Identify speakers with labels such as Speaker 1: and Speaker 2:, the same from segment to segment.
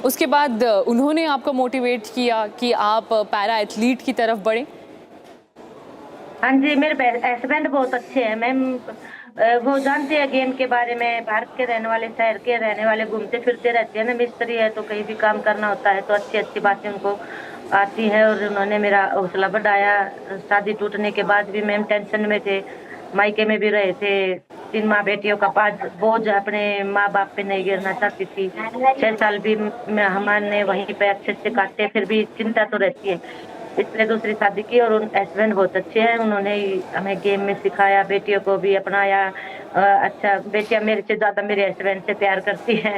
Speaker 1: उसके बाद उन्होंने आपको मोटिवेट किया कि आप पैरा एथलीट की तरफ बढ़ें?
Speaker 2: हाँ जी, मेरे हस्बैंड बहुत अच्छे हैं मैम। वो जानते हैं गेम के बारे में, भारत के रहने वाले, शहर के रहने वाले, घूमते फिरते रहते हैं ना, मिस्त्री है तो कहीं भी काम करना होता है तो अच्छी अच्छी बातें उनको आती है। और उन्होंने मेरा हौसला बढ़ाया। शादी टूटने के बाद भी मैम टेंशन में थे, मायके में भी रहे थे। 3 माँ बेटियों का बोझ अपने माँ बाप पे नहीं गिरना चाहती थी। 6 साल भी हमने वहीं पे अच्छे से काटे, फिर भी चिंता तो रहती है, इसलिए दूसरी शादी की। और हस्बैंड बहुत अच्छे हैं, उन्होंने हमें गेम में सिखाया, बेटियों को भी अपनाया। अच्छा, बेटियां मेरे से ज्यादा मेरे हस्बैंड से प्यार करती हैं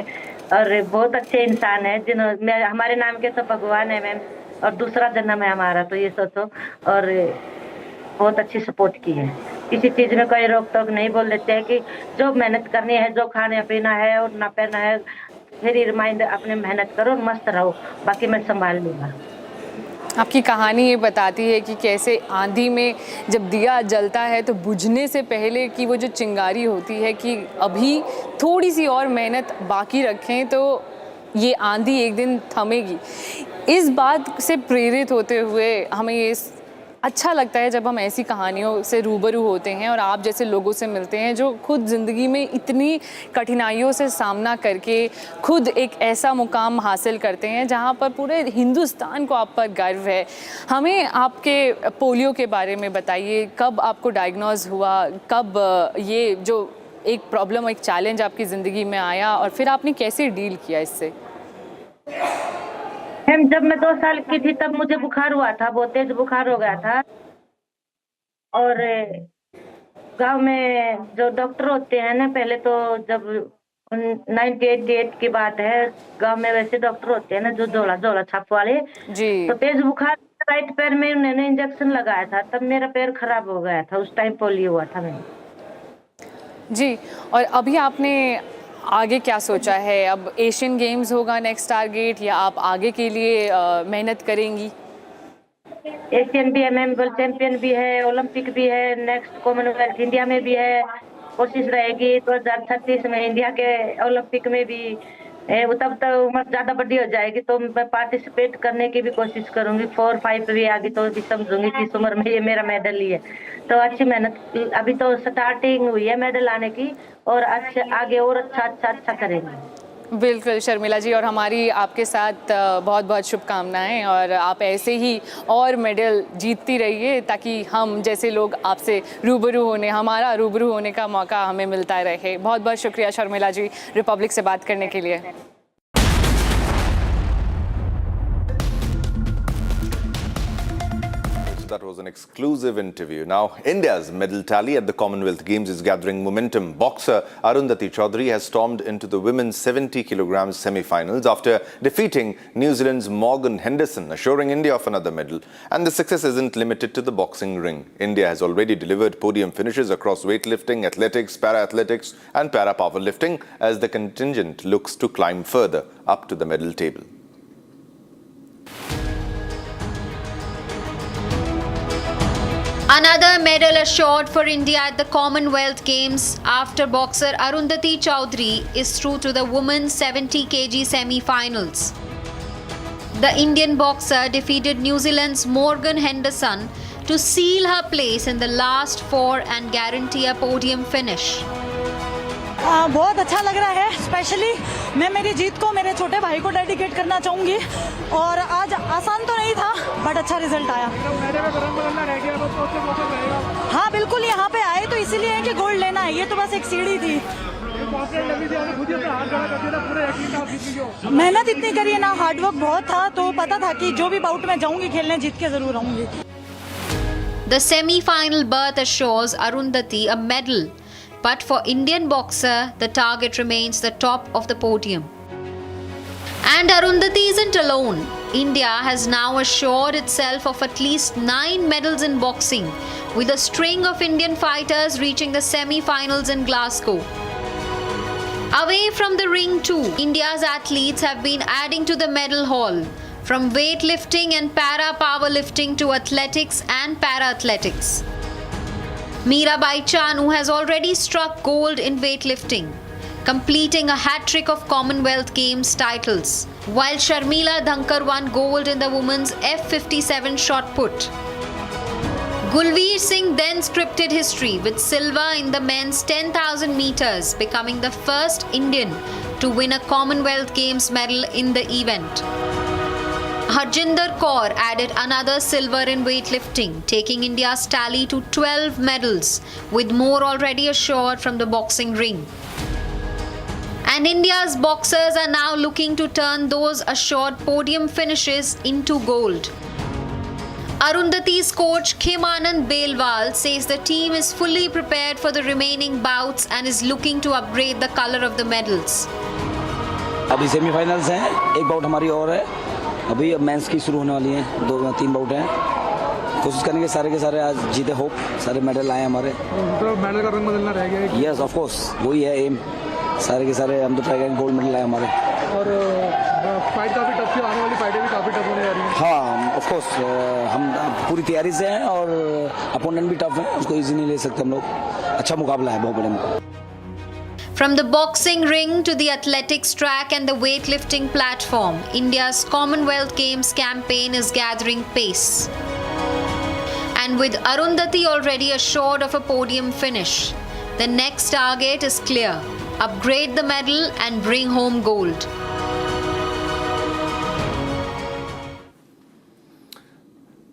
Speaker 2: और बहुत अच्छे इंसान है जिन्होंने हमारे नाम के तो भगवान है मैम, और दूसरा जन्म है हमारा, तो ये सोचो। और बहुत अच्छी सपोर्ट की है, किसी चीज में कोई रोक टोक नहीं, बोल देते हैं कि जो मेहनत करनी है, जो खाने पीना है और ना पहना है, फिर रिमाइंड अपने मेहनत करो, मस्त रहो, बाकी मैं संभाल लूंगा।
Speaker 1: आपकी कहानी ये बताती है कि कैसे आंधी में जब दिया जलता है तो बुझने से पहले की वो जो चिंगारी होती है कि अभी थोड़ी सी और मेहनत बाकी रखें तो ये आंधी एक दिन थमेगी। इस बात से प्रेरित होते हुए हमें ये अच्छा लगता है जब हम ऐसी कहानियों से रूबरू होते हैं और आप जैसे लोगों से मिलते हैं जो खुद ज़िंदगी में इतनी कठिनाइयों से सामना करके खुद एक ऐसा मुकाम हासिल करते हैं जहां पर पूरे हिंदुस्तान को आप पर गर्व है। हमें आपके पोलियो के बारे में बताइए, कब आपको डायग्नोज हुआ, कब ये जो एक प्रॉब्लम, एक चैलेंज आपकी ज़िंदगी में आया और फिर आपने कैसे डील किया इससे?
Speaker 2: मैम, जब मैं 2 साल की थी तब मुझे बुखार हुआ था, बहुत तेज बुखार हो गया था। और गांव में जो डॉक्टर होते हैं ना, पहले तो जब 1988 की बात है, गांव में वैसे डॉक्टर होते हैं ना जो झोला छाप वाले
Speaker 1: जी।
Speaker 2: तो तेज बुखार, राइट पैर में उन्होंने इंजेक्शन लगाया था, तब मेरा पैर खराब हो गया था। उस टाइम पोलियो हुआ था मैंने।
Speaker 1: जी, और अभी आपने आगे क्या सोचा है? अब एशियन गेम्स होगा नेक्स्ट टारगेट, या आप आगे के लिए मेहनत करेंगी?
Speaker 2: एशियन भी है मैम, वर्ल्ड चैंपियन भी है, ओलंपिक भी है, नेक्स्ट कॉमनवेल्थ इंडिया में भी है। कोशिश रहेगी 2036 में इंडिया के ओलंपिक में भी तब तक उम्र ज्यादा बड़ी हो जाएगी तो मैं पार्टिसिपेट करने की भी कोशिश करूंगी। 4, 5 भी आगे तो भी समझूंगी कि इस उम्र में ये मेरा मेडल ही है। तो अच्छी मेहनत, अभी तो स्टार्टिंग हुई है मेडल आने की, और अच्छा आगे और अच्छा करेंगे।
Speaker 1: बिल्कुल शर्मिला जी, और हमारी आपके साथ बहुत बहुत शुभकामनाएं, और आप ऐसे ही और मेडल जीतती रहिए ताकि हम जैसे लोग आपसे रूबरू होने का मौका हमें मिलता रहे। बहुत बहुत शुक्रिया शर्मिला जी, रिपब्लिक से बात करने के लिए।
Speaker 3: That was an exclusive interview. Now, India's medal tally at the Commonwealth Games is gathering momentum. Boxer Arundhati Chaudhary has stormed into the women's 70 kg semi-finals after defeating New Zealand's Morgan Henderson, assuring India of another medal. And the success isn't limited to the boxing ring. India has already delivered podium finishes across weightlifting, athletics, para-athletics and para-powerlifting as the contingent looks to climb further up to the medal table.
Speaker 4: Another medal assured for India at the Commonwealth Games after boxer Arundhati Chaudhary is through to the women's 70 kg semi-finals. The Indian boxer defeated New Zealand's Morgan Henderson to seal her place in the last 4 and guarantee a podium finish.
Speaker 5: बहुत अच्छा लग रहा है। Specially मैं मेरी जीत को मेरे छोटे भाई को डेडिकेट करना चाहूँगी, और आज आसान तो नहीं था बट अच्छा रिजल्ट आया। हाँ बिल्कुल, यहाँ पे आए तो इसीलिए है कि गोल्ड लेना है, ये तो बस एक सीढ़ी थी। मेहनत इतनी करी है ना, हार्डवर्क बहुत था, तो पता था कि जो भी बाउट में जाऊंगी खेलने जीत के जरूर आऊंगी।
Speaker 4: The semi-final berth assures Arundhati a medal, but for Indian boxer, the target remains the top of the podium. And Arundhati isn't alone. India has now assured itself of at least 9 medals in boxing, with a string of Indian fighters reaching the semi-finals in Glasgow. Away from the ring too, India's athletes have been adding to the medal haul, from weightlifting and para-powerlifting to athletics and para-athletics. Mirabai Chanu has already struck gold in weightlifting. completing a hat-trick of Commonwealth Games titles, while Sharmila Dhankar won gold in the women's F57 shot put. Gulveer Singh then scripted history with silver in the men's 10,000 meters, becoming the first Indian to win a Commonwealth Games medal in the event. Harjinder Kaur added another silver in weightlifting, taking India's tally to 12 medals, with more already assured from the boxing ring. And India's boxers are now looking to turn those assured podium finishes into gold. Arundhati's coach Kim Anand Belwal says the team is fully prepared for the remaining bouts and is looking to upgrade the color of the medals.
Speaker 6: अभी semifinals हैं, एक bought हमारी और है, अभी अब mains की शुरू होने वाली हैं, 2-3 बाउट हैं, कोशिश करेंगे सारे के सारे आज जीते, होप सारे मेडल आए हमारे।
Speaker 7: तो मेडल का रंग बदलना रह गया है।
Speaker 6: यस ऑफ कोर्स, वही है एम, सारे के सारे हम तो ट्राई करेंगे गोल्ड मेडल आए हमारे।
Speaker 7: और फाइट काफी टफ थी, आने वाली फाइटें भी काफी टफ होने जा रही हैं।
Speaker 6: हाँ ऑफ कोर्स, हम पूरी तैयारी से हैं और अपोनेंट भी टफ है, उसको इजी नहीं ले सकते हम लोग, अच्छा मुकाबला है, बहुत बड़ा मुकाबला।
Speaker 4: From the boxing ring to the athletics track and the weightlifting platform, India's Commonwealth Games campaign is gathering pace. And with Arundhati already assured of a podium finish, the next target is clear: upgrade the medal and bring home gold.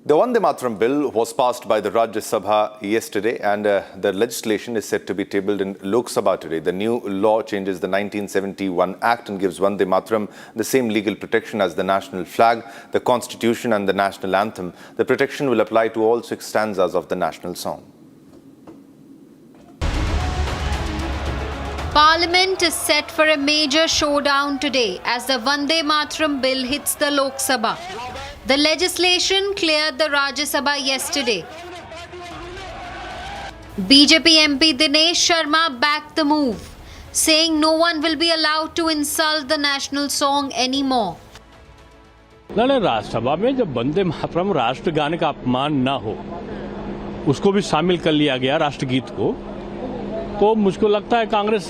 Speaker 3: The Vande Mataram bill was passed by the Rajya Sabha yesterday, and the legislation is set to be tabled in Lok Sabha today. The new law changes the 1971 Act and gives Vande Mataram the same legal protection as the national flag, the constitution and the national anthem. The protection will apply to all 6 stanzas of the national song.
Speaker 4: Parliament is set for a major showdown today as the Vande Mataram bill hits the Lok Sabha. The legislation cleared the Rajya Sabha yesterday. BJP MP Dinesh Sharma backed the move, saying no one will be allowed to insult the national song anymore.
Speaker 8: नहीं, राज्यसभा में जब वंदे मातरम राष्ट्रगान का अपमान न हो, उसको भी शामिल कर लिया गया राष्ट्रगीत को, तो मुझको लगता है कांग्रेस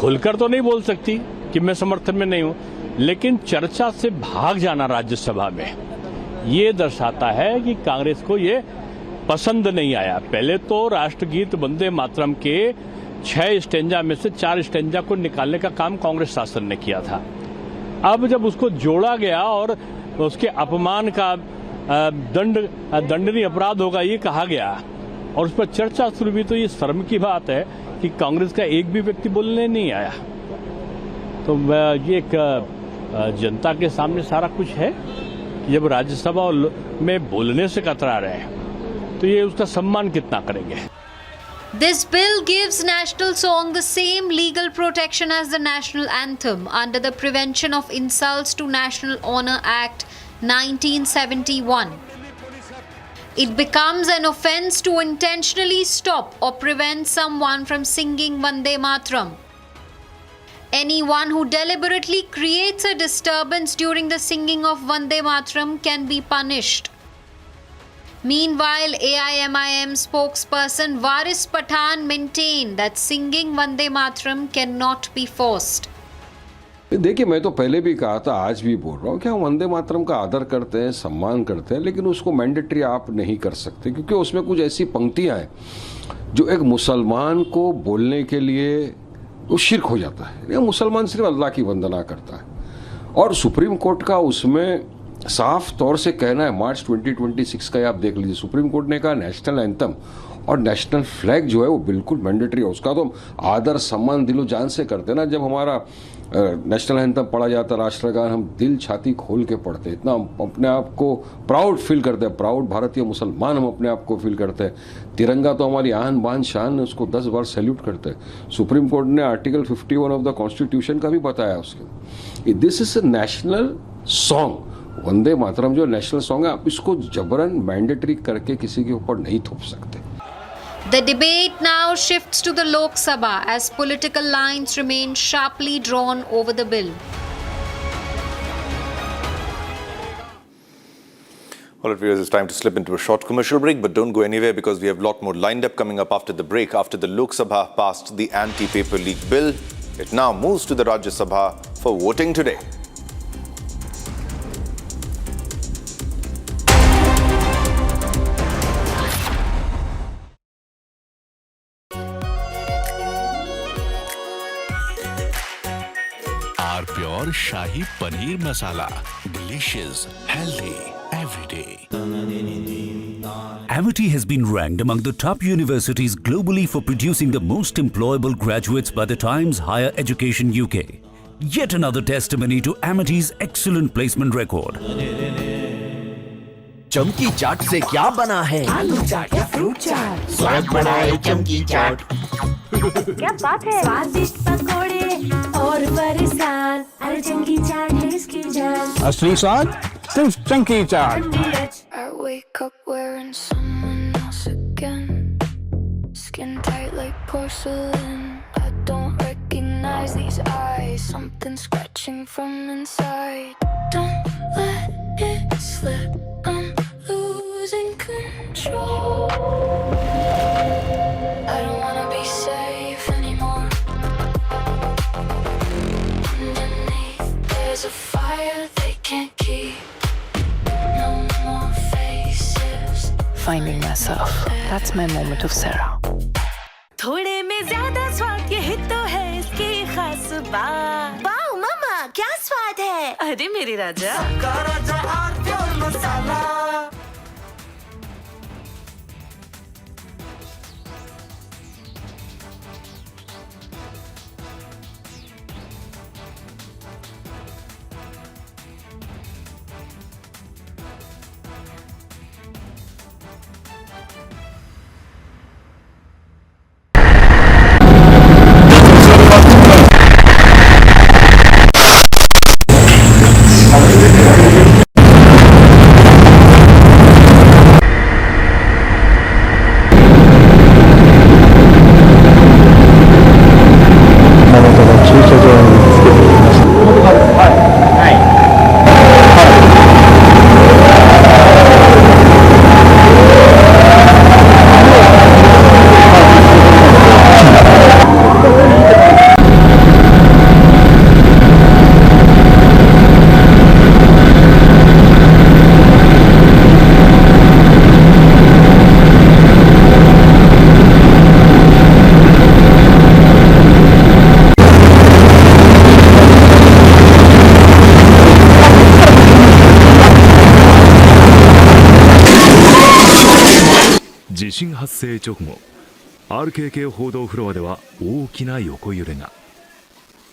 Speaker 8: खुलकर तो नहीं बोल सकती कि मैं समर्थन में नहीं हूं, लेकिन चर्चा से भाग जाना राज्यसभा में ये दर्शाता है कि कांग्रेस को ये पसंद नहीं आया। पहले तो राष्ट्रगीत वंदे मातरम के 6 स्टेंजा में से 4 स्टेंजा को निकालने का काम कांग्रेस शासन ने किया था। अब जब उसको जोड़ा गया और उसके अपमान का दंडनीय अपराध होगा ये कहा गया और उस पर चर्चा शुरू हुई, तो ये शर्म की बात है कि कांग्रेस का एक भी व्यक्ति बोलने नहीं आया। तो ये एक जनता के सामने सारा कुछ है कि जब राज्यसभा में बोलने से कतरा रहे हैं तो ये उसका सम्मान कितना करेंगे।
Speaker 4: This bill gives national song the same legal protection as the national anthem under the Prevention of Insults to National Honour Act 1971. It becomes an offence to intentionally stop or prevent someone from singing Vande Mataram. Anyone who deliberately creates a disturbance during the singing of Vande Mataram can be punished. Meanwhile, AIMIM spokesperson Waris Pathan maintained that singing Vande Mataram cannot be forced.
Speaker 9: देखिए, मैं तो पहले भी कहा था, आज भी बोल रहा हूँ कि हम वंदे मातरम का आदर करते हैं, सम्मान करते हैं, लेकिन उसको मैंडेटरी आप नहीं कर सकते क्योंकि उसमें कुछ ऐसी पंक्तियाँ हैं जो एक मुसलमान को बोलने के लिए वो शिर्क हो जाता है। ये मुसलमान सिर्फ अल्लाह की वंदना करता है और सुप्रीम कोर्ट का उसमें साफ तौर से कहना है, मार्च 2026 का आप देख लीजिए, सुप्रीम कोर्ट ने कहा नेशनल एंथम और नेशनल फ्लैग जो है वो बिल्कुल मैंडेटरी है। उसका तो आदर सम्मान दिलो जान से करते हैं ना। जब हमारा नेशनल एंथम पढ़ा जाता, राष्ट्रगान, हम दिल छाती खोल के पढ़ते, इतना हम अपने आप को प्राउड फील करते हैं, प्राउड भारतीय मुसलमान हम अपने आप को फील करते हैं। तिरंगा तो हमारी आन बान शान, उसको 10 बार सैल्यूट करते हैं। सुप्रीम कोर्ट ने आर्टिकल 51 ऑफ द कॉन्स्टिट्यूशन का भी बताया उसके। This is a national song, Vande Mataram जो नेशनल सॉन्ग है, आप इसको जबरन मैंडेटरी करके किसी के ऊपर नहीं थोप सकते।
Speaker 4: The debate now shifts to the Lok Sabha as political lines remain sharply drawn over the bill.
Speaker 3: All right, viewers, it's time to slip into a short commercial break, but don't go anywhere because we have a lot more lined up coming up after the break. After the Lok Sabha passed the anti-paper leak bill, it now moves to the Rajya Sabha for voting today.
Speaker 10: Our pure Shahi Paneer Masala. Delicious, healthy, every day.
Speaker 11: Amity has been ranked among the top universities globally for producing the most employable graduates by the Times Higher Education UK. Yet another testimony to Amity's excellent placement record.
Speaker 12: चमकी चाट से क्या बना है? आलू चाट या fruit चाट? स्वाद बढ़ाए चमकी चाट।
Speaker 13: क्या बात है? स्वादिष्ट पकोड़े और बरसान, अरे चमकी चाट है इसकी जान।
Speaker 14: असली स्वाद सिर्फ चमकी चाट।
Speaker 13: I wake up wearing someone else again, skin tight like porcelain. I don't recognize these eyes, something scratching from inside. Don't let it slip. I'm losing control. I don't wanna be safe anymore. Underneath there's a fire they can't keep. No more faces.
Speaker 15: Finding myself. That's my moment of Sarah.
Speaker 16: थोड़े में ज्यादा स्वाद ये तो है इसकी खास बात।
Speaker 13: वाओ मामा क्या स्वाद है?
Speaker 16: अरे मेरे राजा मसाला।
Speaker 17: 地震発生直後 RKK 報道フロアでは大きな横揺れが。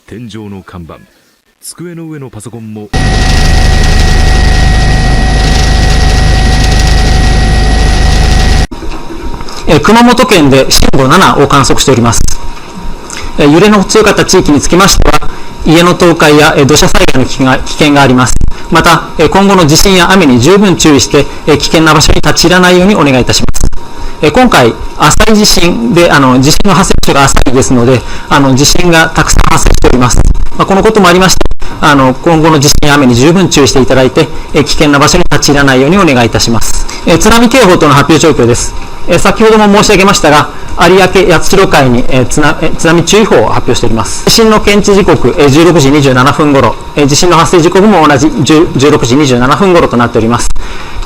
Speaker 17: 天井の看板、机の上のパソコンも
Speaker 18: 熊本県で震度7を観測しております。揺れの強かった地域につきましては家の倒壊や土砂災害の危険があります。また今後の地震や雨に十分注意して危険な場所に立ち入らないようにお願いいたします。今回浅い地震で地震の発生場所が浅いですので地震がたくさん発生しております。このこともありまして今後の地震や雨に十分注意していただいて危険な場所に立ち入らないようにお願いいたします。津波警報等の発表状況です。先ほども申し上げましたが有明八代海に津波注意報を発表しております。地震の検知時刻16時27分頃、地震の発生時刻も同じ16時27分頃となっております。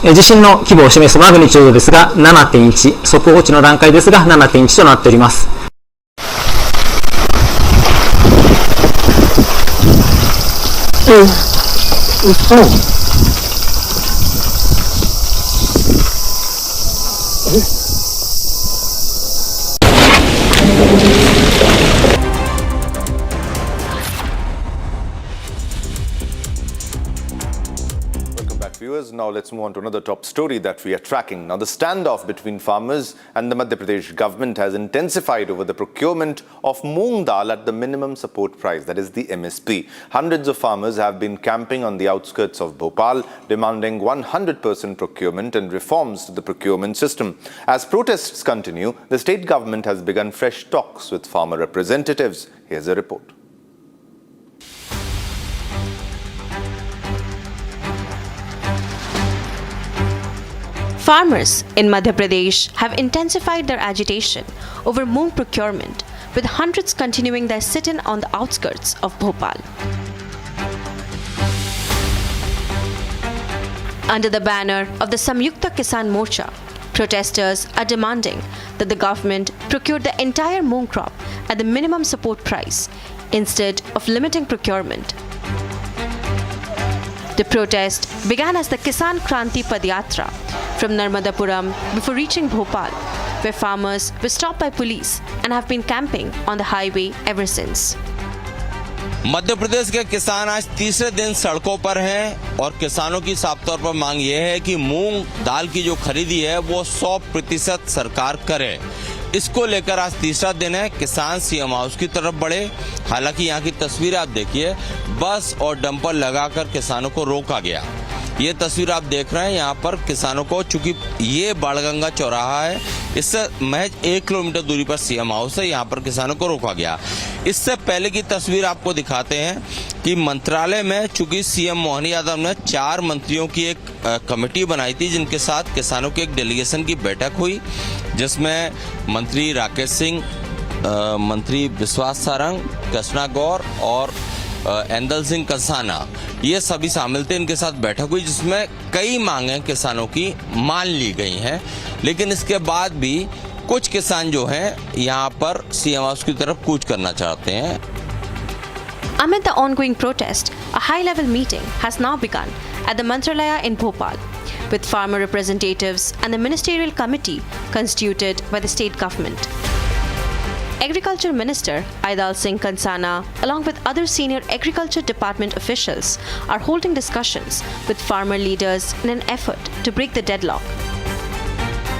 Speaker 18: 地震の規模を示すマグニチュードですが 7.1、 速報値の段階ですが 7.1 となっております。
Speaker 3: Viewers, now let's move on to another top story that we are tracking. Now, the standoff between farmers and the Madhya Pradesh government has intensified over the procurement of moong dal at the minimum support price, that is the MSP. Hundreds of farmers have been camping on the outskirts of Bhopal, demanding 100% procurement and reforms to the procurement system. As protests continue, the state government has begun fresh talks with farmer representatives. Here's a report.
Speaker 19: Farmers in Madhya Pradesh have intensified their agitation over moong procurement, with hundreds continuing their sit-in on the outskirts of Bhopal. Under the banner of the Samyukta Kisan Morcha, protesters are demanding that the government procure the entire moong crop at the minimum support price instead of limiting procurement. The protest began as the Kisan Kranti Padyatra from Narmadapuram before reaching Bhopal, where farmers were stopped by police and have been camping on the highway ever since.
Speaker 20: Madhya Pradesh के किसान आज तीसरे दिन सड़कों पर हैं और किसानों की साफ तौर पर मांग ये है कि मूंग दाल की जो खरीदी है वो 100% सरकार करे। इसको लेकर आज तीसरा दिन है। किसान सीएम हाउस की तरफ बढ़े। हालांकि यहाँ की तस्वीर आप देखिए, बस और डंपर लगाकर किसानों को रोका गया। ये तस्वीर आप देख रहे हैं, यहाँ पर किसानों को, चूंकि ये बाणगंगा चौराहा है, इससे महज 1 किलोमीटर दूरी पर सीएम हाउस है, यहाँ पर किसानों को रोका गया। इससे पहले की तस्वीर आपको दिखाते हैं कि मंत्रालय में चूंकि सीएम मोहन यादव ने 4 मंत्रियों की एक कमेटी बनाई थी, जिनके साथ किसानों के एक डेलीगेशन की बैठक हुई, जिसमें मंत्री राकेश सिंह, मंत्री विश्वास सारंग, कृष्णा गौर और एंदल सिंह कंसाना, ये सभी शामिल थे। इनके साथ बैठक हुई जिसमें कई मांगें किसानों की मान ली गई हैं, लेकिन इसके बाद भी कुछ किसान जो हैं यहाँ पर सीएम हाउस की तरफ कूच करना चाहते हैं।
Speaker 19: Amid the ongoing protest, a high-level meeting has now begun at the Mantralaya in Bhopal, with farmer representatives and the ministerial committee constituted by the state government. Agriculture Minister Aidal Singh Kansana, along with other senior Agriculture Department officials, are holding discussions with farmer leaders in an effort to break the deadlock.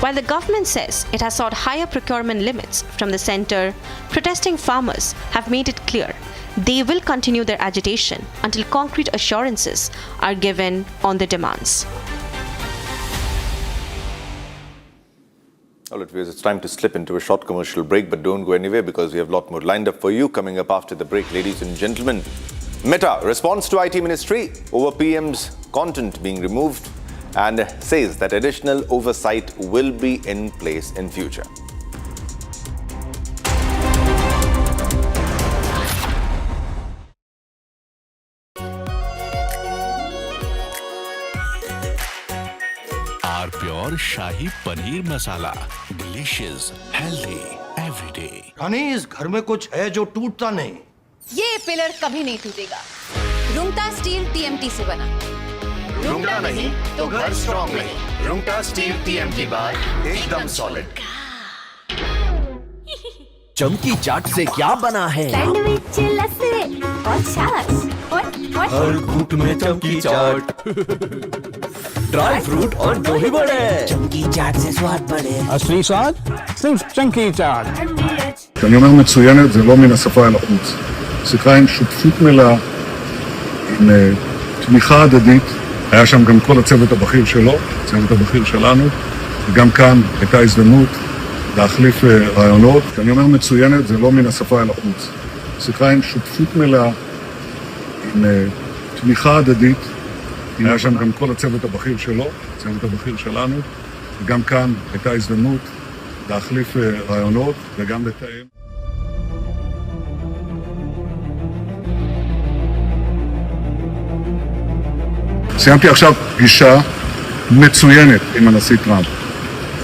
Speaker 19: While the government says it has sought higher procurement limits from the centre, protesting farmers have made it clear they will continue their agitation until concrete assurances are given on the demands.
Speaker 3: All right, viewers, it's time to slip into a short commercial break, but don't go anywhere because we have a lot more lined up for you coming up after the break. Ladies and gentlemen, Meta responds to IT Ministry over PM's content being removed and says that additional oversight will be in place in future.
Speaker 10: Pure shahi paneer masala, delicious, healthy, everyday.
Speaker 12: Rani, इस घर में कुछ है जो टूटता नहीं।
Speaker 21: ये pillar कभी नहीं टूटेगा। रुंगटा स्टील टीएमटी से बना।
Speaker 12: रुंगटा नहीं तो घर स्ट्रॉन्ग नहीं। रुंगटा स्टील टीएमटी बार एकदम सॉलिड। चमकी चाट से क्या बना है?
Speaker 13: सैंडविच, लस्सी और छाछ और
Speaker 12: हर घूंट में चमकी चाट। ड्राई फ्रूट और दही बड़े। चमकी चाट से स्वाद बढ़े।
Speaker 14: असली स्वाद सिर्फ चंकी चाट।
Speaker 22: כשאני אומר מצוינת זה לא מן השפה אל החוץ. שיחה עם שותפות מלאה, עם תמיכה הדדית. היה שם גם כל הצוות הבכיר שלו, הצוות הבכיר שלנו, וגם כאן הייתה הזדמנות להחליף רעיונות. כשאני אומר מצוינת זה לא מן השפה אל החוץ. שיחה עם שותפות מלאה, עם תמיכה הדדית. היה שם גם כל הצוות הבכיר שלו, הצוות הבכיר שלנו, וגם כאן הייתה הזדמנות להחליף רעיונות וגם לתאם. סיימתי עכשיו פגישה מצוינת עם הנשיא טראמפ.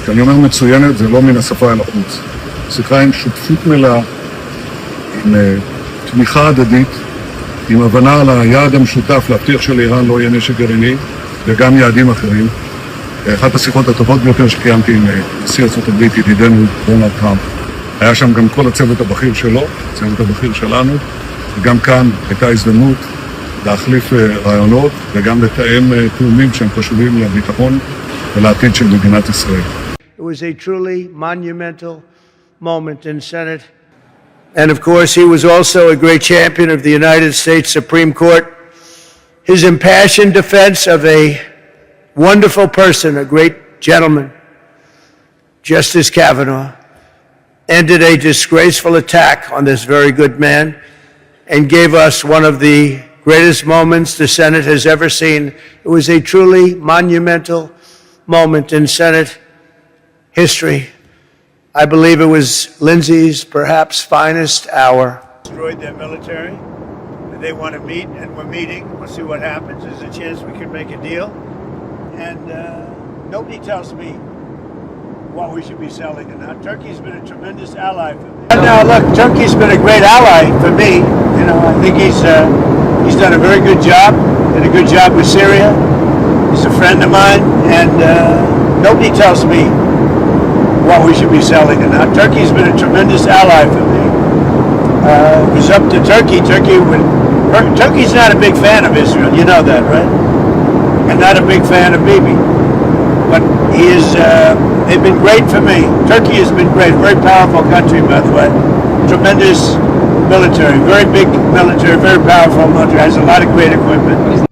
Speaker 22: כשאני אומר מצוינת זה לא מן השפה אל החוץ. שיחה עם שותפות מלאה, עם תמיכה הדדית, עם הבנה על היעד המשותף להבטיח שלאיראן לא יהיה נשק גרעיני וגם יעדים אחרים. אחת השיחות הטובות ביותר שקיימתי עם נשיא ארצות הברית, ידידנו דונלד טראמפ. היה שם גם כל הצוות הבכיר שלו, הצוות הבכיר שלנו, וגם כאן הייתה הזדמנות להחליף רעיונות וגם לתאם תאומים שהם חשובים לביטחון ולעתיד של מדינת ישראל.
Speaker 23: It was a truly monumental moment in Senate. And of course, he was also a great champion of the United States Supreme Court. His impassioned defense of a wonderful person, a great gentleman, Justice Kavanaugh, ended a disgraceful attack on this very good man and gave us one of the greatest moments the Senate has ever seen. It was a truly monumental moment in Senate history. I believe it was Lindsay's perhaps finest hour. Destroyed their military. They want to meet, and we're meeting. We'll see what happens. There's a chance we could make a deal. And nobody tells me what we should be selling or not. Turkey's been a tremendous ally for me. Now, look, Turkey's been a great ally for me. You know, I think he's done a very good job. Did a good job with Syria. He's a friend of mine, and nobody tells me what we should be selling or not. Turkey's been a tremendous ally for me. It was up to Turkey. Turkey's not a big fan of Israel. You know that, right? And not a big fan of Bibi. But they've been great for me. Turkey has been great. Very powerful country, by the way. Tremendous military. Very big military. Very powerful military. Has a lot of great equipment.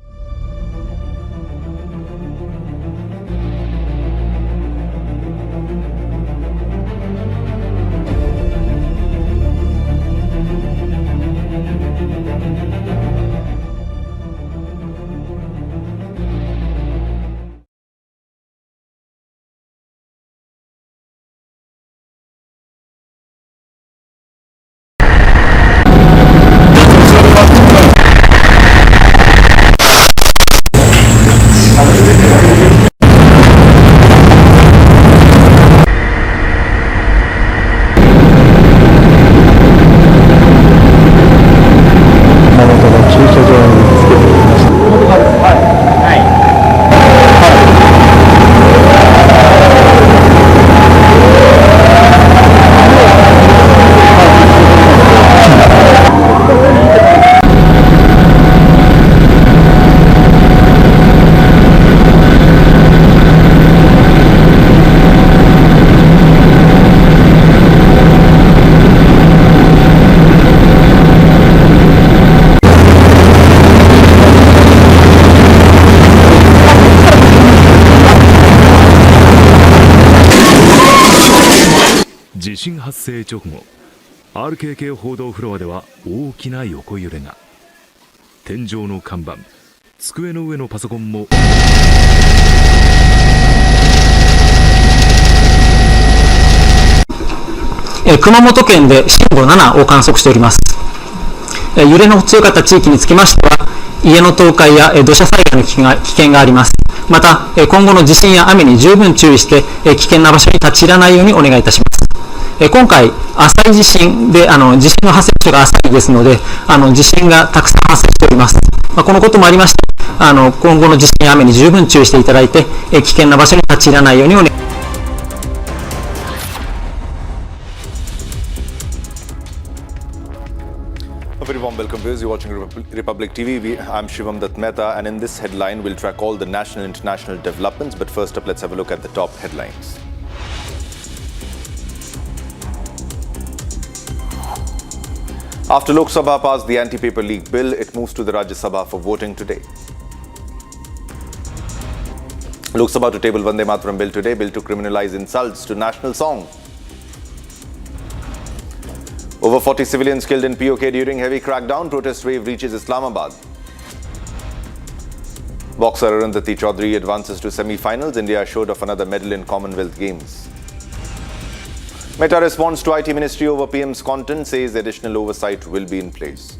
Speaker 17: 地震発生直後 RKK 報道フロアでは大きな横揺れが天井の看板机の上のパソコンも
Speaker 18: 熊本県で震度7を観測しております。揺れの強かった地域につきましては家の倒壊や土砂災害の危険があります。また今後の地震や雨に十分注意して危険な場所に立ち入らないようにお願いいたします。今回浅い地震で地震の発生場所が浅いですので地震がたくさん発生しております。このこともありまして今後の地震や雨に十分注意していただいて危険な場所に立ち入らないようにお願いします。
Speaker 3: A very warm welcome, viewers. You're watching Republic TV. I'm Shivam Dutt Mehta, and in this headline, we'll track all the national and international developments. But first up, let's have a look at the top headlines. After Lok Sabha passed the anti-paper leak bill, it moves to the Rajya Sabha for voting today. Lok Sabha to table Vande Mataram bill today, bill to criminalize insults to national song. Over 40 civilians killed in POK during heavy crackdown. Protest wave reaches Islamabad. Boxer Arundhati Chaudhary advances to semi-finals. India assured of another medal in Commonwealth Games. Meta responds to IT Ministry over PM's content, says additional oversight will be in place.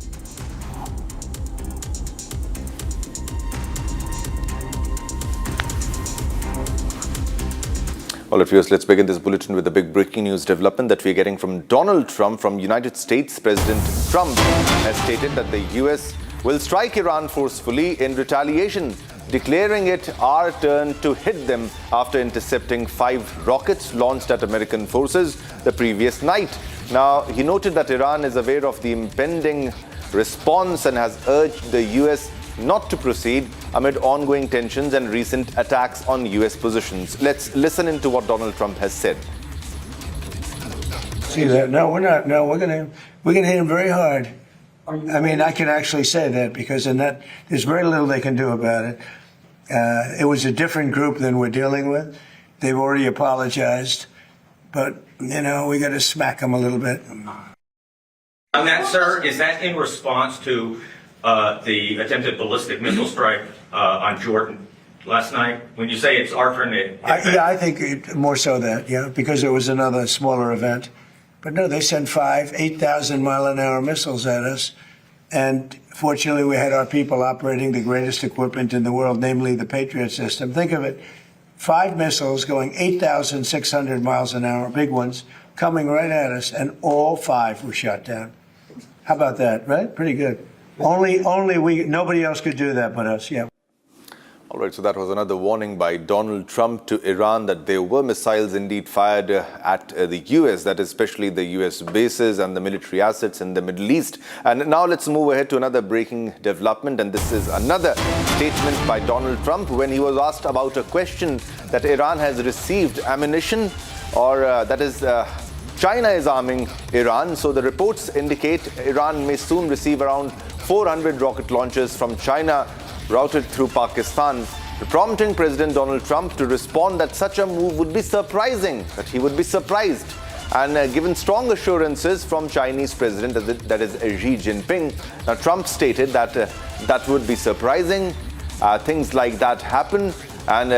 Speaker 3: All right, viewers, let's begin this bulletin with the big breaking news development that we're getting from Donald Trump from United States. President Trump has stated that the US will strike Iran forcefully in retaliation, declaring it our turn to hit them after intercepting 5 rockets launched at American forces the previous night. Now, he noted that Iran is aware of the impending response and has urged the US not to proceed amid ongoing tensions and recent attacks on US positions. Let's listen into what Donald Trump has said.
Speaker 23: See that? No, we're not. No, we're gonna hit him very hard. I mean, I can actually say that because in that there's very little they can do about it. It was a different group than we're dealing with. They've already apologized, but you know we got to smack them a little bit.
Speaker 1: On that, sir, is that in response to the attempted ballistic missile strike on Jordan last night? When you say it's our turn to...
Speaker 23: I think more so that, because it was another smaller event. But no, they sent 8,000 mile-an-hour missiles at us. And fortunately, we had our people operating the greatest equipment in the world, namely the Patriot system. Think of it, 5 missiles going 8,600 miles an hour, big ones, coming right at us, and all 5 were shot down. How about that, right? Pretty good. Nobody else could do that but us,
Speaker 3: All right, so that was another warning by Donald Trump to Iran that there were missiles indeed fired at the US, that is especially the US bases and the military assets in the Middle East. And now let's move ahead to another breaking development. And this is another statement by Donald Trump when he was asked about a question that Iran has received ammunition, or China is arming Iran. So the reports indicate Iran may soon receive around 400 rocket launchers from China routed through Pakistan, prompting President Donald Trump to respond that such a move would be surprising, that he would be surprised, and given strong assurances from Chinese President, that is Xi Jinping. Now, Trump stated that that would be surprising, things like that happen, and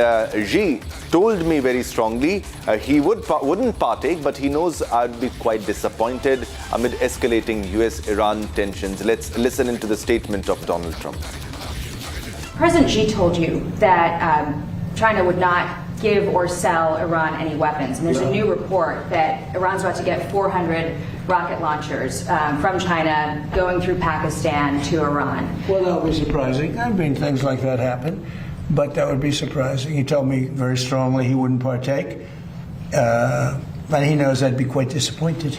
Speaker 3: Xi told me very strongly he wouldn't partake, but he knows I'd be quite disappointed amid escalating US-Iran tensions. Let's listen into the statement of Donald Trump.
Speaker 2: President Xi told you that China would not give or sell Iran any weapons. And there's a new report that Iran's about to get 400 rocket launchers from China going through Pakistan to Iran.
Speaker 23: Well, that would be surprising. I mean, things like that happen, but that would be surprising. He told me very strongly he wouldn't partake, and he knows I'd be quite disappointed.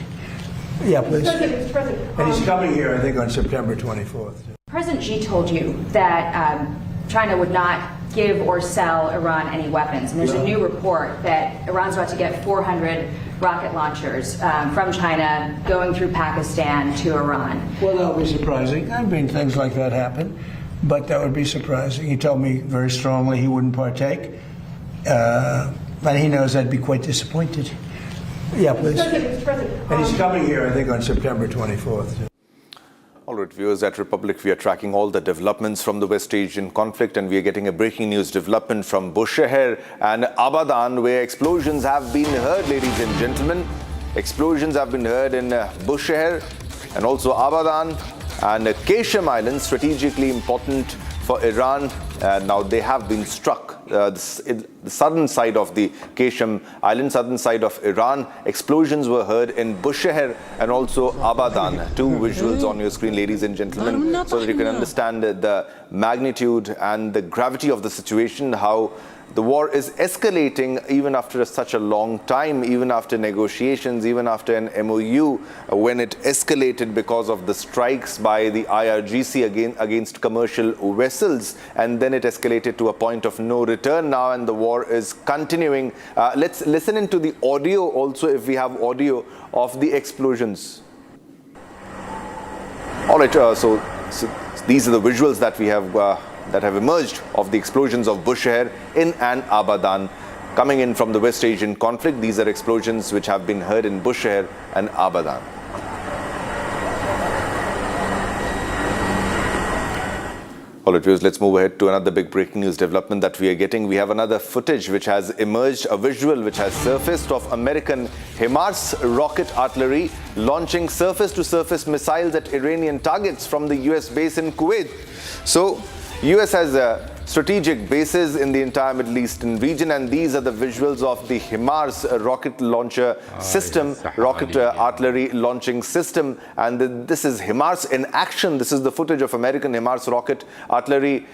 Speaker 23: Yeah, please.
Speaker 2: Mr. President,
Speaker 23: And he's coming here, I think, on September 24th.
Speaker 2: President Xi told you that China would not give or sell Iran any weapons. And there's a new report that Iran's about to get 400 rocket launchers from China going through Pakistan to Iran.
Speaker 23: Well, that would be surprising. I mean, things like that happen, but that would be surprising. He told me very strongly he wouldn't partake, and he knows I'd be quite disappointed. Yeah, please.
Speaker 2: Mr. President,
Speaker 23: And he's coming here, I think, on September 24th.
Speaker 3: All right, viewers, at Republic, we are tracking all the developments from the West Asian conflict, and we are getting a breaking news development from Bushehr and Abadan, where explosions have been heard, ladies and gentlemen. Explosions have been heard in Bushehr and also Abadan and Kesham Island, strategically important for Iran. Now they have been struck. The southern side of the Kesham Island, southern side of Iran. Explosions were heard in Bushehr and also Abadan. 2 visuals on your screen, ladies and gentlemen, so that you can understand the magnitude and the gravity of the situation, how the war is escalating even after such a long time, even after negotiations, even after an MOU, when it escalated because of the strikes by the IRGC against commercial vessels, and then it escalated to a point of no return now, and the war is continuing. Let's listen into the audio also, if we have audio of the explosions. All right, so these are the visuals that we have that have emerged of the explosions of Bushehr in and Abadan, coming in from the West Asian conflict. These are explosions which have been heard in Bushehr and Abadan. All right, viewers, let's move ahead to another big breaking news development that we are getting. We have another footage which has emerged, a visual which has surfaced of American HIMARS rocket artillery launching surface-to-surface missiles at Iranian targets from the US base in Kuwait. So, US has strategic bases in the entire Middle Eastern region, and these are the visuals of the HIMARS rocket launcher system, rocket artillery launching system. And this is HIMARS in action. This is the footage of American HIMARS rocket artillery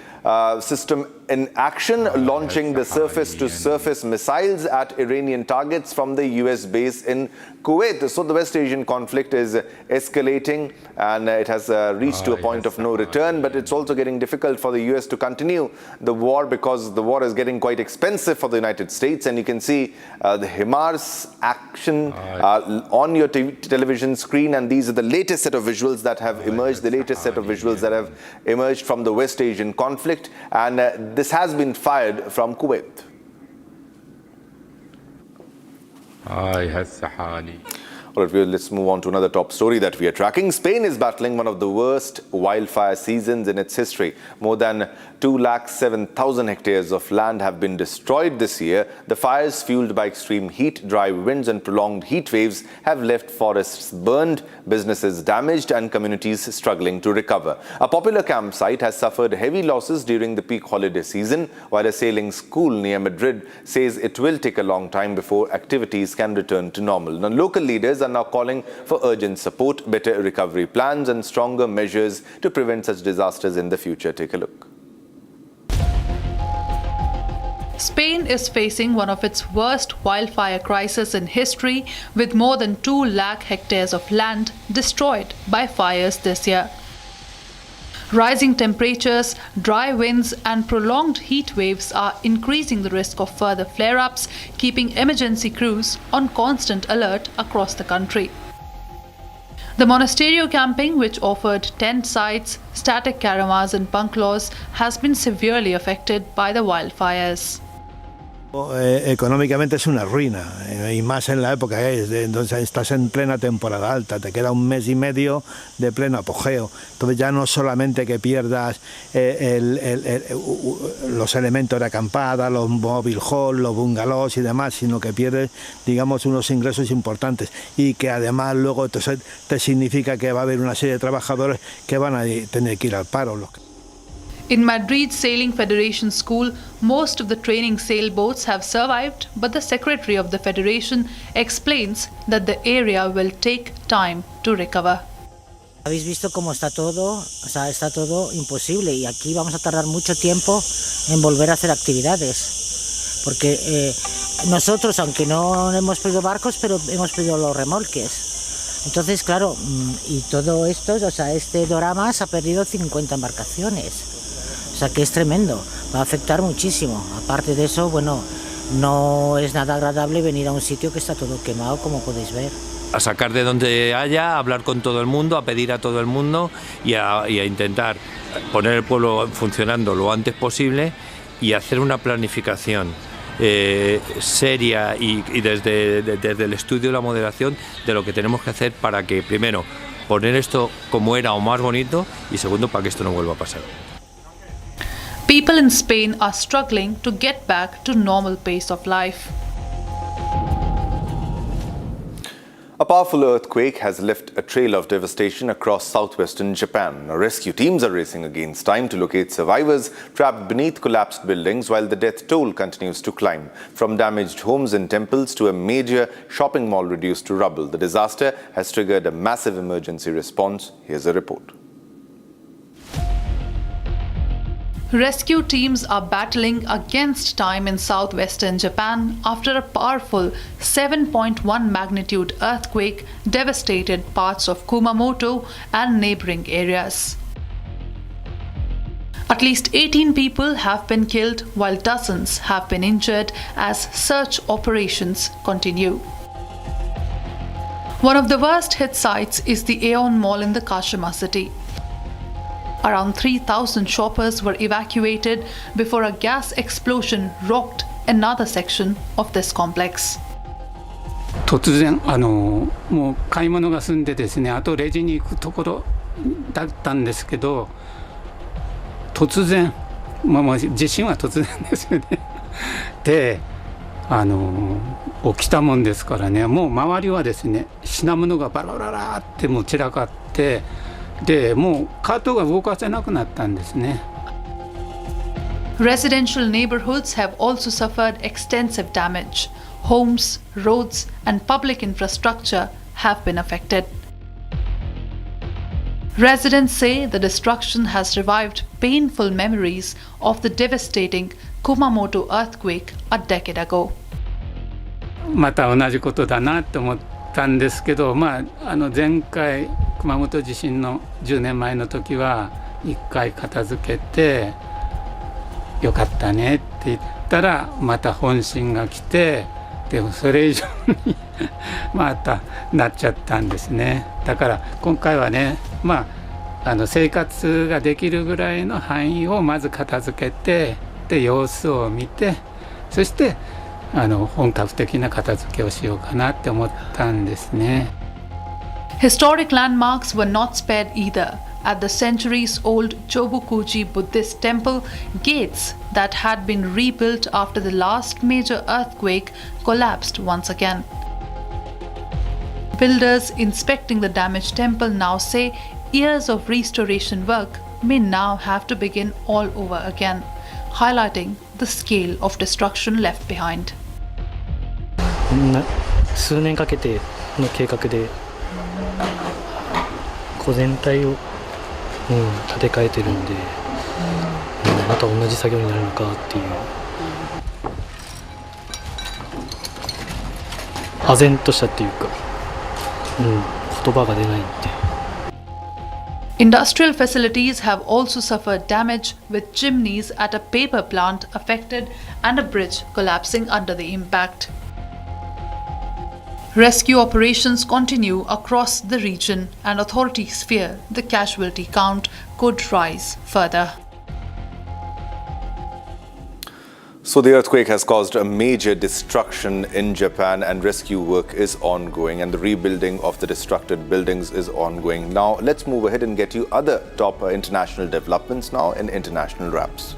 Speaker 3: system in action, launching the surface-to-surface missiles at Iranian targets from the US base in Kuwait. So the West Asian conflict is escalating, and it has reached to a point of no return, but it's also getting difficult for the US to continue the war, because the war is getting quite expensive for the United States. And you can see the HIMARS action on your television screen, and these are the latest set of visuals that have emerged, the latest set of visuals that have emerged from the West Asian conflict, and this has been fired from Kuwait. All right, let's move on to another top story that we are tracking. Spain is battling one of the worst wildfire seasons in its history. More than 207,000 hectares of land have been destroyed this year. The fires, fueled by extreme heat, dry winds and prolonged heat waves, have left forests burned, businesses damaged and communities struggling to recover. A popular campsite has suffered heavy losses during the peak holiday season, while a sailing school near Madrid says it will take a long time before activities can return to normal. Now, local leaders are now calling for urgent support, better recovery plans and stronger measures to prevent such disasters in the future. Take a look.
Speaker 5: Spain is facing one of its worst wildfire crises in history, with more than 2 lakh hectares of land destroyed by fires this year. Rising temperatures, dry winds and prolonged heat waves are increasing the risk of further flare-ups, keeping emergency crews on constant alert across the country. The monasterio camping, which offered tent sites, static caravans and bungalows, has been severely affected by the wildfires.
Speaker 23: Económicamente es una ruina, y más en la época que es, entonces estás en plena temporada alta, te queda un mes y medio de pleno apogeo, entonces ya no solamente que pierdas los elementos de acampada, los mobile hall, los bungalows y demás, sino que pierdes, digamos, unos ingresos importantes y que además luego te significa que va a haber una serie de trabajadores que van a tener que ir al paro.
Speaker 5: In Madrid's Sailing Federation School, most of the training sailboats have survived, but the secretary of the federation explains that the area will take time to recover.
Speaker 6: Habéis visto cómo está todo, o sea, está todo imposible y aquí vamos a tardar mucho tiempo en volver a hacer actividades, porque nosotros, aunque no hemos pedido barcos, pero hemos pedido los remolques. Entonces, claro, y todo esto, o sea, este dorama se ha perdido 50 embarcaciones. O sea que es tremendo, va a afectar muchísimo. Aparte de eso, bueno, no es nada agradable venir a un sitio que está todo quemado, como podéis ver.
Speaker 7: A sacar de donde haya, a hablar con todo el mundo, a pedir a todo el mundo y a intentar poner el pueblo funcionando lo antes posible y hacer una planificación seria y desde el estudio y la moderación de lo que tenemos que hacer para que, primero, poner esto como era o más bonito y segundo, para que esto no vuelva a pasar.
Speaker 5: People in Spain are struggling to get back to normal pace of life.
Speaker 3: A powerful earthquake has left a trail of devastation across southwestern Japan. Rescue teams are racing against time to locate survivors trapped beneath collapsed buildings, while the death toll continues to climb. From damaged homes and temples to a major shopping mall reduced to rubble, the disaster has triggered a massive emergency response. Here's a report.
Speaker 5: Rescue teams are battling against time in southwestern Japan after a powerful 7.1 magnitude earthquake devastated parts of Kumamoto and neighboring areas. At least 18 people have been killed, while dozens have been injured as search operations continue. One of the worst hit sites is the Aeon Mall in the Kashima city. Around 3,000 shoppers were evacuated before a gas explosion rocked another section of this complex.
Speaker 24: 突然もう買い物が済んでですね、あとレジに行くところだったんですけど、突然、地震は突然ですよね。で、起きたもんですからね、もう周りはですね、品物がバラバラってもう散らかって。でもうカートが動かせなくなったんですね。
Speaker 5: Residential neighborhoods have also suffered extensive damage. Homes, roads, and public infrastructure have been affected. Residents say the destruction has revived painful memories of the devastating Kumamoto earthquake a decade ago.
Speaker 24: また同じことだなと思ったんですけど、前回熊本地震の10年前の時は1回片付けてよかったねって言ったらまた本震が来て、でもそれ以上にまたなっちゃったんですね。だから今回はね、生活ができるぐらいの範囲をまず片付けて、で様子を見て、そして本格的な片付けをしようかなって思ったんですね。
Speaker 5: Historic landmarks were not spared either. At the centuries-old Chobukuji Buddhist temple, gates that had been rebuilt after the last major earthquake collapsed once again. Builders inspecting the damaged temple now say years of restoration work may now have to begin all over again, highlighting the scale of destruction left behind.
Speaker 4: 数年かけての計画で全体を建て替えてるんで、また同じ作業になるのかっていう、唖然としたっていうか、言葉が出ないんで。
Speaker 5: Industrial facilities have also suffered damage, with chimneys at a paper plant affected and a bridge collapsing under the impact. Rescue operations continue across the region, and authorities fear the casualty count could rise further.
Speaker 3: So the earthquake has caused a major destruction in Japan, and rescue work is ongoing, and the rebuilding of the destructed buildings is ongoing. Now let's move ahead and get you other top international developments now in international wraps.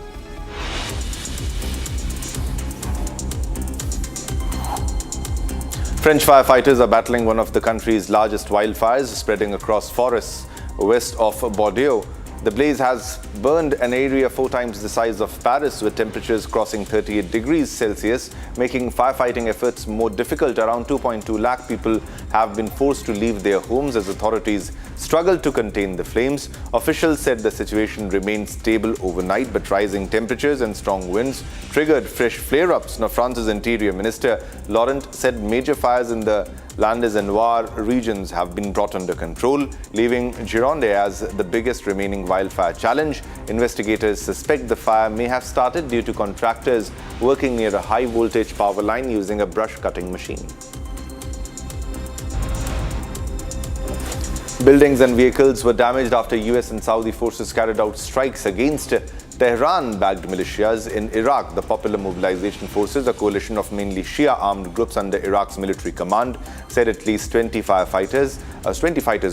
Speaker 3: French firefighters are battling one of the country's largest wildfires spreading across forests west of Bordeaux. The blaze has burned an area 4 times the size of Paris, with temperatures crossing 38 degrees Celsius, making firefighting efforts more difficult. Around 2.2 lakh people have been forced to leave their homes as authorities struggled to contain the flames. Officials said the situation remained stable overnight, but rising temperatures and strong winds triggered fresh flare-ups. Now, France's Interior Minister Laurent said major fires in the Landes and Loire regions have been brought under control, leaving Gironde as the biggest remaining wildfire challenge. Investigators suspect the fire may have started due to contractors working near a high-voltage power line using a brush-cutting machine. Buildings and vehicles were damaged after US and Saudi forces carried out strikes against Tehran-backed militias in Iraq. The Popular Mobilization Forces, a coalition of mainly Shia armed groups under Iraq's military command, said at least 20 fighters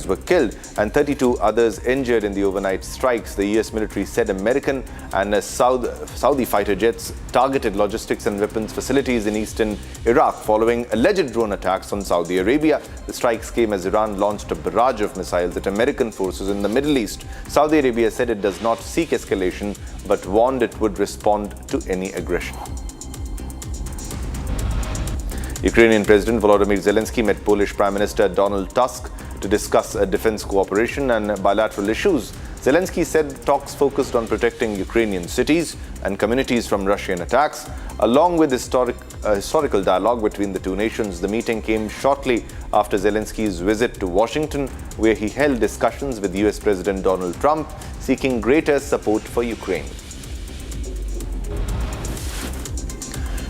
Speaker 3: were killed and 32 others injured in the overnight strikes. The US military said American and Saudi fighter jets targeted logistics and weapons facilities in eastern Iraq following alleged drone attacks on Saudi Arabia. The strikes came as Iran launched a barrage of missiles at American forces in the Middle East. Saudi Arabia said it does not seek escalation, but warned it would respond to any aggression. Ukrainian President Volodymyr Zelensky met Polish Prime Minister Donald Tusk to discuss defense cooperation and bilateral issues. Zelensky said talks focused on protecting Ukrainian cities and communities from Russian attacks, along with historical dialogue between the two nations. The meeting came shortly after Zelensky's visit to Washington, where he held discussions with US President Donald Trump, seeking greater support for Ukraine.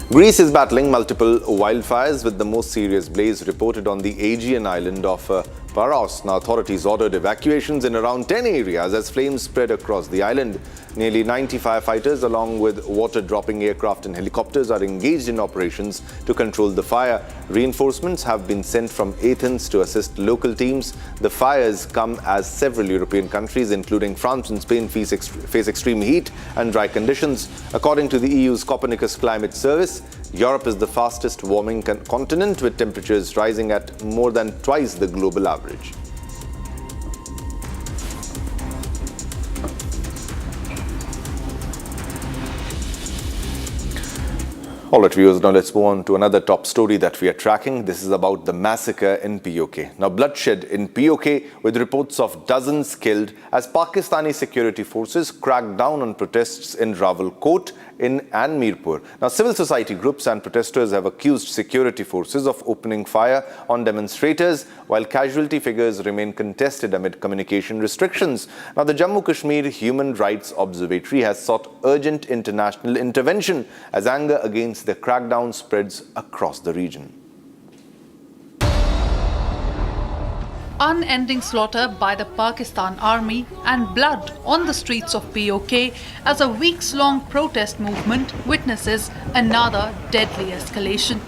Speaker 3: Greece is battling multiple wildfires, with the most serious blaze reported on the Aegean island of Paros. Now, authorities ordered evacuations in around 10 areas as flames spread across the island. Nearly 90 firefighters, along with water-dropping aircraft and helicopters, are engaged in operations to control the fire. Reinforcements have been sent from Athens to assist local teams. The fires come as several European countries, including France and Spain, face extreme heat and dry conditions. According to the EU's Copernicus Climate Service, Europe is the fastest warming continent, with temperatures rising at more than twice the global average. All right, viewers, now let's move on to another top story that we are tracking. This is about the massacre in POK. Now, bloodshed in POK, with reports of dozens killed as Pakistani security forces cracked down on protests in Rawalkot and Mirpur. Now, civil society groups and protesters have accused security forces of opening fire on demonstrators, while casualty figures remain contested amid communication restrictions. Now, the Jammu Kashmir Human Rights Observatory has sought urgent international intervention as anger against the crackdown spreads across the region.
Speaker 5: Unending slaughter by the Pakistan army and blood on the streets of POK as a weeks-long protest movement witnesses another deadly escalation.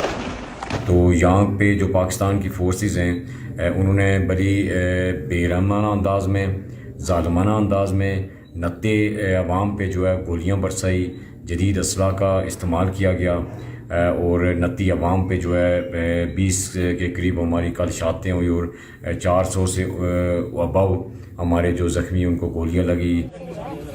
Speaker 8: तो यहाँ पे जो पाकिस्तान की forces हैं उन्होंने बड़ी बेरहमाना अंदाज में, ज़ालिमाना अंदाज में नत्ते अवाम पे जो है गोलियाँ बरसाई, जदीद असला का इस्तेमाल किया गया और नत्ती अवाम पे जो है 20 के करीब हमारी कल शहादतें हुई और 400 से अबव हमारे जो ज़ख्मी उनको गोलियाँ लगी।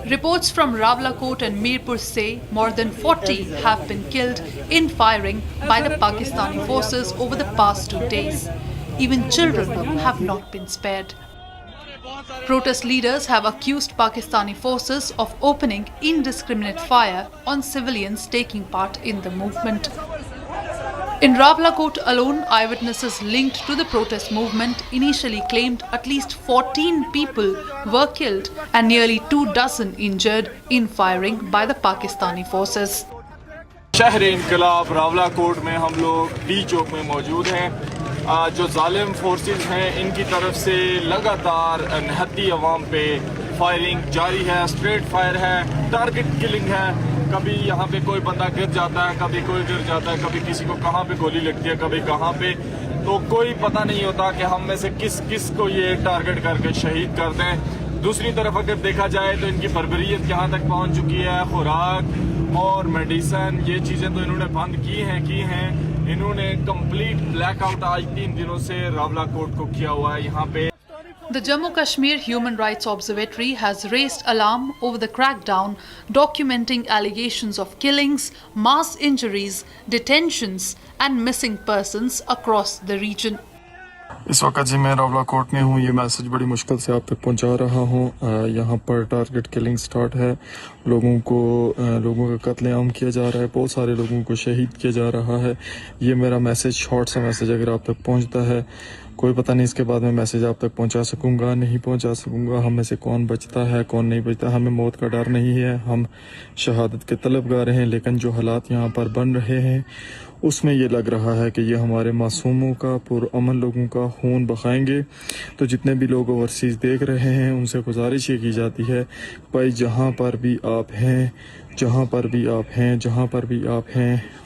Speaker 5: Reports from Rawalakot and Mirpur say more than 40 have been killed in firing by the Pakistani forces over the past 2 days. Even children have not been spared. Protest leaders have accused Pakistani forces of opening indiscriminate fire on civilians taking part in the movement. In Rawalakot alone, eyewitnesses linked to the protest movement initially claimed at least 14 people were killed and nearly 24 injured in firing by the Pakistani forces.
Speaker 9: शहर इनकलाब रावलाकोट में हम लोग D चौक में मौजूद हैं। जो जालिम फोर्सेस हैं इनकी तरफ से लगातार निहत्ती अवाम पे फायरिंग जारी है, स्ट्रेट फायर है, टारगेट किलिंग है। कभी यहाँ पे कोई बंदा गिर जाता है, कभी कोई गिर जाता है, कभी किसी को कहाँ पे गोली लगती है, कभी कहाँ पे, तो कोई पता नहीं होता कि हम में से किस किस को ये टारगेट करके शहीद कर दें। दूसरी तरफ अगर देखा जाए तो इनकी बर्बरियत कहाँ तक पहुँच चुकी है, खुराक और मेडिसन ये चीज़ें तो इन्होंने बंद की हैं। इन्होंने कंप्लीट ब्लैकआउट आज 3 दिनों से रावलाकोट को किया हुआ है यहाँ पे।
Speaker 5: The Jammu Kashmir Human Rights Observatory has raised alarm over the crackdown, documenting allegations of killings, mass injuries, detentions and missing persons across the region.
Speaker 11: इस वक्त जी मैं रावलाकोट में हूँ। ये मैसेज बड़ी मुश्किल से आप तक पहुँचा रहा हूँ। यहाँ पर टारगेट किलिंग स्टार्ट है, लोगों का कत्लेआम किया जा रहा है, बहुत सारे लोगों को शहीद किया जा रहा है। ये मेरा मैसेज, शॉर्ट सा मैसेज अगर आप तक पहुँचता है, कोई पता नहीं इसके बाद मैं मैसेज आप तक पहुंचा सकूंगा नहीं पहुंचा सकूंगा। हम में से कौन बचता है कौन नहीं बचता, हमें मौत का डर नहीं है, हम शहादत के तलबगार हैं। लेकिन जो हालात यहाँ पर बन रहे हैं उसमें ये लग रहा है कि ये हमारे मासूमों का, पुरअमन लोगों का खून बहाएंगे। तो जितने भी लोग ओवरसीज़ देख रहे हैं उनसे गुजारिश ये की जाती है, भाई जहाँ पर भी आप हैं,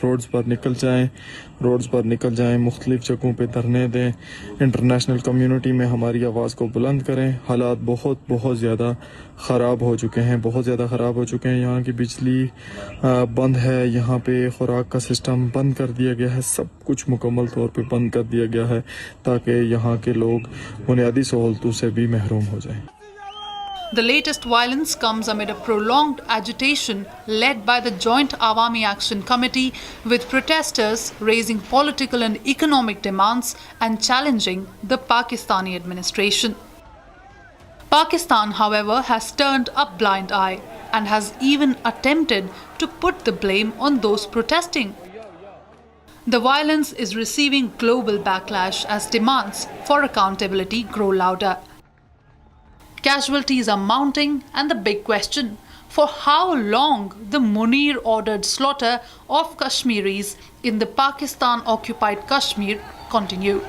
Speaker 11: रोड्स पर निकल जाएं, मुख्तलिफ जगहों पे धरने दें, इंटरनेशनल कम्युनिटी में हमारी आवाज़ को बुलंद करें। हालात बहुत ज़्यादा ख़राब हो चुके हैं। यहाँ की बिजली बंद है, यहाँ पे खुराक का सिस्टम बंद कर दिया गया है, सब कुछ मुकम्मल तौर पे बंद कर दिया गया है ताकि यहाँ के लोग बुनियादी सहूलतों से भी महरूम हो जाएं।
Speaker 5: The latest violence comes amid a prolonged agitation led by the Joint Awami Action Committee, with protesters raising political and economic demands and challenging the Pakistani administration. Pakistan, however, has turned a blind eye and has even attempted to put the blame on those protesting. The violence is receiving global backlash as demands for accountability grow louder. Casualties are mounting, and the big question: for how long the Munir-ordered slaughter of Kashmiris in the Pakistan-occupied Kashmir continue?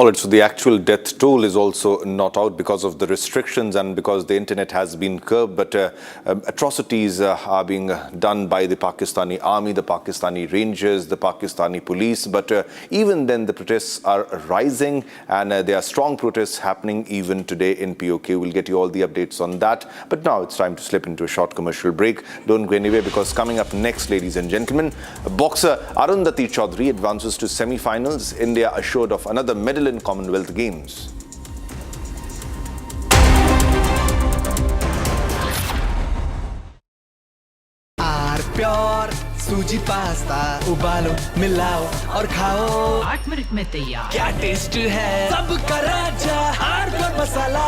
Speaker 3: All right, so the actual death toll is also not out because of the restrictions and because the internet has been curbed, but atrocities are being done by the Pakistani army, the Pakistani rangers, the Pakistani police. But even then, the protests are rising, and there are strong protests happening even today in POK. We'll get you all the updates on that. But now it's time to slip into a short commercial break. Don't go anywhere, because coming up next, ladies and gentlemen, boxer Arundhati Chaudhary advances to semi-finals. India assured of another medal in Commonwealth Games.
Speaker 12: Pure सूजी pasta उबालो मिलाओ और खाओ
Speaker 15: 8 minute में तैयार।
Speaker 12: क्या taste है सबका राजा pure masala.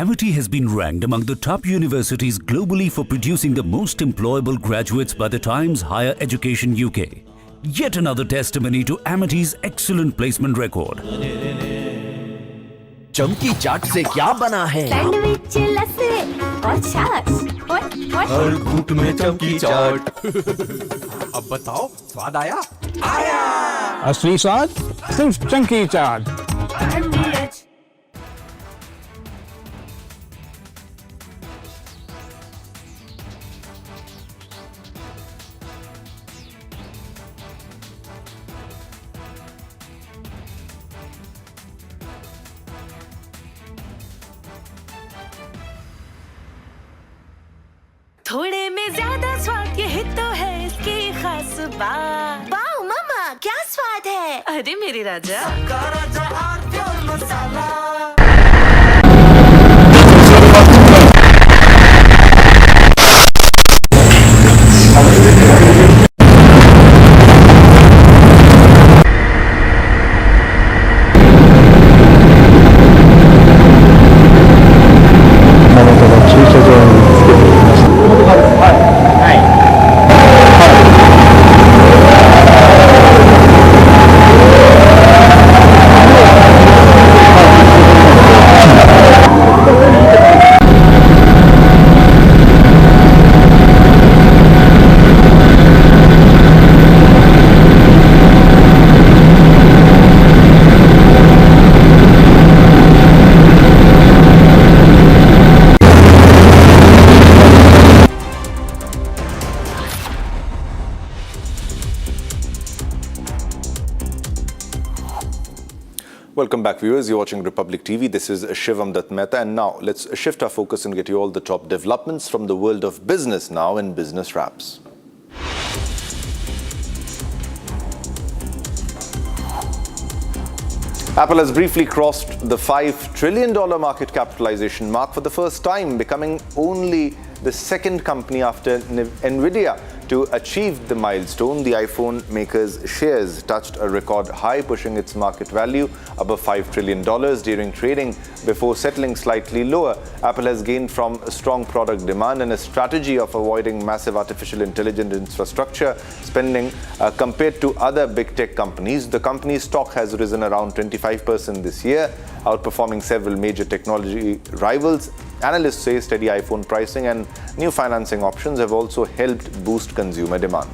Speaker 25: Amity has been ranked among the top universities globally for producing the most employable graduates by the Times Higher Education UK. Yet another testimony to Amity's excellent placement record.
Speaker 12: चमकी चाट से क्या बना है?
Speaker 13: Sandwich, लस्सी और छाछ।
Speaker 12: हर घूंट में चमकी चाट। अब बताओ स्वाद आया? आया।
Speaker 14: असली स्वाद सिर्फ चमकी चाट।
Speaker 10: वाह वाह मामा क्या स्वाद है अरे मेरे राजा सबका राजा और pure masala
Speaker 3: Welcome back, viewers. You're watching Republic TV. This is Shivam Dutt Mehta. And now let's shift our focus and get you all the top developments from the world of business now in Business Wraps. Apple has briefly crossed the $5 trillion market capitalization mark for the first time, becoming only the second company after Nvidia to achieve the milestone. The iPhone maker's shares touched a record high, pushing its market value above $5 trillion during trading before settling slightly lower. Apple has gained from strong product demand and a strategy of avoiding massive artificial intelligence infrastructure spending compared to other big tech companies. The company's stock has risen around 25% this year, outperforming several major technology rivals. Analysts say steady iPhone pricing and new financing options have also helped boost consumer demand.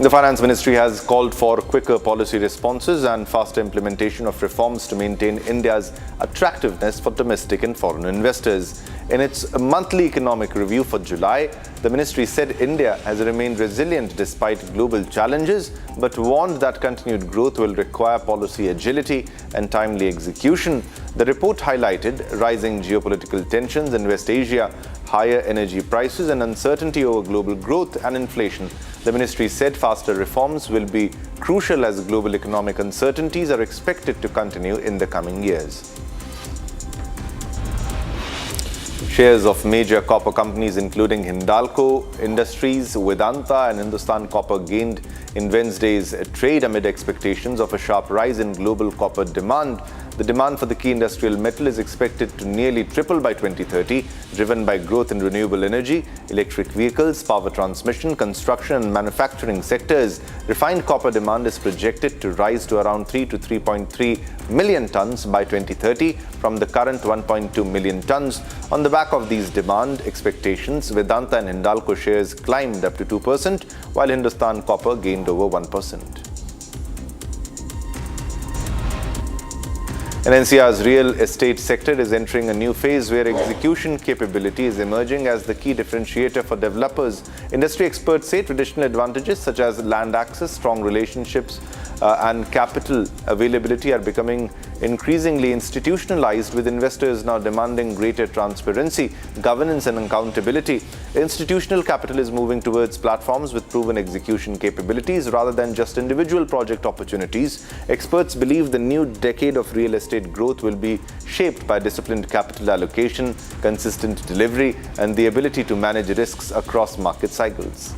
Speaker 3: The Finance Ministry has called for quicker policy responses and faster implementation of reforms to maintain India's attractiveness for domestic and foreign investors. In its monthly economic review for July, the ministry said India has remained resilient despite global challenges, but warned that continued growth will require policy agility and timely execution. The report highlighted rising geopolitical tensions in West Asia, higher energy prices, and uncertainty over global growth and inflation. The ministry said faster reforms will be crucial as global economic uncertainties are expected to continue in the coming years. Shares of major copper companies including Hindalco Industries, Vedanta and Hindustan Copper gained in Wednesday's trade amid expectations of a sharp rise in global copper demand. The demand for the key industrial metal is expected to nearly triple by 2030, driven by growth in renewable energy, electric vehicles, power transmission, construction and manufacturing sectors. Refined copper demand is projected to rise to around 3 to 3.3 million tons by 2030 from the current 1.2 million tons. On the back of these demand expectations, Vedanta and Hindalco shares climbed up to 2%, while Hindustan Copper gained over 1%. And NCR's real estate sector is entering a new phase where execution capability is emerging as the key differentiator for developers. Industry experts say traditional advantages such as land access, strong relationships, and capital availability are becoming increasingly institutionalized, with investors now demanding greater transparency, governance and accountability. Institutional capital is moving towards platforms with proven execution capabilities rather than just individual project opportunities. Experts believe the new decade of real estate growth will be shaped by disciplined capital allocation, consistent delivery, and the ability to manage risks across market cycles.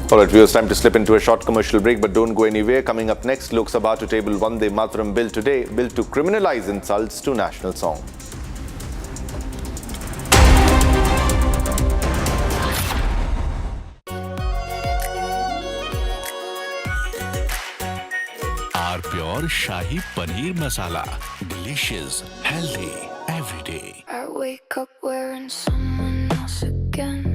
Speaker 3: All right, viewers, time to slip into a short commercial break, but don't go anywhere. Coming up next, Lok Sabha to table Vande Mataram bill today, bill to criminalize insults to national song.
Speaker 15: Our pure Shahi Paneer Masala. Delicious, healthy, every day.
Speaker 16: I wake up wearing someone else again.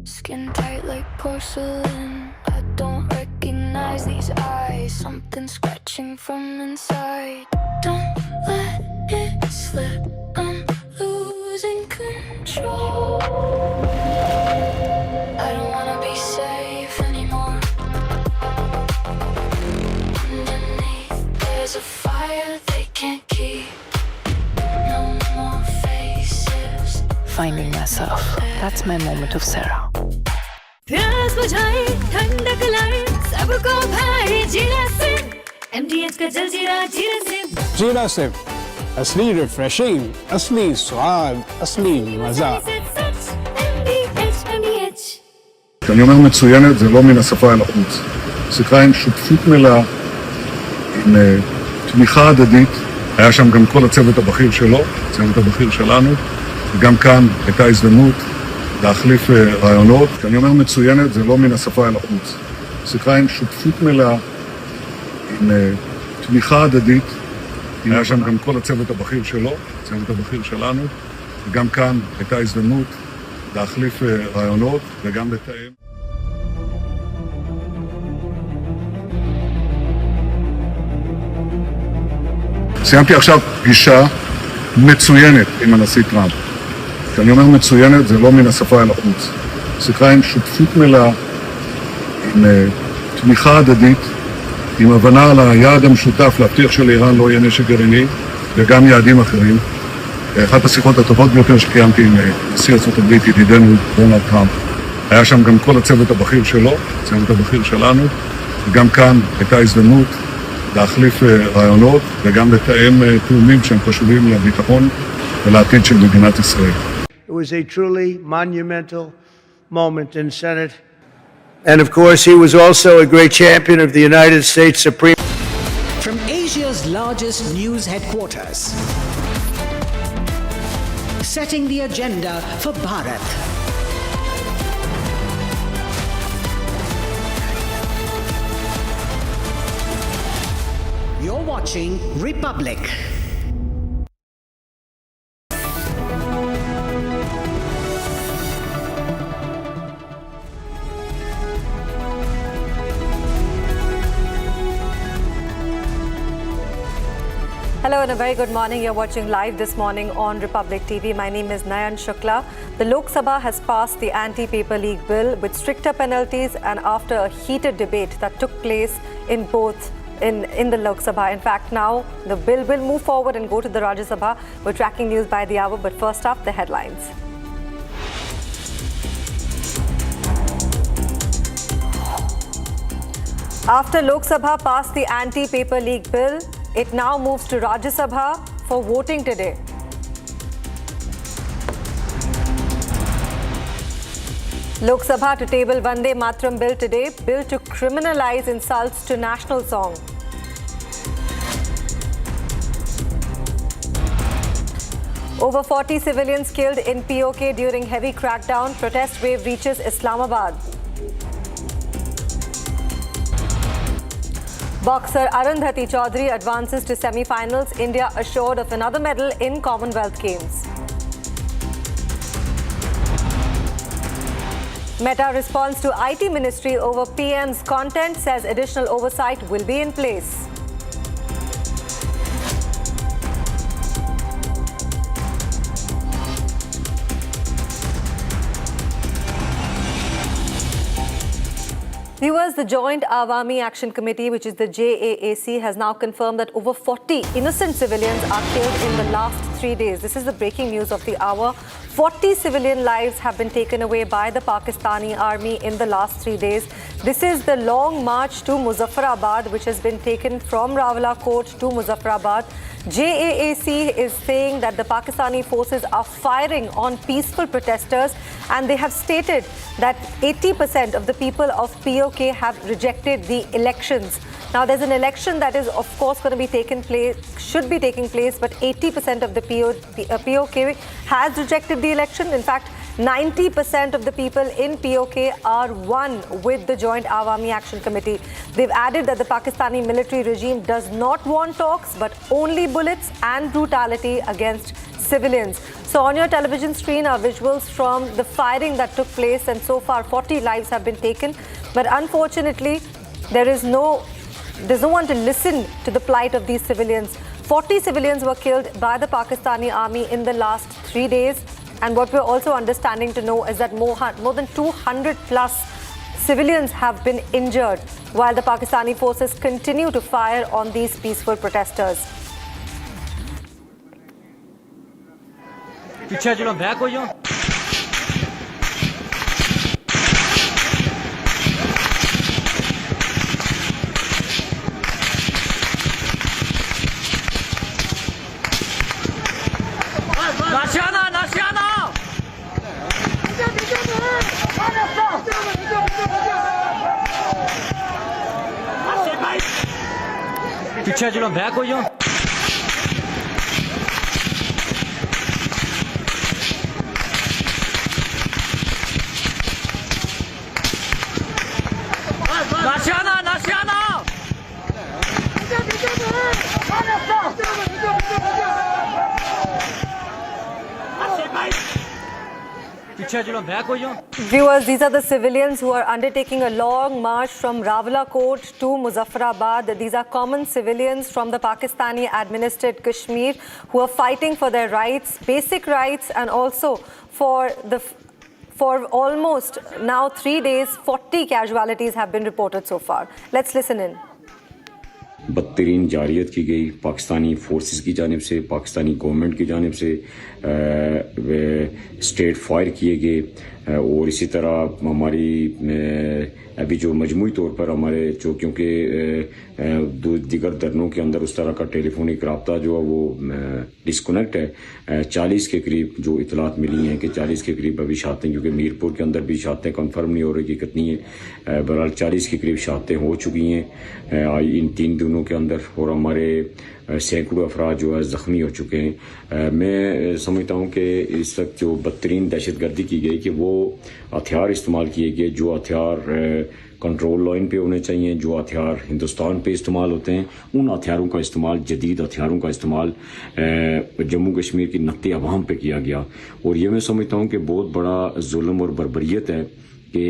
Speaker 16: Skin tight like porcelain. I don't recognize these eyes. Something scratching from inside. Don't let it slip. I'm losing control. I don't wanna be safe anymore.
Speaker 17: myself. That's my moment of Sarah.
Speaker 13: प्यास बुझाए ठंडक लाए सबको भाई जीरा से MDH का जल जीरा जीरा से
Speaker 14: जीरा सिप असली रिफ्रेशिंग, असली स्वाद, असली मजा.
Speaker 19: כשאני אומר מצוינת זה לא מן השפה אל החוץ. שיחה עם שותפות מלאה, עם תמיכה הדדית. היה שם גם כל הצוות הבכיר שלו, הצוות הבכיר שלנו, וגם כאן הייתה הזדמנות להחליף רעיונות. כשאני אומר מצוינת זה לא מן השפה אל החוץ. שיחה עם שותפות מלאה, עם תמיכה הדדית. היה שם גם כל הצוות הבכיר שלו, הצוות הבכיר שלנו, וגם כאן הייתה הזדמנות להחליף רעיונות וגם לתאם. סיימתי עכשיו פגישה מצוינת עם הנשיא טראמפ. כשאני אומר מצוינת זה לא מן השפה אל החוץ. שיחה עם שותפות מלאה, עם תמיכה הדדית, עם הבנה על היעד המשותף להבטיח שלאיראן לא יהיה נשק גרעיני וגם יעדים אחרים. אחת השיחות הטובות ביותר שקיימתי עם נשיא ארצות הברית, ידידנו דונלד טראמפ. היה שם גם כל הצוות הבכיר שלו, הצוות הבכיר שלנו, וגם כאן הייתה הזדמנות להחליף רעיונות וגם לתאם תאומים שהם חשובים לביטחון ולעתיד של מדינת ישראל.
Speaker 23: It was a truly monumental moment in Senate. And of course, he was also a great champion of the United States Supreme.
Speaker 20: From Asia's largest news headquarters, setting the agenda for Bharat. You're watching Republic.
Speaker 21: Hello and a very good morning. You're watching live this morning on Republic TV. My name is Nayan Shukla. The Lok Sabha has passed the anti-paper league bill with stricter penalties and after a heated debate that took place in the Lok Sabha. In fact, now the bill will move forward and go to the Rajya Sabha. We're tracking news by the hour, but first up, the headlines. After Lok Sabha passed the anti-paper league bill, it now moves to Rajya Sabha for voting today. Lok Sabha to table Vande Mataram bill today, bill to criminalize insults to national song. Over 40 civilians killed in POK during heavy crackdown. Protest wave reaches Islamabad. Boxer Arundhati Chaudhary advances to semi-finals. India assured of another medal in Commonwealth Games. Meta responds to IT Ministry over PM's content, says additional oversight will be in place. Viewers, the Joint Awami Action Committee, which is the JAAC, has now confirmed that over 40 innocent civilians are killed in the last 3 days. This is the breaking news of the hour. 40 civilian lives have been taken away by the Pakistani army in the last 3 days. This is the long march to Muzaffarabad, which has been taken from Rawalakot to Muzaffarabad. JAAC is saying that the Pakistani forces are firing on peaceful protesters, and they have stated that 80% of the people of POK have rejected the elections. Now, there's an election that is, of course, going to be should be taking place, but 80% of the POK has rejected the election. In fact, 90% of the people in POK are one with the Joint Awami Action Committee. They've added that the Pakistani military regime does not want talks, but only bullets and brutality against civilians. So on your television screen are visuals from the firing that took place, and so far 40 lives have been taken. But unfortunately, there's no one to listen to the plight of these civilians. 40 civilians were killed by the Pakistani army in the last 3 days. And what we're also understanding to know is that more than 200 plus civilians have been injured while the Pakistani forces continue to fire on these peaceful protesters.
Speaker 1: पीछे चलो back हो जाओ
Speaker 2: Nashana, Nashana!
Speaker 21: Viewers, these are the civilians who are undertaking a long march from Rawalakot to Muzaffarabad. These are common civilians from the Pakistani-administered Kashmir who are fighting for their rights, basic rights, and also for almost now 3 days, 40 casualties have been reported so far. Let's listen in.
Speaker 8: बदतरीन जारियत की गई Pakistani forces की जानिब से, Pakistani government की जानिब से straight fire किए गए और इसी तरह हमारी अभी जो मजमूई तौर पर हमारे जो क्योंकि दीगर धरनों के अंदर उस तरह का टेलीफोनिक रब्ता जो है वो डिस्कनेक्ट है 40 के करीब जो इतलात मिली हैं कि 40 के करीब अभी शहादतें क्योंकि मीरपुर के अंदर भी शहादतें कंफर्म नहीं हो रही कि कितनी है बहरहाल 40 के करीब शहादतें हो चुकी हैं इन 3 दिनों के अंदर और हमारे सैकड़ों अफराद जो है ज़ख्मी हो चुके हैं। मैं समझता हूँ कि इस वक्त जो बदतरीन दहशतगर्दी की गई कि वो हथियार इस्तेमाल किए गए जो हथियार कंट्रोल लाइन पे होने चाहिए, जो हथियार हिंदुस्तान पे इस्तेमाल होते हैं, उन हथियारों का इस्तेमाल, जदीद हथियारों का इस्तेमाल जम्मू कश्मीर की नत्ते अवाम पे किया गया और ये मैं समझता हूँ कि बहुत बड़ा जुल्म और बर्बरियत है कि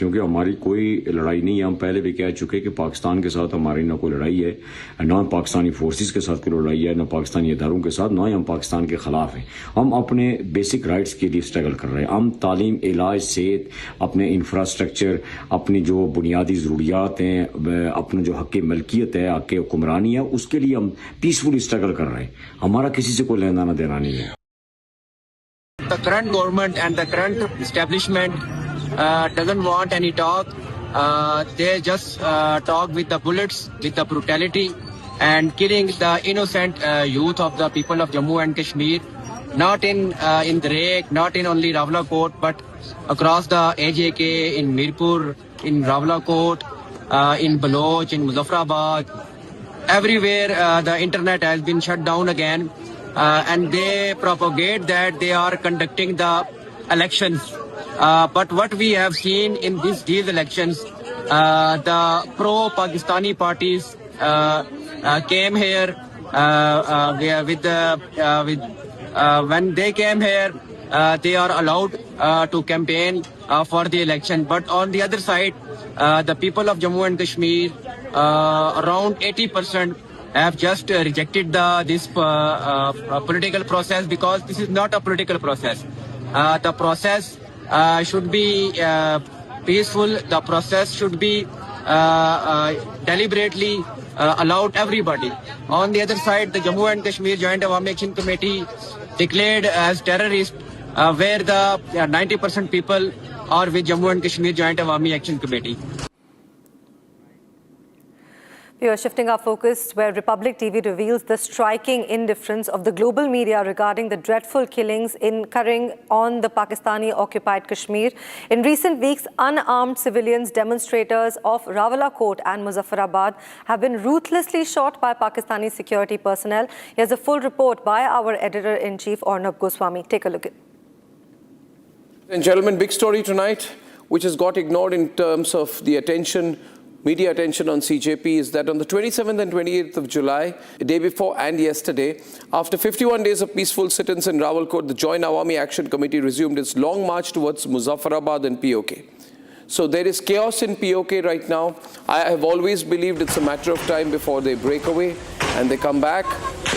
Speaker 8: क्योंकि हमारी कोई लड़ाई नहीं है। हम पहले भी कह चुके कि पाकिस्तान के साथ हमारी ना कोई लड़ाई है, ना पाकिस्तानी फोर्सेस के साथ कोई लड़ाई है, ना पाकिस्तानी इदारों के साथ, ना ही हम पाकिस्तान के ख़िलाफ़ हैं। हम अपने बेसिक राइट्स के लिए स्ट्रगल कर रहे हैं। हम तालीम, इलाज, सेहत, अपने इंफ्रास्ट्रक्चर, अपनी जो बुनियादी ज़रूरियात हैं, अपना जो हक़ मलकियत है, हक़ हुक्मरानी है, उसके लिए हम पीसफुली स्ट्रगल कर रहे हैं। हमारा किसी से कोई लेना देना नहीं है।
Speaker 6: The current government and the current establishment doesn't want any talk. They just talk with the bullets, with the brutality, and killing the innocent youth of the people of Jammu and Kashmir. Not in Direk, not in only Rawalakot, but across the AJK, in Mirpur, in Rawalakot, in Baloch, in Muzaffarabad. Everywhere the internet has been shut down again, and they propagate that they are conducting the elections. But what we have seen in these elections, the pro-Pakistani parties came here when they came here, they are allowed to campaign for the election. But on the other side, the people of Jammu and Kashmir, around 80%, have just rejected this political process because this is not a political process. The process should be peaceful. The process should be deliberately allowed everybody. On the other side, the Jammu and Kashmir Joint Awami Action Committee declared as terrorist, where the 90% people are with Jammu and Kashmir Joint Awami Action Committee.
Speaker 21: We are shifting our focus where Republic TV reveals the striking indifference of the global media regarding the dreadful killings occurring on the Pakistani-occupied Kashmir. In recent weeks, unarmed civilians, demonstrators of Rawalakot and Muzaffarabad have been ruthlessly shot by Pakistani security personnel. Here's a full report by our editor-in-chief, Arnab Goswami. Take a look at it.
Speaker 18: Ladies and gentlemen, big story tonight, which has got ignored in terms of the media attention on CJP, is that on the 27th and 28th of July, the day before and yesterday, after 51 days of peaceful sit-ins in Rawalakot, the Joint Awami Action Committee resumed its long march towards Muzaffarabad and POK. So there is chaos in POK right now. I have always believed it's a matter of time before they break away and they come back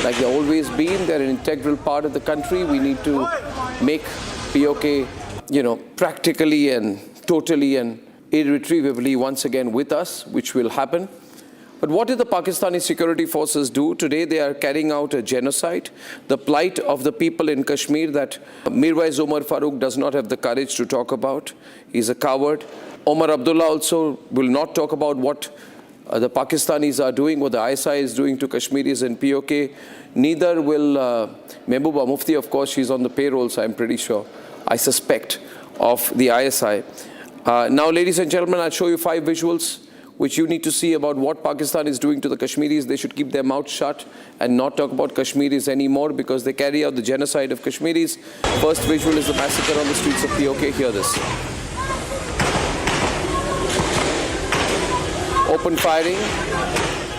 Speaker 18: like they've always been. They're an integral part of the country. We need to make POK, practically and totally and irretrievably once again with us, which will happen. But what did the Pakistani security forces do? Today they are carrying out a genocide. The plight of the people in Kashmir that Mirwais Umar Farooq does not have the courage to talk about. He's a coward. Omar Abdullah also will not talk about what the Pakistanis are doing, what the ISI is doing to Kashmiris in POK. Neither will Mehbooba Mufti, of course, she's on the payroll, so I'm pretty sure, I suspect, of the ISI. Now, ladies and gentlemen, I'll show you 5 visuals which you need to see about what Pakistan is doing to the Kashmiris. They should keep their mouth shut and not talk about Kashmiris anymore because they carry out the genocide of Kashmiris. First visual is the massacre on the streets of POK. Hear this. Open firing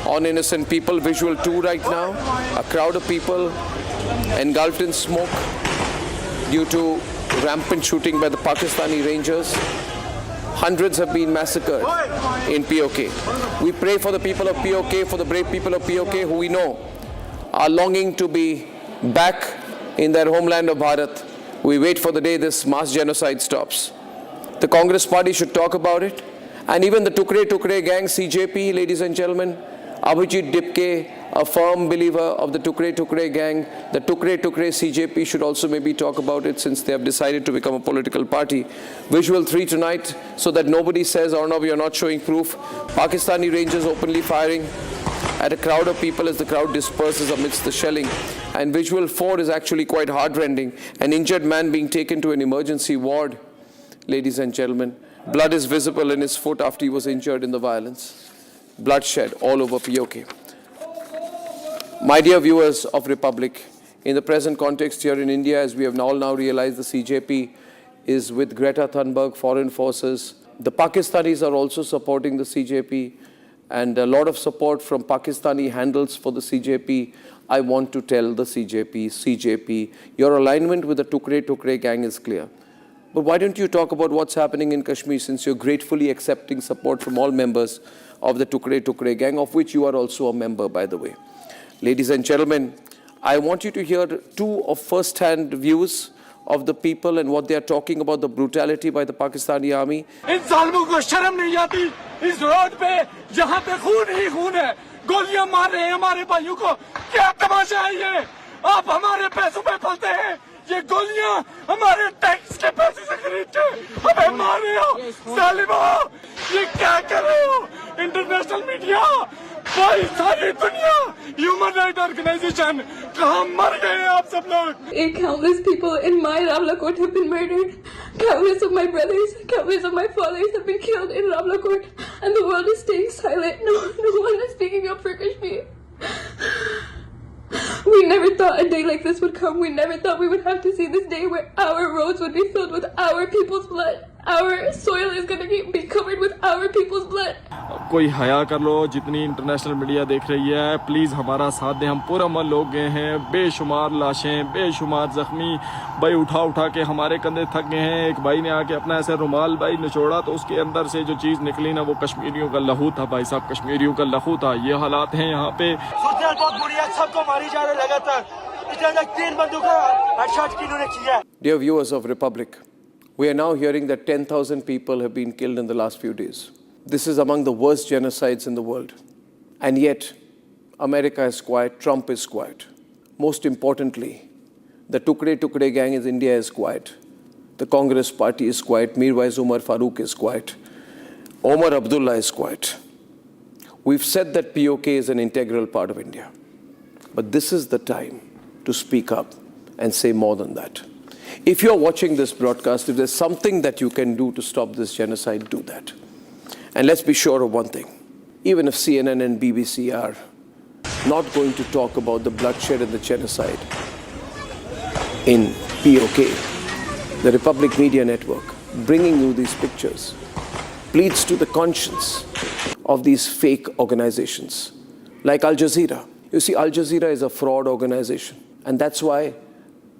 Speaker 18: on innocent people. Visual 2 right now. A crowd of people engulfed in smoke due to rampant shooting by the Pakistani Rangers. Hundreds have been massacred in POK. We pray for the people of POK, for the brave people of POK who we know are longing to be back in their homeland of Bharat. We wait for the day this mass genocide stops. The Congress party should talk about it. And even the Tukre gang, CJP, ladies and gentlemen, Abhijit Dipke, a firm believer of the Tukre gang, the Tukre CJP should also maybe talk about it since they have decided to become a political party. Visual 3 tonight, so that nobody says, Arnab, you're not showing proof. Pakistani Rangers openly firing at a crowd of people as the crowd disperses amidst the shelling. And visual 4 is actually quite heartrending. An injured man being taken to an emergency ward, ladies and gentlemen. Blood is visible in his foot after he was injured in the violence. Bloodshed all over POK. My dear viewers of Republic, in the present context here in India, as we have all now realized, the CJP is with Greta Thunberg, foreign forces. The Pakistanis are also supporting the CJP, and a lot of support from Pakistani handles for the CJP. I want to tell the CJP, your alignment with the Tukre gang is clear. But why don't you talk about what's happening in Kashmir, since you're gratefully accepting support from all members of the Tukre gang, of which you are also a member, by the way. Ladies and gentlemen, I want you to hear 2 of first-hand views of the people and what they are talking about the brutality by the Pakistani army.
Speaker 9: इन ज़ालिमों को शर्म नहीं आती इस road पे जहाँ पे खून ही खून है गोलियां मार रहे हैं हमारे भाइयों को क्या तमाशा है ये आप हमारे पैसों पे पलते हैं ये गोलियां हमारे टैक्स के पैसे से खरीदते हमें मार रहे हो ज़ालिमों ये क्या कर रहे हो इंटरनेशनल मीडिया भाई सारी दुनिया ह्यूमन राइट ऑर्गेनाइजेशन कहाँ मर गए हैं आप सब लोग
Speaker 1: Countless people in my Rawalakot have been murdered. Countless of my brothers, countless of my fathers have been killed in Rawalakot, and the world is staying silent. No one is speaking up for Kashmir. We never thought a day like this would come. We never thought we would have to see this day where our roads would be filled with our people's blood. Our soil is going to be covered with our people's blood.
Speaker 9: कोई हया कर लो जितनी international media देख रही है please हमारा साथ दें हम पूरा मन लोग गए हैं बेशुमार लाशें बेशुमार जख्मी भाई उठा के हमारे कंधे थक गए हैं एक भाई ने आके अपना ऐसे रुमाल भाई निचोड़ा तो उसके अंदर से जो चीज़ निकली ना वो कश्मीरियों का लहू था भाई साहब कश्मीरियों का लहू था ये हालात हैं यहाँ पे
Speaker 2: बहुत बुरी है सबको मारी जा रही लगातार इतने तक 3 बंदूकें हेडशॉट की इन्होंने किया
Speaker 18: Dear viewers of Republic, we are now hearing that 10,000 people have been killed in the last few days. This is among the worst genocides in the world. And yet, America is quiet, Trump is quiet. Most importantly, the Tukre gang in India is quiet. The Congress party is quiet. Mirwais Umar Farooq is quiet. Omar Abdullah is quiet. We've said that POK is an integral part of India. But this is the time to speak up and say more than that. If you're watching this broadcast, if there's something that you can do to stop this genocide, do that. And let's be sure of one thing. Even if CNN and BBC are not going to talk about the bloodshed and the genocide in POK, the Republic Media Network, bringing you these pictures, pleads to the conscience of these fake organizations, like Al Jazeera. You see, Al Jazeera is a fraud organization, and that's why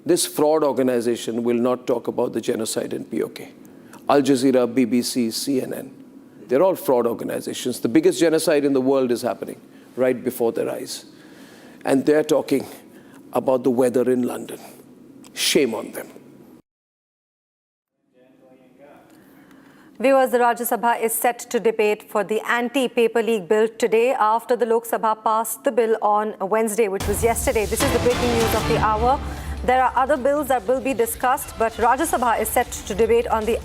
Speaker 18: this fraud organization will not talk about the genocide in POK. Al Jazeera, BBC, CNN, they're all fraud organizations. The biggest genocide in the world is happening right before their eyes. And they're talking about the weather in London. Shame on them.
Speaker 21: Viewers, the Rajya Sabha is set to debate for the anti-paper leak bill today after the Lok Sabha passed the bill on Wednesday, which was yesterday. This is the breaking news of the hour. There are other bills that will be discussed, but Rajya Sabha is set to debate on the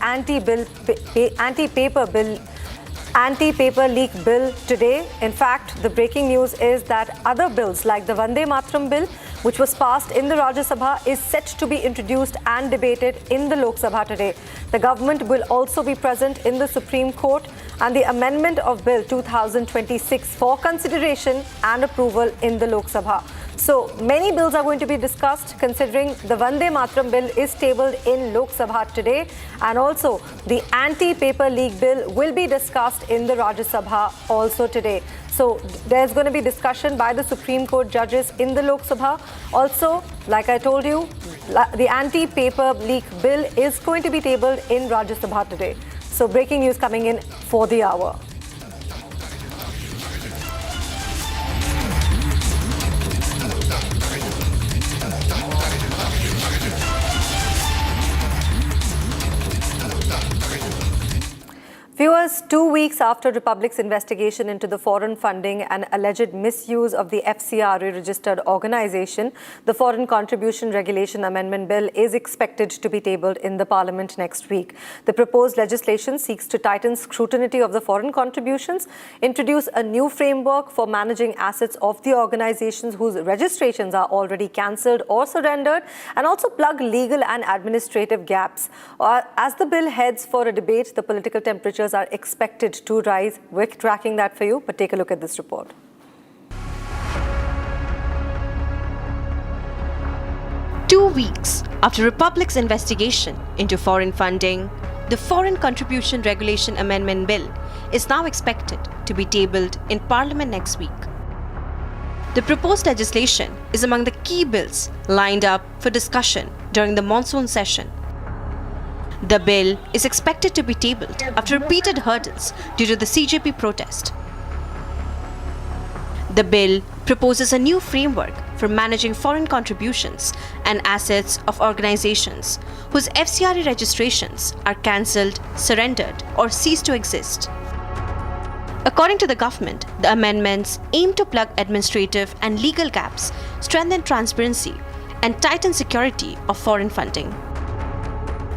Speaker 21: anti-paper leak bill today. In fact, the breaking news is that other bills like the Vande Mataram bill which was passed in the Rajya Sabha, is set to be introduced and debated in the Lok Sabha today. The government will also be present in the Supreme Court and the amendment of Bill 2026 for consideration and approval in the Lok Sabha. So many bills are going to be discussed, considering the Vande Mataram bill is tabled in Lok Sabha today, and also the anti-paper leak bill will be discussed in the Rajya Sabha also today. So there's going to be discussion by the Supreme Court judges in the Lok Sabha. Also, like I told you, the anti-paper leak bill is going to be tabled in Rajya Sabha today. So breaking news coming in for the hour. Viewers, 2 weeks after Republic's investigation into the foreign funding and alleged misuse of the FCRA registered organization, the Foreign Contribution Regulation Amendment Bill is expected to be tabled in the Parliament next week. The proposed legislation seeks to tighten scrutiny of the foreign contributions, introduce a new framework for managing assets of the organizations whose registrations are already cancelled or surrendered, and also plug legal and administrative gaps. As the bill heads for a debate, the political temperatures are expected to rise. We're tracking that for you, but take a look at this report.
Speaker 4: Two weeks after Republic's investigation into foreign funding, the Foreign Contribution Regulation Amendment Bill is now expected to be tabled in Parliament next week. The proposed legislation is among the key bills lined up for discussion during the monsoon session. The bill is expected to be tabled after repeated hurdles due to the CJP protest. The bill proposes a new framework for managing foreign contributions and assets of organizations whose FCRA registrations are cancelled, surrendered, or cease to exist. According to the government, the amendments aim to plug administrative and legal gaps, strengthen transparency, and tighten security of foreign funding.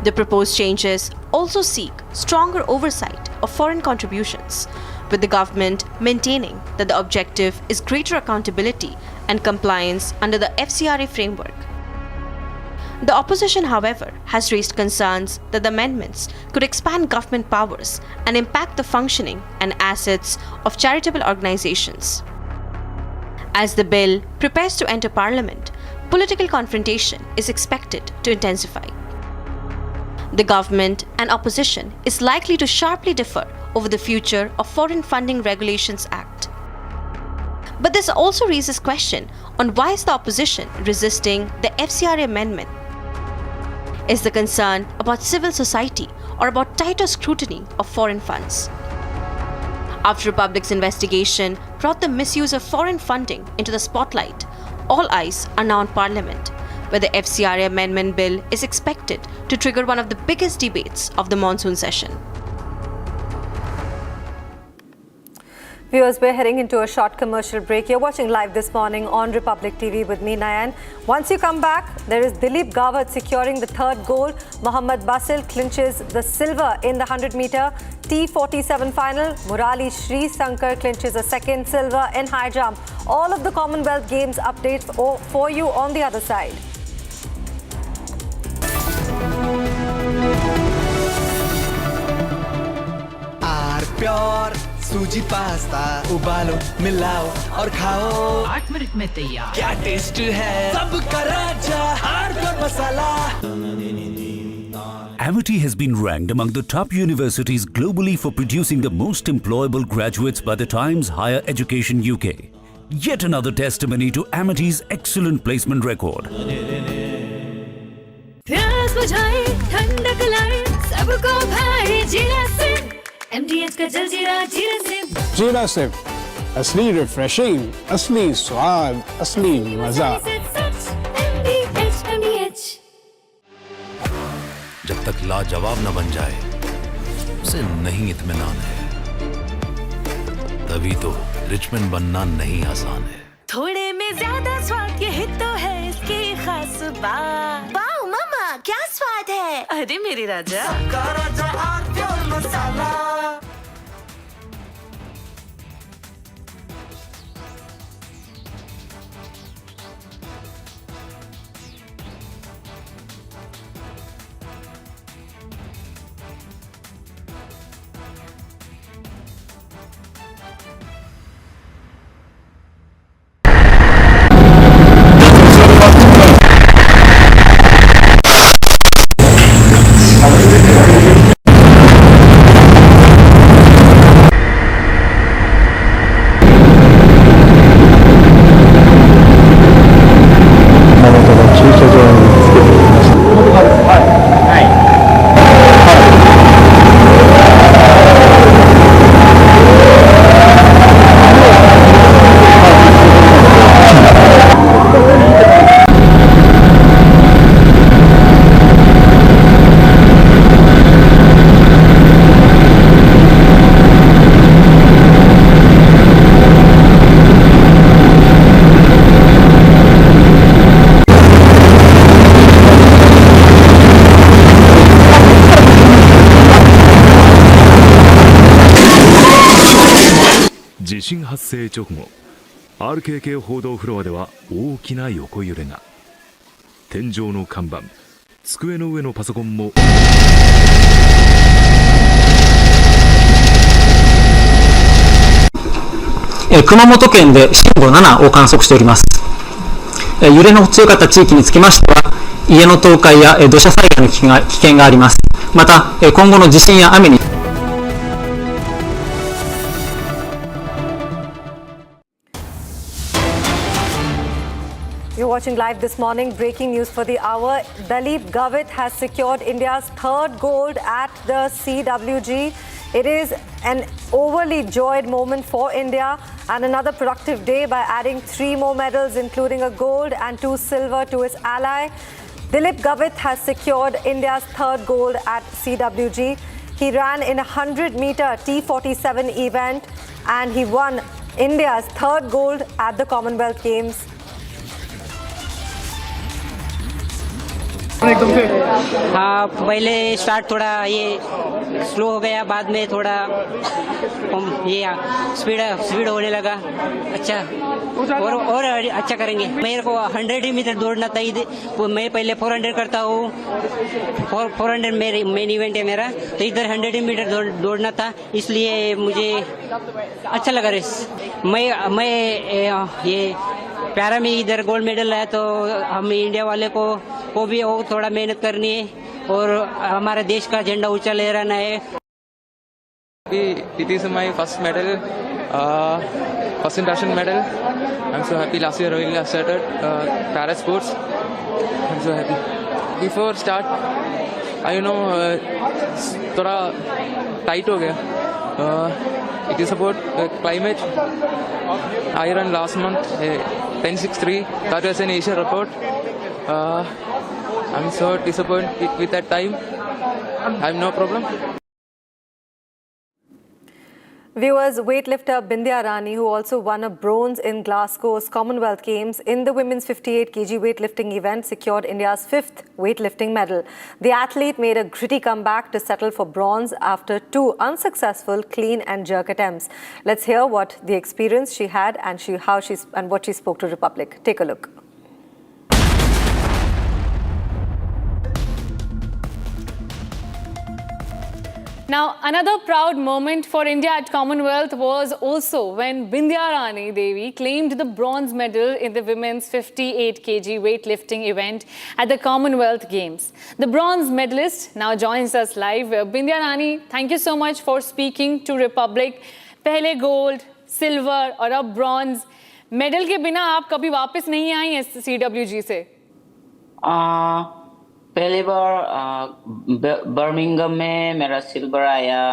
Speaker 4: The proposed changes also seek stronger oversight of foreign contributions, with the government maintaining that the objective is greater accountability and compliance under the FCRA framework. The opposition, however, has raised concerns that the amendments could expand government powers and impact the functioning and assets of charitable organizations. As the bill prepares to enter Parliament, political confrontation is expected to intensify. The government and opposition is likely to sharply differ over the future of Foreign Funding Regulations Act. But this also raises question on why is the opposition resisting the FCRA amendment? Is the concern about civil society or about tighter scrutiny of foreign funds? After Republic's investigation brought the misuse of foreign funding into the spotlight, all eyes are now on Parliament, where the FCRA amendment bill is expected to trigger one of the biggest debates of the monsoon session.
Speaker 21: Viewers, we're heading into a short commercial break. You're watching live this morning on Republic TV with me, Nayan. Once you come back, there is Dilip Gavit securing the third gold. Mohammed Basil clinches the silver in the 100-meter T47 final. Murali Sri Sankar clinches a second silver in high jump. All of the Commonwealth Games updates for you on the other side.
Speaker 12: Pure सूजी pasta उबालो मिलाओ और खाओ
Speaker 20: 8 minute में तैयार
Speaker 12: क्या taste है सबका राजा pure masala
Speaker 25: Amity has been ranked among the top universities globally for producing the most employable graduates by the Times Higher Education UK. Yet another testimony to Amity's excellent placement record.
Speaker 13: प्यास बुझाए ठंडक लाए सबको भाई जीरा से MDH का जलजीरा जीरा से
Speaker 14: जीरा से असली रिफ्रेशिंग, असली स्वाद, असली मजा।
Speaker 13: MDH
Speaker 15: जब तक लाजवाब न बन जाए उसे नहीं इत्मीनान है, तभी तो रिचमंड बनना नहीं आसान है।
Speaker 10: थोड़े में ज्यादा स्वाद यही तो है इसकी खास बात। वाओ मामा क्या स्वाद है, अरे मेरे राजा सबका राजा pure masala.
Speaker 5: 震発生直後 RKK 報道フロアでは大きな横揺れが。天井の看板、机の上のパソコンも
Speaker 7: 熊本県で震度7を観測しております。揺れの強かった地域につきましては、家の倒壊や土砂災害の危険があります。また、今後の地震や雨に。
Speaker 21: You're watching live this morning. Breaking news for the hour. Dilip Gavit has secured India's third gold at the CWG. It is an overly joyed moment for India and another productive day by adding 3 more medals, including a gold and 2 silver to its ally. Dilip Gavit has secured India's third gold at CWG. He ran in a 100-meter T47 event and he won India's third gold at the Commonwealth Games.
Speaker 11: हाँ, पहले start थोड़ा ये slow हो गया, बाद में थोड़ा ये स्पीड होने लगा। अच्छा, और अच्छा करेंगे। मेरे को 100 मीटर दौड़ना था। मैं पहले 400 करता हूँ, 400 मेन इवेंट है मेरा, तो इधर 100 मीटर दौड़ना था, इसलिए मुझे अच्छा लगा रेस। मैं ये पैरा में इधर गोल्ड मेडल लाया, तो हम इंडिया वाले को भी और थोड़ा मेहनत करनी है और हमारे देश का झंडा ऊंचा ले रहना है।
Speaker 22: It is my first medal, first international medal. I'm so happy. Last year I started para sports. I'm so happy. Before start, I थोड़ा tight हो गया. It is about climate. I ran last month 10:63. That was an Asia record. I'm so disappointed with that time. I have no problem.
Speaker 21: Viewers, weightlifter Bindya Rani, who also won a bronze in Glasgow's Commonwealth Games in the women's 58 kg weightlifting event, secured India's 5th weightlifting medal. The athlete made a gritty comeback to settle for bronze after 2 unsuccessful clean and jerk attempts. Let's hear what the experience she had and what she spoke to Republic. Take a look.
Speaker 24: Now, another proud moment for India at Commonwealth was also when Bindya Rani Devi claimed the bronze medal in the women's 58 kg weightlifting event at the Commonwealth Games. The bronze medalist now joins us live. Bindya Rani, thank you so much for speaking to Republic. पहले gold, silver और अब bronze. Medal के बिना आप कभी वापस नहीं आई हैं CWG से?
Speaker 11: पहली बार बर्मिंघम में मेरा सिल्वर आया।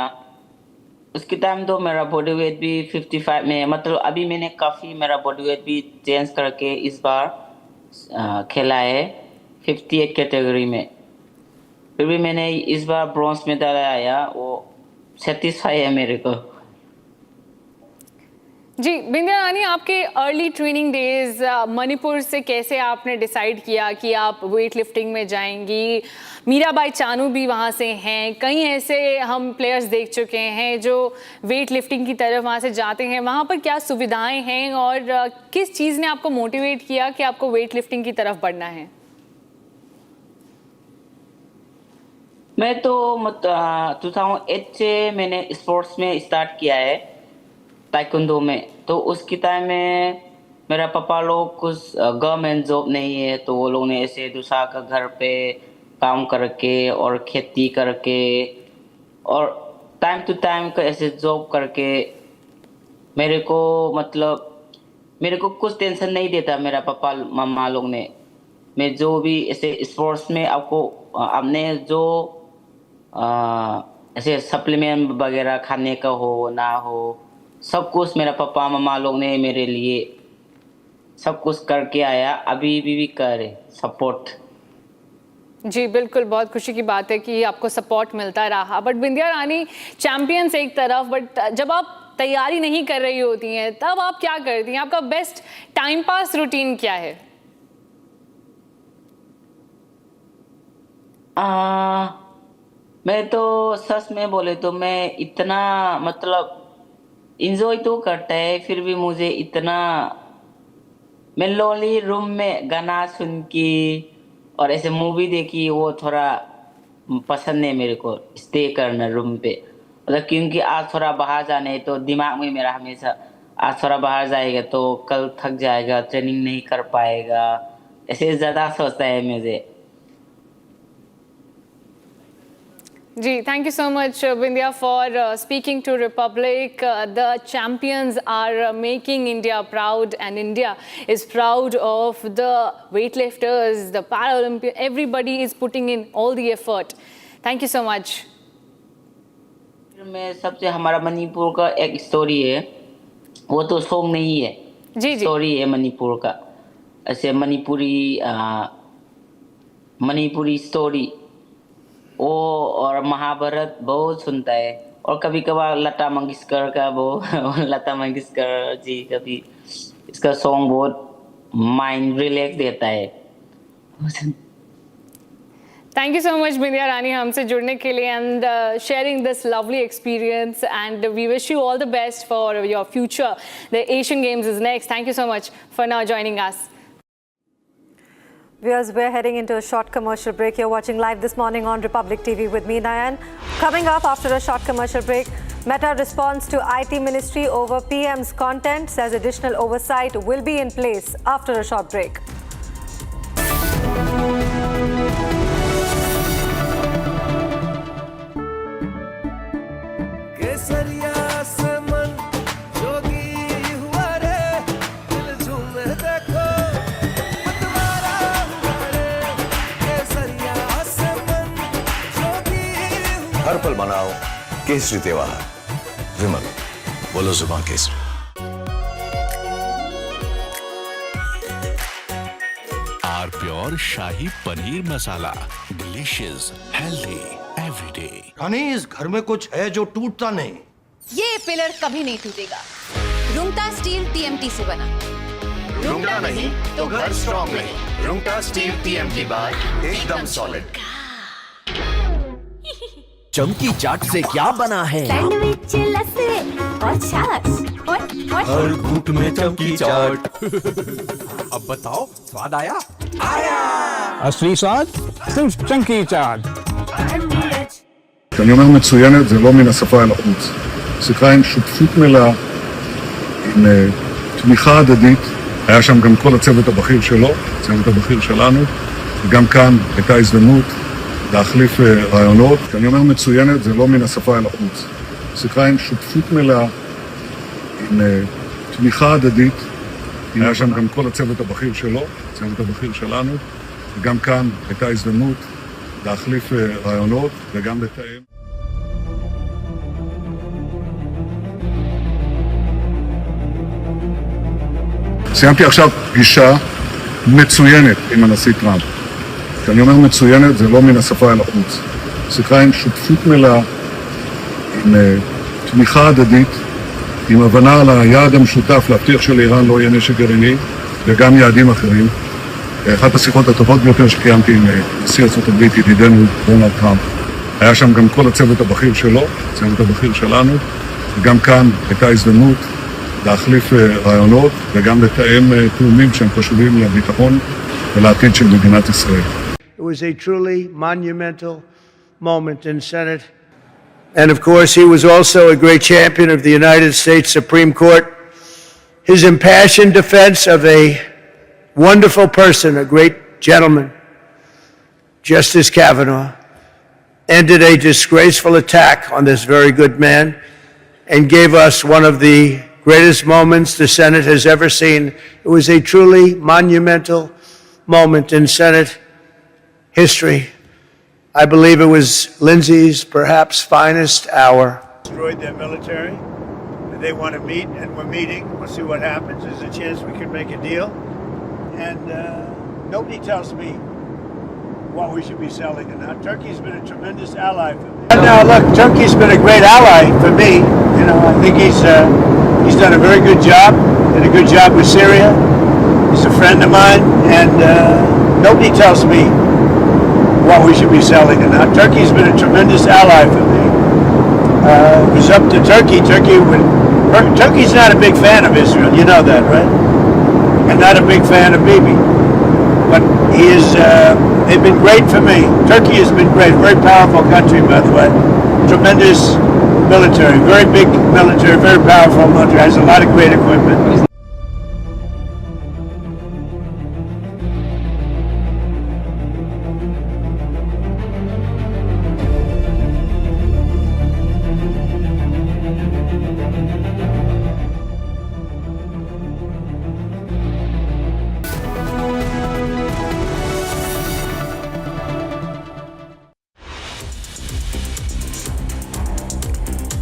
Speaker 11: उसके टाइम तो मेरा बॉडी वेट भी 55 में, मतलब अभी मैंने काफ़ी मेरा बॉडी वेट भी चेंज करके इस बार खेला है 58 कैटेगरी में। फिर भी मैंने इस बार ब्रॉन्ज मेडल आया, वो सेटिस्फाई है मेरे को।
Speaker 24: जी बिंद्या रानी, आपके अर्ली ट्रेनिंग डेज मणिपुर से कैसे आपने डिसाइड किया कि आप वेट लिफ्टिंग में जाएंगी? मीराबाई चानू भी वहाँ से हैं, कई ऐसे हम प्लेयर्स देख चुके हैं जो वेट लिफ्टिंग की तरफ वहाँ से जाते हैं। वहाँ पर क्या सुविधाएं हैं और किस चीज़ ने आपको मोटिवेट किया कि आपको वेट लिफ्टिंग की तरफ बढ़ना है?
Speaker 11: मैं तो 2008 से मैंने स्पोर्ट्स में स्टार्ट किया है, ताइक्वांडो में। तो उसके टाइम में मेरा पापा लोग कुछ गवर्नमेंट जॉब नहीं है, तो वो लोग ने ऐसे दूसरा का घर पे काम करके और खेती करके और टाइम टू टाइम का ऐसे जॉब करके मेरे को कुछ टेंशन नहीं देता मेरा पापा मम्मा लोग ने। मैं जो भी ऐसे स्पोर्ट्स में आपने जो ऐसे सप्लीमेंट वगैरह खाने का हो ना हो, सब कुछ मेरा पापा मम्मा लोग ने मेरे लिए सब कुछ करके आया, अभी भी करे सपोर्ट।
Speaker 24: जी बिल्कुल, बहुत खुशी की बात है कि आपको सपोर्ट मिलता रहा। बट बिंद्या रानी, चैंपियंस एक तरफ, बट जब आप तैयारी नहीं कर रही होती हैं तब आप क्या करती हैं? आपका बेस्ट टाइम पास रूटीन क्या है?
Speaker 11: मैं तो सच में बोले तो मैं इतना
Speaker 3: इंजॉय तो करता है, फिर भी मुझे इतना मैं लोनली रूम में गाना सुन के और ऐसे मूवी देखी वो थोड़ा पसंद है मेरे को स्टे करना रूम पे। मतलब क्योंकि आज थोड़ा बाहर जाने तो दिमाग में मेरा हमेशा आज थोड़ा बाहर जाएगा तो कल थक जाएगा, ट्रेनिंग नहीं कर पाएगा, ऐसे ज़्यादा सोचता है मुझे।
Speaker 24: Ji, thank you so much, Vindhya, for speaking to Republic. The champions are making India proud, and India is proud of the weightlifters, the Paralympians. Everybody is putting in all the effort. Thank you so much.
Speaker 3: में सबसे हमारा मणिपुर का एक story है, वो तो song नहीं है,
Speaker 24: जी
Speaker 3: स्टोरी है मणिपुर का। ऐसे मणिपुरी स्टोरी वो और महाभारत बहुत सुनता है, और कभी कभार लता मंगेशकर का वो लता मंगेशकर जी कभी इसका सॉन्ग बहुत माइंड रिलैक्स देता है।
Speaker 24: Thank you so much, Bindya Rani, हमसे जुड़ने के लिए and sharing this lovely experience, and we wish you all the best for your future. The Asian Games is next. Thank you so much for now joining us.
Speaker 21: Viewers, we're heading into a short commercial break. You're watching live this morning on Republic TV with me, Nayan. Coming up after a short commercial break, Meta responds to IT Ministry over PM's content, says additional oversight will be in place after a short break.
Speaker 16: हर पल मनाओ केसरी त्योहार। विमल, बोलो जुबान केसरी।
Speaker 15: R pure shahi paneer masala, delicious, healthy, everyday.
Speaker 2: Rani, इस घर में कुछ है जो टूटता नहीं।
Speaker 17: ये पिलर कभी नहीं टूटेगा। रुंगटा स्टील TMT से बना।
Speaker 16: रुंगटा नहीं तो घर स्ट्रॉन्ग नहीं। रुंगटा स्टील TMT बार एकदम सॉलिड।
Speaker 12: चमकी चाट से क्या बना है?
Speaker 13: सैंडविच, लस्सी और छाछ और
Speaker 12: हर घूंट में चमकी चाट। अब बताओ, स्वाद आया? आया।
Speaker 14: असली स्वाद सिर्फ चंकी चाट।
Speaker 19: כשאני אומר מצוינת זה לא מן השפה אל החוץ. שיחה עם שותפות מלאה, עם תמיכה הדדית. היה שם גם כל הצוות הבכיר שלו, הצוות הבכיר שלנו, וגם כאן הייתה הזדמנות להחליף רעיונות. כשאני אומר מצוינת זה לא מן השפה אל החוץ. שיחה עם שותפות מלאה, עם תמיכה הדדית. היה שם גם כל הצוות הבכיר שלו, הצוות הבכיר שלנו, וגם כאן הייתה הזדמנות להחליף רעיונות וגם לתאם. סיימתי עכשיו פגישה מצוינת עם הנשיא טראמפ. כשאני אומר מצוינת זה לא מן השפה אל החוץ. שיחה עם שותפות מלאה, עם תמיכה הדדית, עם הבנה על היעד המשותף להבטיח שלאיראן לא יהיה נשק גרעיני וגם יעדים אחרים. אחת השיחות הטובות ביותר שקיימתי עם נשיא ארצות הברית, ידידנו דונלד טראמפ. היה שם גם כל הצוות הבכיר שלו, הצוות הבכיר שלנו, וגם כאן הייתה הזדמנות להחליף רעיונות וגם לתאם תאומים שהם חשובים לביטחון ולעתיד של מדינת ישראל.
Speaker 2: It was a truly monumental moment in Senate. And of course, he was also a great champion of the United States Supreme Court. His impassioned defense of a wonderful person, a great gentleman, Justice Kavanaugh, ended a disgraceful attack on this very good man and gave us one of the greatest moments the Senate has ever seen. It was a truly monumental moment in Senate history. I believe it was Lindsey's perhaps finest hour.
Speaker 23: Destroyed their military. They want to meet, and we're meeting. We'll see what happens. There's a chance we can make a deal. And nobody tells me what we should be selling or not. Turkey's been a tremendous ally for me. And now, look, Turkey's been a great ally for me. You know, I think he's done a very good job. Did a good job with Syria. He's a friend of mine, and nobody tells me what we should be selling or not. Turkey's been a tremendous ally for me. It was up to Turkey. Turkey would Turkey's not a big fan of Israel. You know that, right? And not a big fan of Bibi. But they've been great for me. Turkey has been great. Very powerful country, by the way. Tremendous military, very big military, very powerful military. Has a lot of great equipment.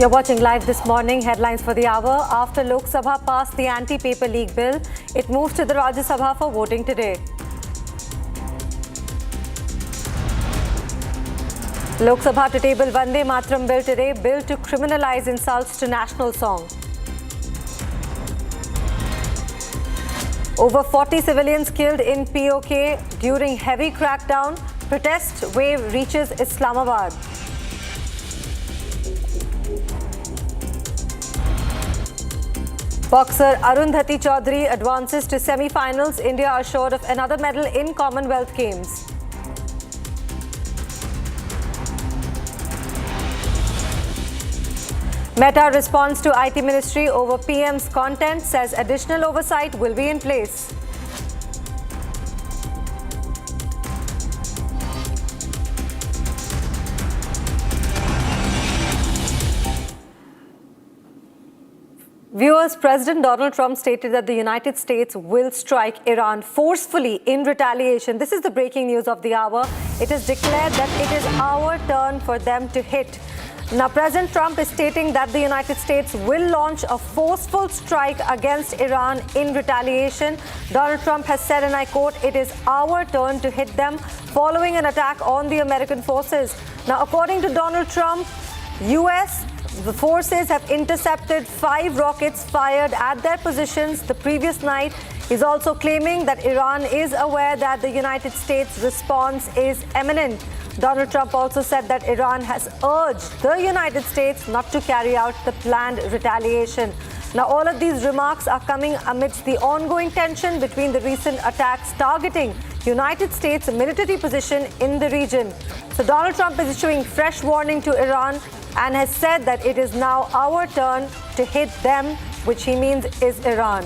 Speaker 21: You're watching live this morning. Headlines for the hour. After Lok Sabha passed the anti-paper leak bill, it moves to the Rajya Sabha for voting today. Lok Sabha to table Vande Mataram bill today, bill to criminalize insults to national song. Over 40 civilians killed in POK during heavy crackdown. Protest wave reaches Islamabad. Boxer Arundhati Chaudhary advances to semi-finals. India assured of another medal in Commonwealth Games. Meta responds to IT Ministry over PM's content, says additional oversight will be in place. Viewers, President Donald Trump stated that the United States will strike Iran forcefully in retaliation. This is the breaking news of the hour. It is declared that it is our turn for them to hit. Now, President Trump is stating that the United States will launch a forceful strike against Iran in retaliation. Donald Trump has said, and I quote, "It is our turn to hit them," following an attack on the American forces. Now, according to Donald Trump, the forces have intercepted 5 rockets fired at their positions the previous night. He's also claiming that Iran is aware that the United States' response is imminent. Donald Trump also said that Iran has urged the United States not to carry out the planned retaliation. Now, all of these remarks are coming amidst the ongoing tension between the recent attacks targeting United States military position in the region. So Donald Trump is issuing fresh warning to Iran and has said that it is now our turn to hit them, which he means is Iran.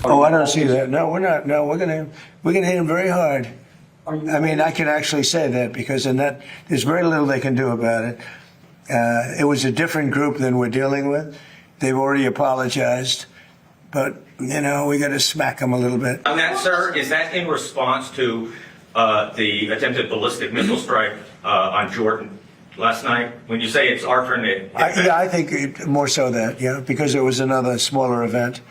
Speaker 23: Oh, I don't see that. No, we're not. No, we're gonna hit him very hard. I mean, I can actually say that because in that there's very little they can do about it. It was a different group than we're dealing with. They've already apologized, but you know we got to smack them a little bit.
Speaker 1: On that, sir, is that in response to the attempted ballistic missile strike on Jordan last night? When you say it's our turn to...
Speaker 23: I think more so that, yeah, because it was another smaller event.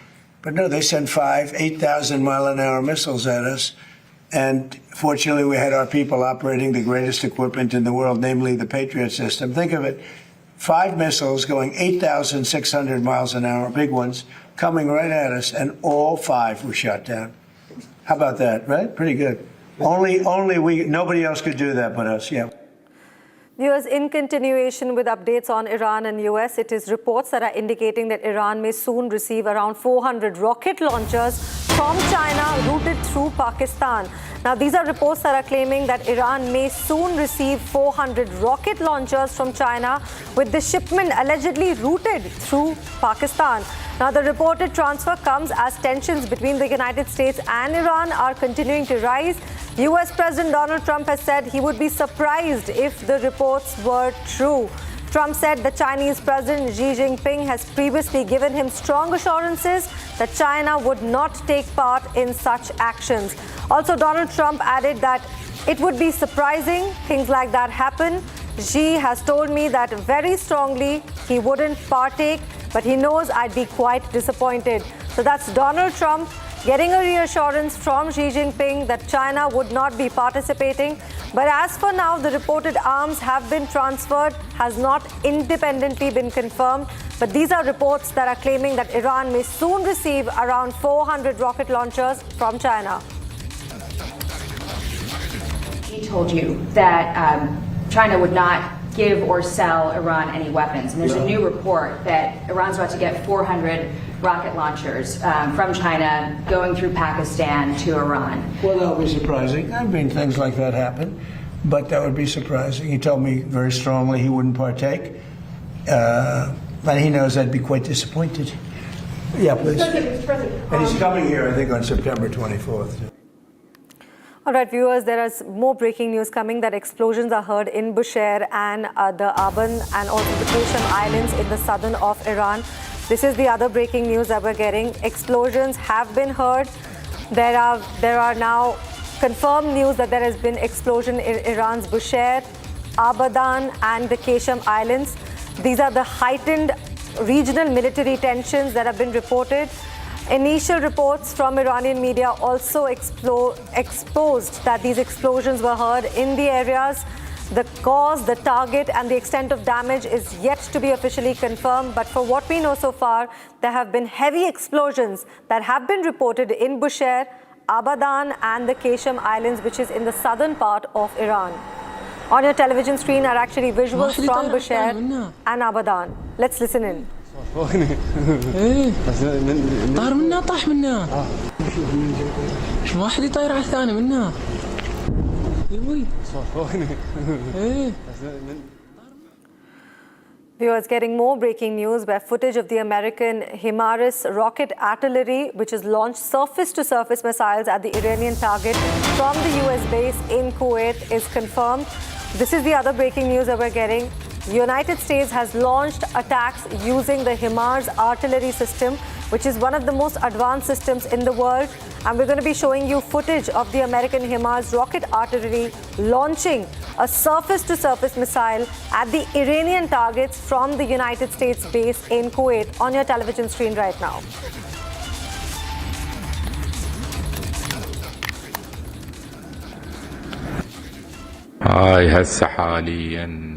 Speaker 23: But no, they sent 5 8,000-mile-an-hour missiles at us. And fortunately, we had our people operating the greatest equipment in the world, namely the Patriot system. Think of it, 5 missiles going 8,600 miles an hour, big ones, coming right at us, and all 5 were shot down. How about that, right? Pretty good. Nobody else could do that but us, yeah.
Speaker 21: Viewers, in continuation with updates on Iran and US, it is reports that are indicating that Iran may soon receive around 400 rocket launchers from China routed through Pakistan. Now, these are reports that are claiming that Iran may soon receive 400 rocket launchers from China, with the shipment allegedly routed through Pakistan. Now, the reported transfer comes as tensions between the United States and Iran are continuing to rise. US President Donald Trump has said he would be surprised if the reports were true. Trump said the Chinese President Xi Jinping has previously given him strong assurances that China would not take part in such actions. Also, Donald Trump added that it would be surprising things like that happen. Xi has told me that very strongly he wouldn't partake, but he knows I'd be quite disappointed. So that's Donald Trump getting a reassurance from Xi Jinping that China would not be participating. But as for now, the reported arms have been transferred, has not independently been confirmed. But these are reports that are claiming that Iran may soon receive around 400 rocket launchers from China.
Speaker 4: he told you that China would not give or sell Iran any weapons. And there's a new report that Iran's about to get 400 rocket launchers from China going through Pakistan to Iran.
Speaker 23: Well, that would be surprising. I mean, things like that happen, but that would be surprising. He told me very strongly he wouldn't partake, and he knows I'd be quite disappointed. Yeah, please. And he's coming here, I think, on September 24th.
Speaker 21: All right, viewers, there is more breaking news coming that explosions are heard in Bushehr and the Aban and also the Qasem Islands in the southern of Iran. This is the other breaking news that we're getting. Explosions have been heard. There are now confirmed news that there has been explosion in Iran's Bushehr, Abadan and the Qasem Islands. These are the heightened regional military tensions that have been reported. Initial reports from Iranian media also exposed that these explosions were heard in the areas. The cause, the target, and the extent of damage is yet to be officially confirmed. But for what we know so far, there have been heavy explosions that have been reported in Bushehr, Abadan, and the Qasem Islands, which is in the southern part of Iran. On your television screen are actually visuals from Bushehr and Abadan. Let's listen in.
Speaker 22: ايه طار منها طاح منها شو واحد يطير على الثاني منها ايه
Speaker 21: Viewers, getting more breaking news where footage of the American HIMARS rocket artillery, which has launched surface-to-surface missiles at the Iranian target from the US base in Kuwait, is confirmed. This is the other breaking news that we're getting. The United States has launched attacks using the HIMARS artillery system, which is one of the most advanced systems in the world. And we're going to be showing you footage of the American HIMARS rocket artillery launching a surface-to-surface missile at the Iranian targets from the United States base in Kuwait on your television screen right now.
Speaker 6: هاي هسه حاليا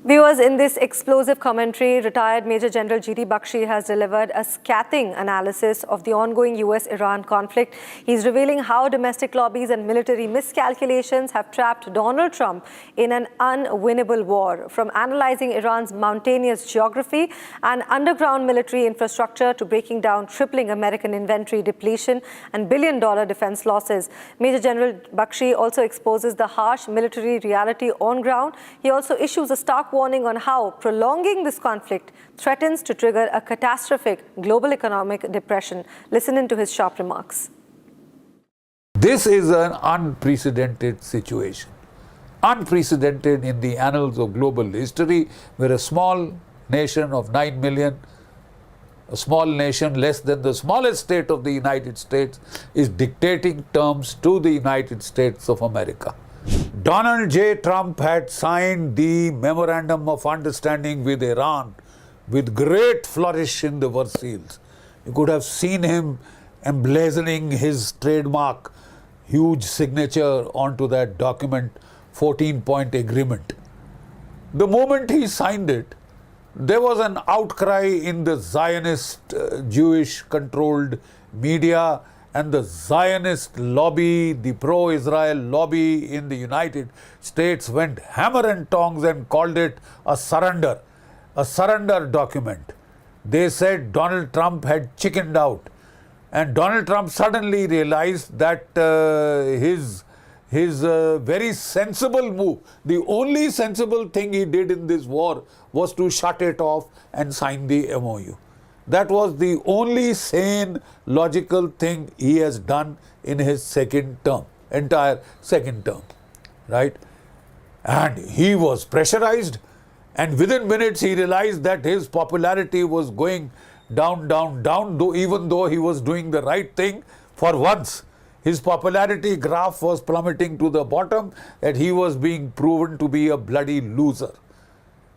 Speaker 21: Viewers, in this explosive commentary, retired Major General G.D. Bakshi has delivered a scathing analysis of the ongoing US-Iran conflict. He's revealing how domestic lobbies and military miscalculations have trapped Donald Trump in an unwinnable war. From analyzing Iran's mountainous geography and underground military infrastructure to breaking down tripling American inventory depletion and billion-dollar defense losses. Major General Bakshi also exposes the harsh military reality on ground. He also issues a stark warning on how prolonging this conflict threatens to trigger a catastrophic global economic depression. Listen into his sharp remarks.
Speaker 8: This is an unprecedented situation. Unprecedented in the annals of global history, where a small nation of 9 million, a small nation less than the smallest state of the United States, is dictating terms to the United States of America. Donald J. Trump had signed the Memorandum of Understanding with Iran with great flourish in the Versailles. You could have seen him emblazoning his trademark, huge signature onto that document, 14-point agreement. The moment he signed it, there was an outcry in the Zionist, Jewish-controlled media, and the Zionist lobby, the pro-Israel lobby in the United States went hammer and tongs and called it a surrender document. They said Donald Trump had chickened out. And Donald Trump suddenly realized that his very sensible move, the only sensible thing he did in this war was to shut it off and sign the MOU. That was the only sane, logical thing he has done in his entire second term, right? And he was pressurized, and within minutes he realized that his popularity was going down, even though he was doing the right thing for once. His popularity graph was plummeting to the bottom, that he was being proven to be a bloody loser.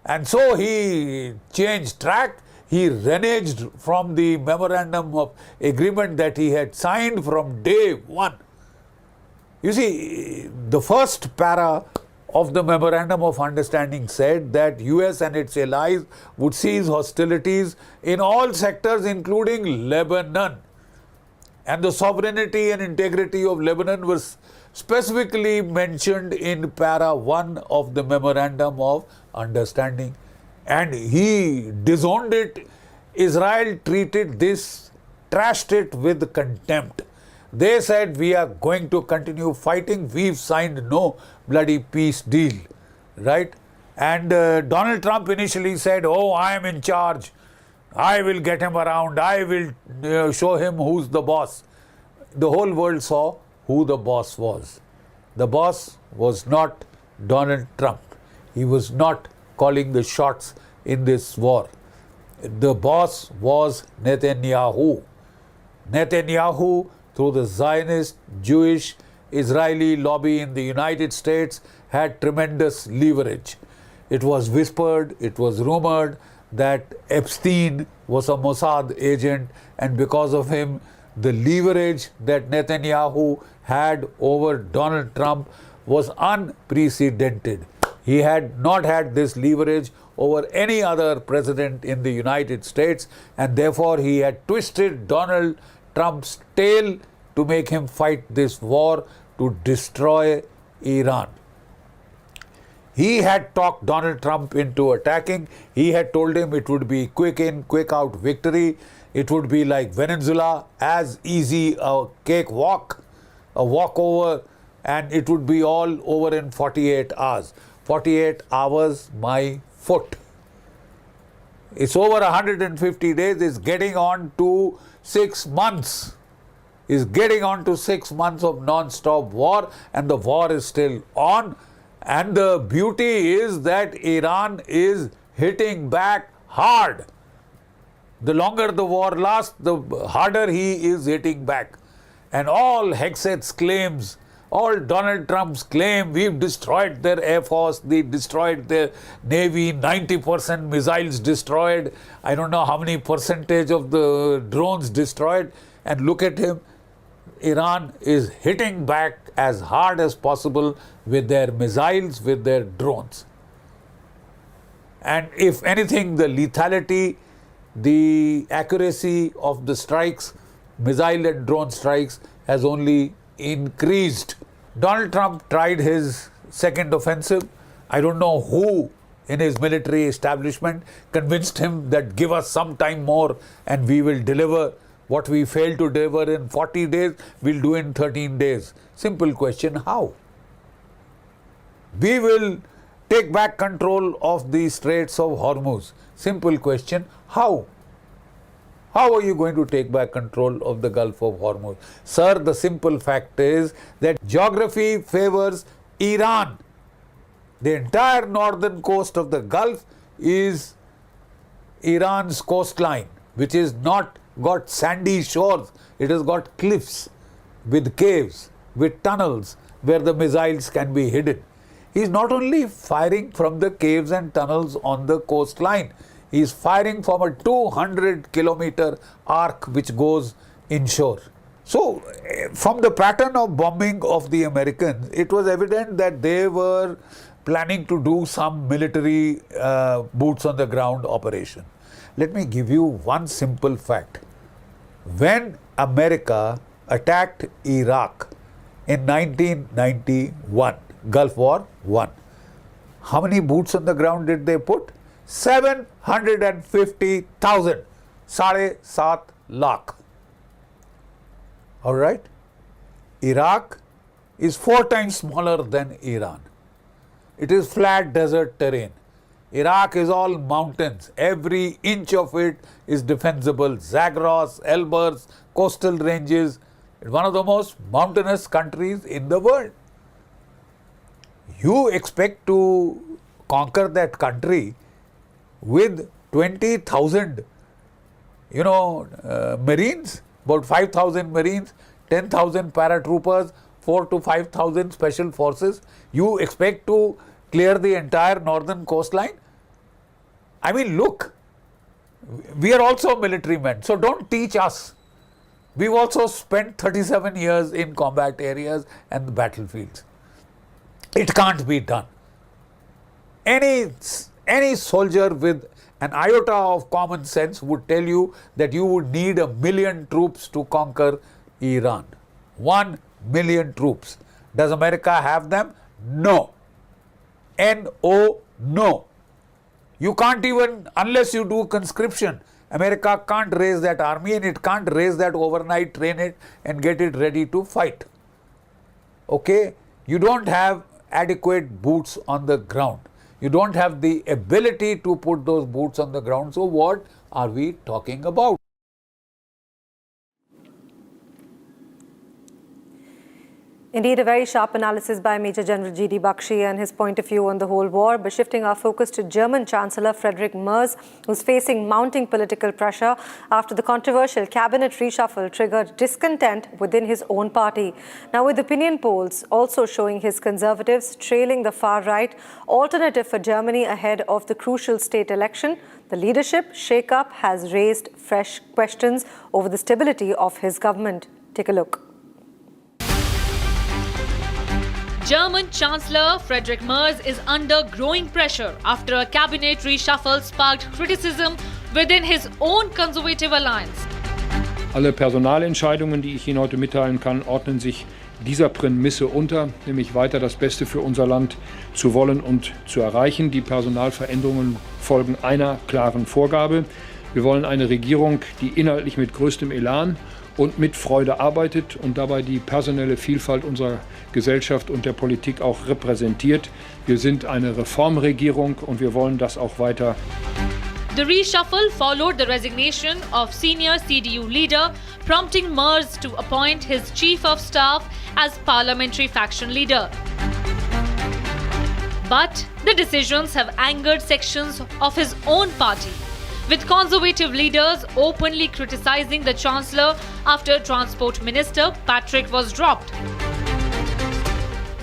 Speaker 8: And so he changed track. He reneged from the memorandum of agreement that he had signed from day one. You see, the first para of the Memorandum of Understanding said that US and its allies would cease hostilities in all sectors including Lebanon. And the sovereignty and integrity of Lebanon was specifically mentioned in para 1 of the Memorandum of Understanding. And he disowned it. Israel treated this, trashed it with contempt. They said, we are going to continue fighting. We've signed no bloody peace deal, right? And Donald Trump initially said, oh, I am in charge. I will get him around. I will show him who's the boss. The whole world saw who the boss was. The boss was not Donald Trump. He was not calling the shots in this war. The boss was Netanyahu. Netanyahu, through the Zionist, Jewish, Israeli lobby in the United States, had tremendous leverage. It was whispered, it was rumored that Epstein was a Mossad agent, and because of him, the leverage that Netanyahu had over Donald Trump was unprecedented. He had not had this leverage over any other president in the United States, and therefore he had twisted Donald Trump's tail to make him fight this war to destroy Iran. He had talked Donald Trump into attacking. He had told him it would be quick in, quick out victory. It would be like Venezuela, as easy a cakewalk, a walkover, and it would be all over in 48 hours. 48 hours, my foot. It's over 150 days. It's getting on to 6 months. It's getting on to 6 months of non-stop war, and the war is still on. And the beauty is that Iran is hitting back hard. The longer the war lasts, the harder he is hitting back. And all Hexet's claims, all Donald Trump's claim, we've destroyed their air force, they destroyed their navy, 90% missiles destroyed, I don't know how many percentage of the drones destroyed. And look at him, Iran is hitting back as hard as possible with their missiles, with their drones. And if anything, the lethality, the accuracy of the strikes, missile and drone strikes, has only increased. Donald Trump tried his second offensive. I don't know who in his military establishment convinced him that give us some time more and we will deliver what we failed to deliver in 40 days, we'll do in 13 days. Simple question, how? We will take back control of the Straits of Hormuz. Simple question, how? How are you going to take back control of the Gulf of Hormuz? Sir, the simple fact is that geography favors Iran. The entire northern coast of the Gulf is Iran's coastline, which is not got sandy shores. It has got cliffs with caves, with tunnels where the missiles can be hidden. He is not only firing from the caves and tunnels on the coastline, he is firing from a 200-kilometer arc which goes inshore. So, from the pattern of bombing of the Americans, it was evident that they were planning to do some military boots on the ground operation. Let me give you one simple fact. When America attacked Iraq in 1991, Gulf War I, how many boots on the ground did they put? 750,000, 7.5 lakh. All right? Iraq is 4 times smaller than Iran. It is flat desert terrain. Iraq is all mountains. Every inch of it is defensible. Zagros, Elburz, coastal ranges. It's one of the most mountainous countries in the world. You expect to conquer that country with 20,000, Marines, about 5,000 Marines, 10,000 paratroopers, 4,000 to 5,000 special forces. You expect to clear the entire northern coastline? I mean, look, we are also military men, so don't teach us. We've also spent 37 years in combat areas and the battlefields. It can't be done. Any soldier with an iota of common sense would tell you that you would need 1 million troops to conquer Iran. 1 million troops. Does America have them? No. N-O, no. You can't even, unless you do conscription, America can't raise that army, and it can't raise that overnight, train it and get it ready to fight. Okay? You don't have adequate boots on the ground. You don't have the ability to put those boots on the ground. So what are we talking about?
Speaker 21: Indeed, a very sharp analysis by Major General G.D. Bakshi and his point of view on the whole war. But shifting our focus to German Chancellor Friedrich Merz, who's facing mounting political pressure after the controversial cabinet reshuffle triggered discontent within his own party. Now, with opinion polls also showing his Conservatives trailing the far-right alternative for Germany ahead of the crucial state election, the leadership shake-up has raised fresh questions over the stability of his government. Take a look.
Speaker 9: German Chancellor Friedrich Merz is under growing pressure after a cabinet reshuffle sparked criticism within his own conservative alliance.
Speaker 10: Alle Personalentscheidungen, die ich Ihnen heute mitteilen kann, ordnen sich dieser Prämisse unter, nämlich weiter das Beste für unser Land zu wollen und zu erreichen. Die Personalveränderungen folgen einer klaren Vorgabe. Wir wollen eine Regierung, die inhaltlich mit größtem Elan und mit Freude arbeitet und dabei die personelle Vielfalt unserer Gesellschaft und der Politik auch repräsentiert. Wir sind eine Reformregierung und wir wollen das auch weiter.
Speaker 9: The reshuffle followed the resignation of senior CDU leader, prompting Merz to appoint his chief of staff as parliamentary faction leader. But the decisions have angered sections of his own party, with conservative leaders openly criticizing the Chancellor after Transport Minister Patrick was dropped.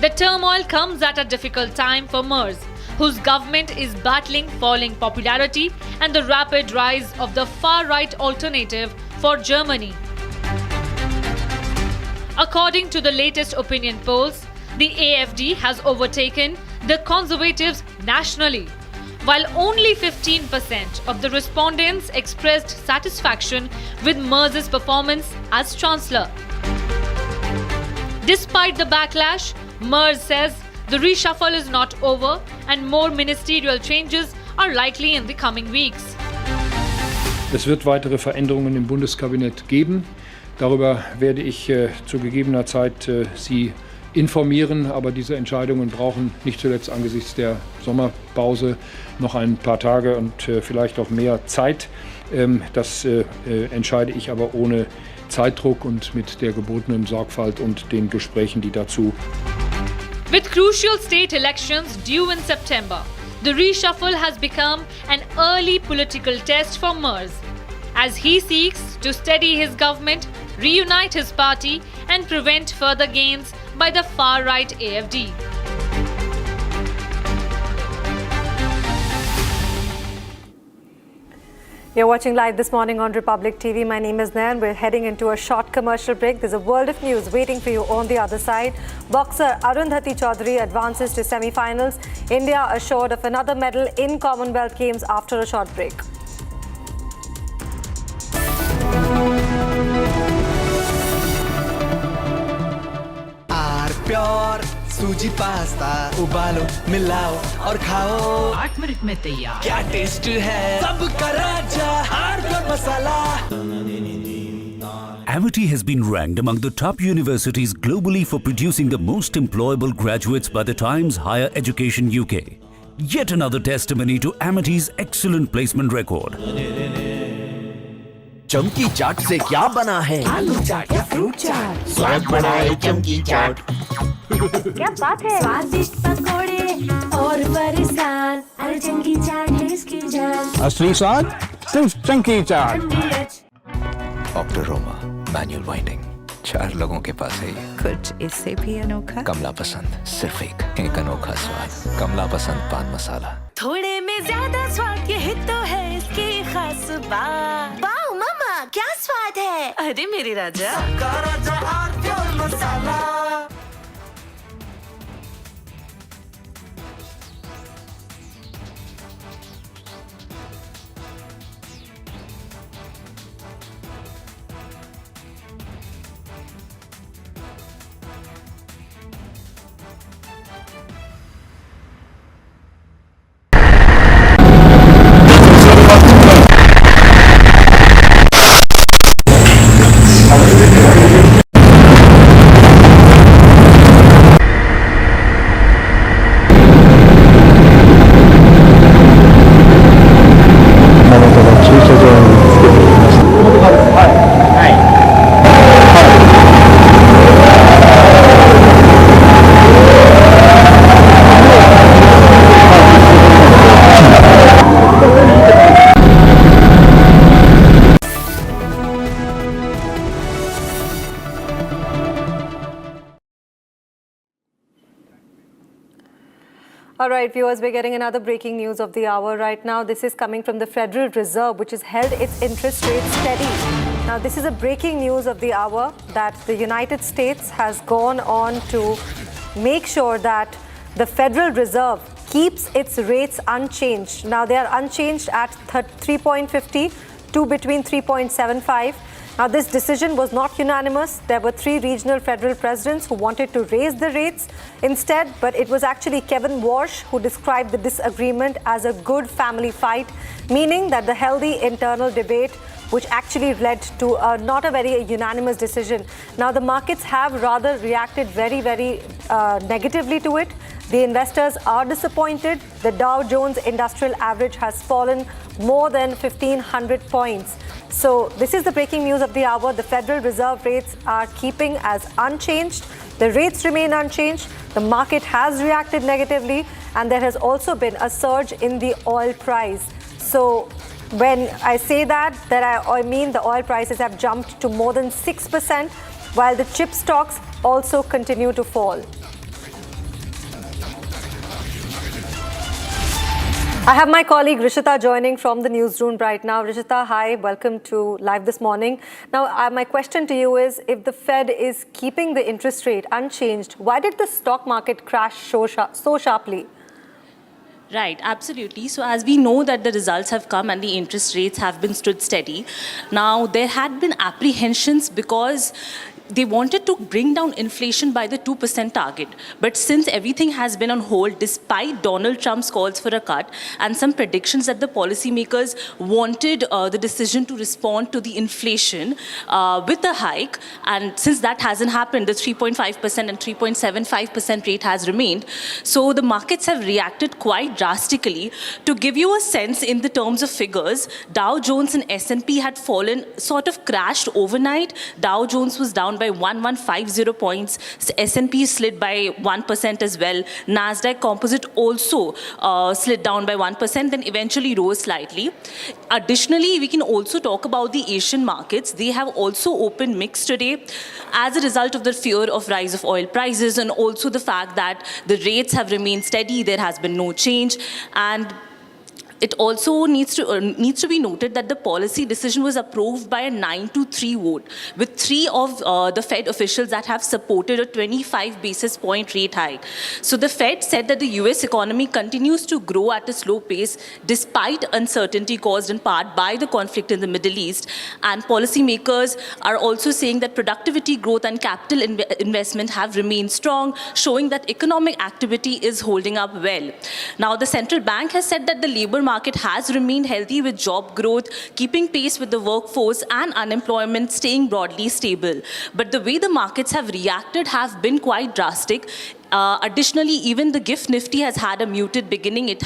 Speaker 9: The turmoil comes at a difficult time for Merz, whose government is battling falling popularity and the rapid rise of the far-right alternative for Germany. According to the latest opinion polls, the AfD has overtaken the Conservatives nationally, while only 15% of the respondents expressed satisfaction with Merz's performance as Chancellor. Despite the backlash, Merz says the reshuffle is not over and more ministerial changes are likely in the coming weeks.
Speaker 10: Es wird weitere Veränderungen im Bundeskabinett geben. Darüber werde ich zu gegebener Zeit Sie informieren, aber diese Entscheidungen brauchen nicht zuletzt angesichts der Sommerpause noch ein paar Tage und vielleicht auch mehr Zeit. Das entscheide ich aber ohne Zeitdruck und mit der gebotenen Sorgfalt und den Gesprächen, die dazu.
Speaker 9: With crucial state elections due in September, the reshuffle has become an early political test for Merz, as he seeks to steady his government, reunite his party and prevent further gains by the far-right AfD.
Speaker 21: You're watching live this morning on Republic TV. My name is Nan. We're heading into a short commercial break. There's a world of news waiting for you on the other side. Boxer Arundhati Chaudhary advances to semi-finals. India assured of another medal in Commonwealth Games after a short break.
Speaker 12: Pure सूजी pasta उबालो मिलाओ और खाओ 8 minute में तैयार क्या taste है सबका राजा hardware masala
Speaker 18: Amity has been ranked among the top universities globally for producing the most employable graduates by the Times Higher Education UK. Yet another testimony to Amity's excellent placement record.
Speaker 12: चमकी चाट से क्या बना है आलू चाट या फ्रूट चाट स्वाद बढ़ाए चमकी चाट
Speaker 13: क्या बात है स्वादिष्ट पकोड़े और बरसान अरे चमकी चाट है इसकी जान
Speaker 14: असली स्वाद सिर्फ चंकी चाट
Speaker 20: ऑक्टोरोमा मैनुअल वाइंडिंग 4 लोगों के पास है ये
Speaker 25: कुछ इससे भी अनोखा
Speaker 20: कमला पसंद सिर्फ एक अनोखा स्वाद कमला पसंद पान मसाला
Speaker 13: थोड़े में ज्यादा स्वाद ये तो है इसकी खास बात वाओ मामा क्या स्वाद है अरे मेरे राजा राजा और मसाला
Speaker 21: All right, viewers, we're getting another breaking news of the hour right now. This is coming from the Federal Reserve, which has held its interest rate steady. Now, this is a breaking news of the hour that the United States has gone on to make sure that the Federal Reserve keeps its rates unchanged. Now, they are unchanged at 3.50 to between 3.75. Now, this decision was not unanimous. There were 3 regional federal presidents who wanted to raise the rates instead, but it was actually Kevin Warsh who described the disagreement as a good family fight, meaning that the healthy internal debate, which actually led to not a very unanimous decision. Now, the markets have rather reacted very, very negatively to it. The investors are disappointed. The Dow Jones Industrial Average has fallen more than 1,500 points. So this is the breaking news of the hour. The Federal Reserve rates are keeping as unchanged. The rates remain unchanged. The market has reacted negatively, and there has also been a surge in the oil price. So when I say that I mean the oil prices have jumped to more than 6%, while the chip stocks also continue to fall. I have my colleague Rishita joining from the newsroom right now. Rishita, hi, welcome to Live This Morning. Now, my question to you is, if the Fed is keeping the interest rate unchanged, why did the stock market crash so sharply?
Speaker 3: Right, absolutely. So as we know that the results have come and the interest rates have been stood steady. Now, there had been apprehensions because they wanted to bring down inflation by the 2% target. But since everything has been on hold, despite Donald Trump's calls for a cut and some predictions that the policymakers wanted the decision to respond to the inflation with a hike, and since that hasn't happened, the 3.5% and 3.75% rate has remained. So the markets have reacted quite drastically. To give you a sense in the terms of figures, Dow Jones and S&P had fallen, sort of crashed overnight. Dow Jones was down by 1150 points. S&P slid by 1% as well. Nasdaq Composite also slid down by 1%, then eventually rose slightly. Additionally, we can also talk about the Asian markets. They have also opened mixed today as a result of the fear of rise of oil prices and also the fact that the rates have remained steady. There has been no change, and it also needs to be noted that the policy decision was approved by a 9-3 vote, with 3 of the Fed officials that have supported a 25 basis point rate hike. So the Fed said that the US economy continues to grow at a slow pace despite uncertainty caused in part by the conflict in the Middle East. And policymakers are also saying that productivity growth and capital investment have remained strong, showing that economic activity is holding up well. Now, the central bank has said that the labor market has remained healthy with job growth keeping pace with the workforce and unemployment staying broadly stable. But the way the markets have reacted have been quite drastic. Additionally, even the GIFT Nifty has had a muted beginning. It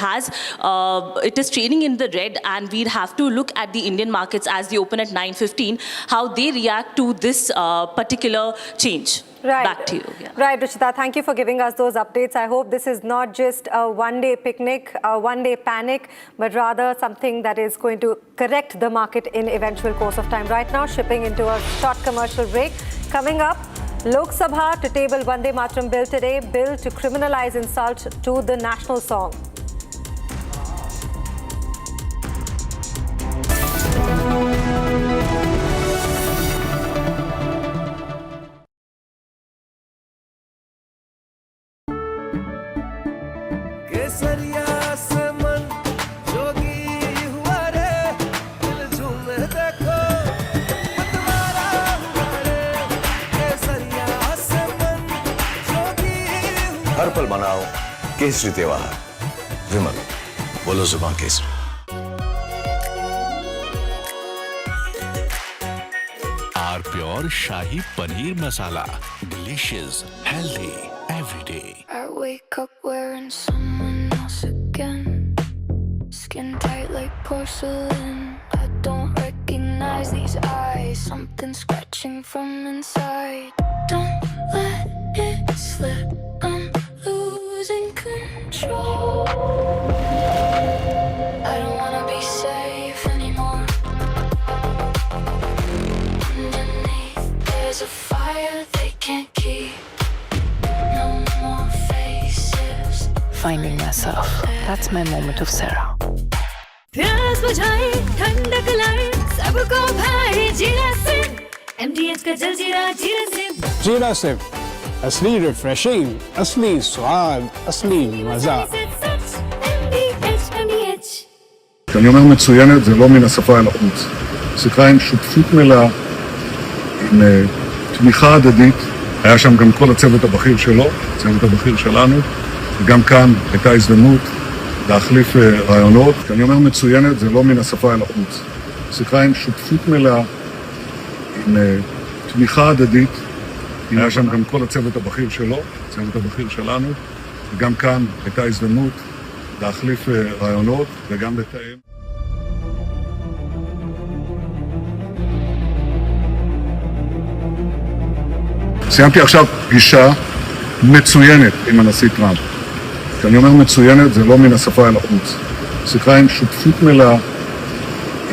Speaker 3: is trading in the red, and we'd have to look at the Indian markets as they open at 9:15, how they react to this particular change.
Speaker 21: Right.
Speaker 3: Back to you. Yeah.
Speaker 21: Right, Rishita, thank you for giving us those updates. I hope this is not just a one-day picnic, a one-day panic, but rather something that is going to correct the market in eventual course of time. Right now, shipping into a short commercial break. Coming up, Lok Sabha to table Vande Mataram bill today, bill to criminalize insult to the national song.
Speaker 5: हर पल मनाओ केसरी त्योहार। विमल, बोलो जुबान केसरी।
Speaker 15: R pure shahi paneer masala, delicious, healthy everyday.
Speaker 7: I wake up wearing someone else again, skin tight like porcelain. I don't recognize these eyes, something scratching from inside. Don't let it slip, I'm losing control. I don't wanna be safe anymore. Underneath there's a fire they can't keep. No more faces.
Speaker 11: finding myself. That's my moment of Sarah.
Speaker 13: प्यास बुझाए ठंडक लाए सबको भाए जीरा से MDH का जल जीरा जीरा से
Speaker 14: जीरा सिप असली रिफ्रेशिंग असली स्वाद असली मजा
Speaker 19: כשאני אומר מצוינת זה לא מן השפה אל החוץ. שיחה עם שותפות מלאה, עם תמיכה הדדית. היה שם גם כל הצוות הבכיר שלו, הצוות הבכיר שלנו, וגם כאן הייתה הזדמנות להחליף רעיונות. כשאני אומר מצוינת זה לא מן השפה אל החוץ. שיחה עם שותפות מלאה, עם תמיכה הדדית. היה שם גם כל הצוות הבכיר שלו, הצוות הבכיר שלנו, וגם כאן הייתה הזדמנות להחליף רעיונות וגם לתאם. סיימתי עכשיו פגישה מצוינת עם הנשיא טראמפ. כשאני אומר מצוינת זה לא מן השפה אל החוץ. שיחה עם שותפות מלאה,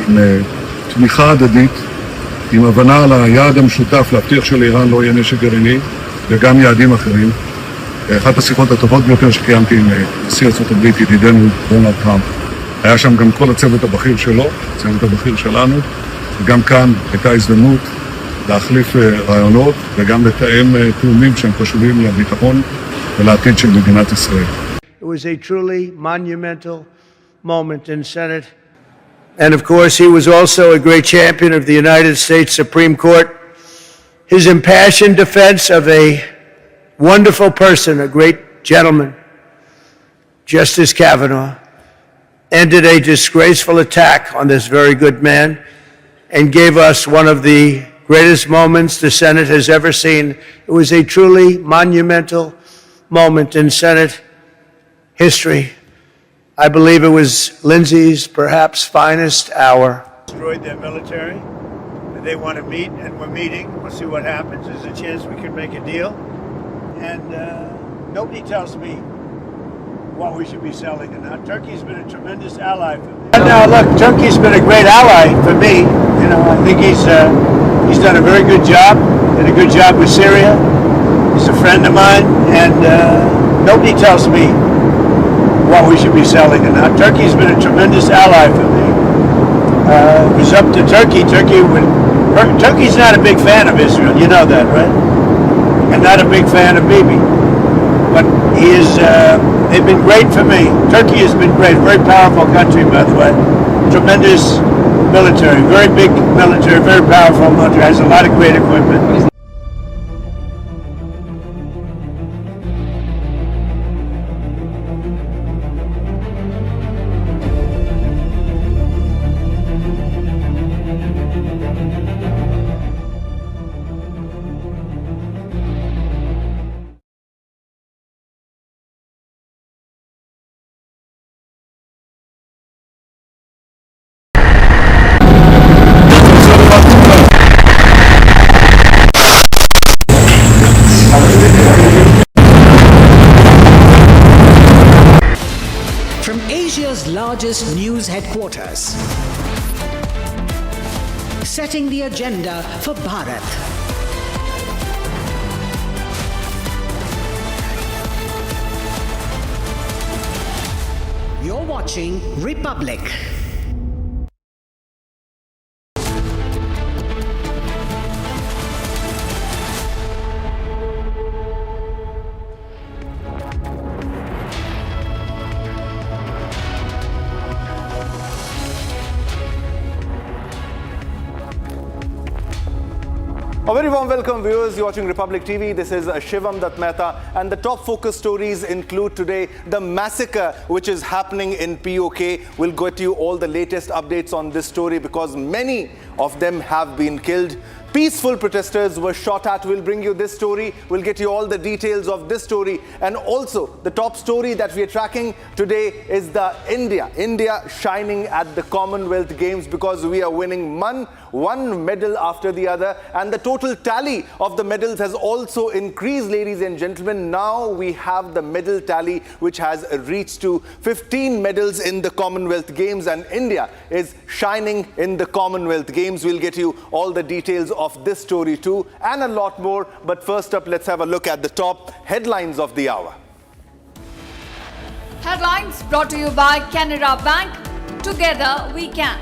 Speaker 19: עם תמיכה הדדית, עם הבנה על היעד המשותף להבטיח שלאיראן לא יהיה נשק גרעיני וגם יעדים אחרים. אחת השיחות הטובות ביותר שקיימתי עם נשיא ארצות הברית, ידידנו דונלד טראמפ. היה שם גם כל הצוות הבכיר שלו, הצוות הבכיר שלנו, וגם כאן הייתה הזדמנות להחליף רעיונות וגם לתאם תאומים שהם חשובים לביטחון ולעתיד של מדינת ישראל.
Speaker 2: It was a truly monumental moment in Senate. And of course, he was also a great champion of the United States Supreme Court. His impassioned defense of a wonderful person, a great gentleman, Justice Kavanaugh, ended a disgraceful attack on this very good man and gave us one of the greatest moments the Senate has ever seen. It was a truly monumental moment in Senate history. I believe it was Lindsey's perhaps finest hour.
Speaker 23: Destroyed their military. They want to meet, and we're meeting. We'll see what happens. There's a chance we could make a deal. And nobody tells me what we should be selling. And now Turkey's been a tremendous ally for me.
Speaker 2: Now, look, Turkey's been a great ally for me. You know, I think he's done a very good job. Did a good job with Syria. He's a friend of mine, and nobody tells me what we should be selling. And now Turkey's been a tremendous ally for me. It was up to Turkey. Turkey's not a big fan of Israel. You know that, right? And not a big fan of Bibi. But they've been great for me. Turkey has been great. Very powerful country, by the way. Tremendous military, very big military, very powerful military. Has a lot of great equipment.
Speaker 16: From Asia's largest news headquarters, setting the agenda for Bharat. You're watching Republic.
Speaker 17: A very warm welcome, viewers. You're watching Republic TV. This is Shivam Dutt Mehta, and the top focus stories include today the massacre which is happening in POK. We'll get you all the latest updates on this story because many of them have been killed. Peaceful protesters were shot at. We'll bring you this story. We'll get you all the details of this story. And also, the top story that we are tracking today is the India shining at the Commonwealth Games because we are winning one medal after the other. And the total tally of the medals has also increased, ladies and gentlemen. Now we have the medal tally, which has reached to 15 medals in the Commonwealth Games. And India is shining in the Commonwealth Games. We'll get you all the details of this story too, and a lot more. But first up, let's have a look at the top headlines of the hour.
Speaker 1: Headlines brought to you by Canara Bank. Together we can.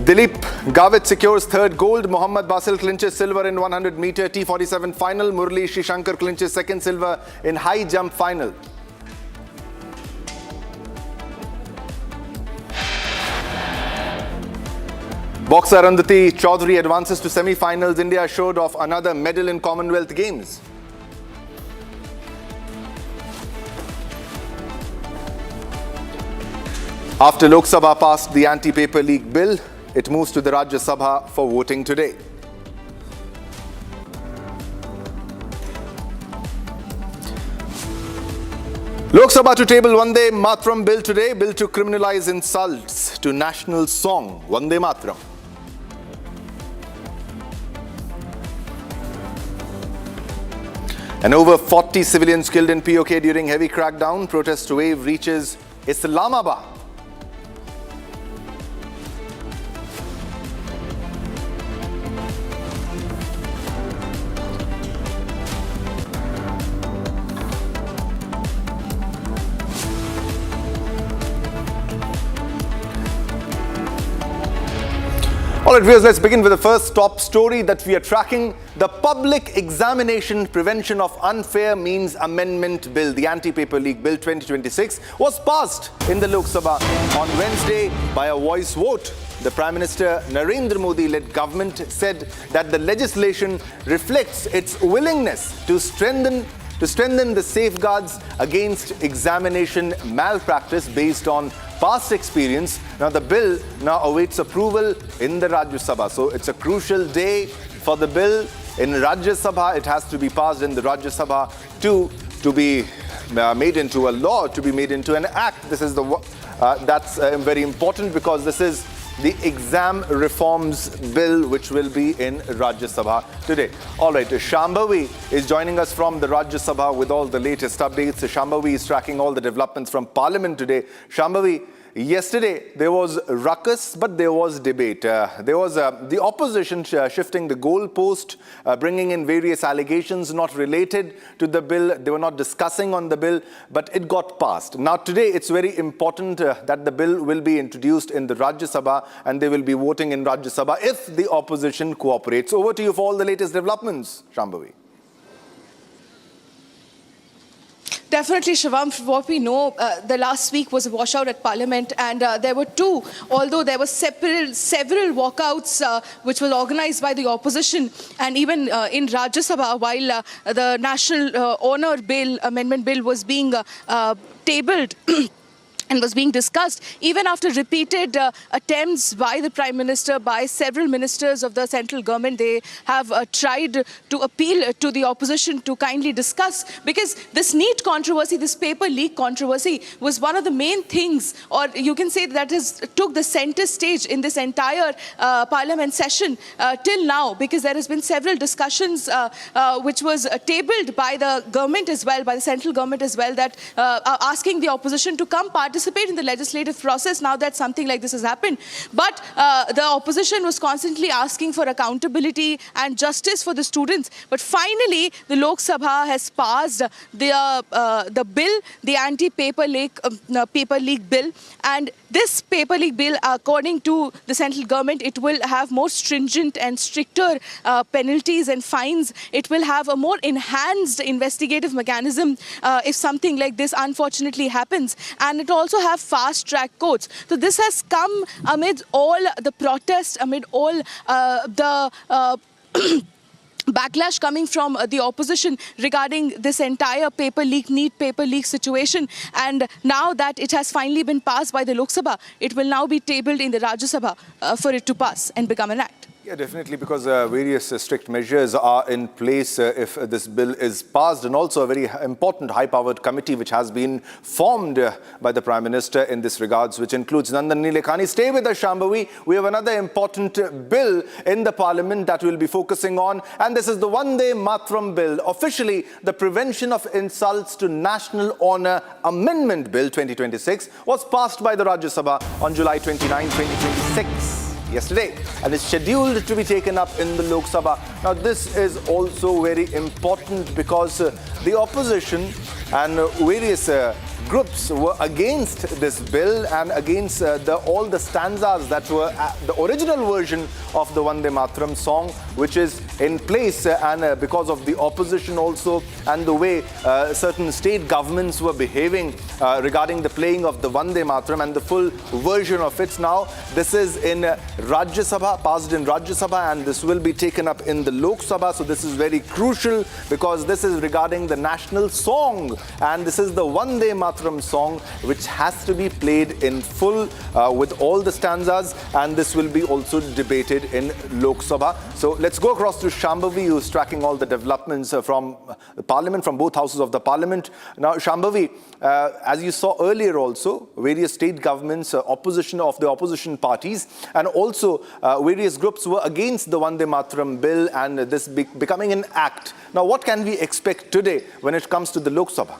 Speaker 17: Dilip Gavit secures third gold. Mohammed Basil clinches silver in 100-meter T47 final. Murali Srishankar clinches second silver in high jump final. Boxer Arundhati Chaudhary advances to semi-finals. India showed off another medal in Commonwealth Games. After Lok Sabha passed the anti-paper leak bill, it moves to the Rajya Sabha for voting today. Lok Sabha to table Vande Mataram bill today. Bill to criminalize insults to national song Vande Mataram. And over 40 civilians killed in POK during heavy crackdown. Protest wave reaches Islamabad. All right, viewers, let's begin with the first top story that we are tracking. The Public Examination Prevention of Unfair Means Amendment Bill, the Anti-Paper Leak Bill 2026, was passed in the Lok Sabha on Wednesday by a voice vote. The Prime Minister Narendra Modi-led government said that the legislation reflects its willingness to strengthen the safeguards against examination malpractice based on past experience. Now the bill now awaits approval in the Rajya Sabha. So it's a crucial day for the bill in Rajya Sabha. It has to be passed in the Rajya Sabha to be made into a law, to be made into an act. This is that's very important because this is the exam reforms bill which will be in Rajya Sabha today. All right, Shambhavi is joining us from the Rajya Sabha with all the latest updates. Shambhavi is tracking all the developments from Parliament today. Shambhavi, yesterday there was ruckus, but there was debate. There was the opposition shifting the goalpost, bringing in various allegations not related to the bill. They were not discussing on the bill, but it got passed. Now today it's very important that the bill will be introduced in the Rajya Sabha and they will be voting in Rajya Sabha if the opposition cooperates. Over to you for all the latest developments, Shambhavi.
Speaker 4: Definitely, Shivam. From what we know, the last week was a washout at Parliament, and there were two, although there were several walkouts which was organized by the opposition, and even in Rajya Sabha, while the National Honour Bill, Amendment Bill was being tabled and was being discussed, even after repeated attempts by the Prime Minister, by several ministers of the central government, they have tried to appeal to the opposition to kindly discuss, because this NEET controversy, this paper leak controversy was one of the main things, or you can say that took the center stage in this entire Parliament session till now, because there has been several discussions which was tabled by the government as well, by the central government as well, that asking the opposition to come participate in the legislative process now that something like this has happened. But the opposition was constantly asking for accountability and justice for the students. But finally, the Lok Sabha has passed the bill, the anti-paper leak bill. And this paper leak bill, according to the central government, it will have more stringent and stricter penalties and fines. It will have a more enhanced investigative mechanism if something like this unfortunately happens. And it also have fast-track courts. So this has come amid all the protests, amid all the backlash coming from the opposition regarding this entire NEET paper leak situation. And now that it has finally been passed by the Lok Sabha, it will now be tabled in the Rajya Sabha for it to pass and become an act.
Speaker 17: Yeah, definitely, because various strict measures are in place if this bill is passed, and also a very important high-powered committee which has been formed by the Prime Minister in this regards, which includes Nandan Nilekhani. Stay with us, Shambhavi. We have another important bill in the Parliament that we'll be focusing on, and this is the Vande Mataram Bill. Officially, the Prevention of Insults to National Honour Amendment Bill 2026 was passed by the Rajya Sabha on July 29, 2026. yesterday and is scheduled to be taken up in the Lok Sabha. Now, this is also very important because the opposition and various groups were against this bill and against all the stanzas that were the original version of the Vande Mataram song, which is in place, and because of the opposition also and the way certain state governments were behaving regarding the playing of the Vande Mataram and the full version of it. Now, this is in Rajya Sabha, passed in Rajya Sabha, and this will be taken up in the Lok Sabha. So this is very crucial because this is regarding the national song, and this is the Vande Mataram song which has to be played in full with all the stanzas, and this will be also debated in Lok Sabha. So let's go across to Shambhavi, who's tracking all the developments from the Parliament, from both houses of the Parliament. Now, Shambhavi, as you saw earlier also, various state governments, opposition parties, and also various groups were against the Vande Mataram bill and this becoming an act. Now, what can we expect today when it comes to the Lok Sabha?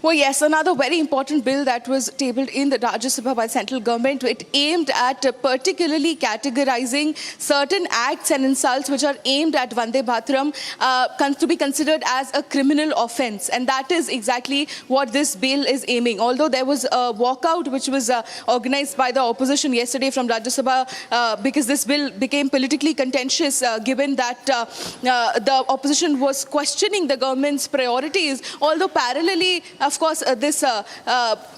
Speaker 4: Well, yes, another very important bill that was tabled in the Rajya Sabha by the central government. It aimed at particularly categorizing certain acts and insults which are aimed at Vande Mataram to be considered as a criminal offence. And that is exactly what this bill is aiming. Although there was a walkout which was organized by the opposition yesterday from Rajya Sabha because this bill became politically contentious given that the opposition was questioning the government's priorities. Although parallelly, of course, this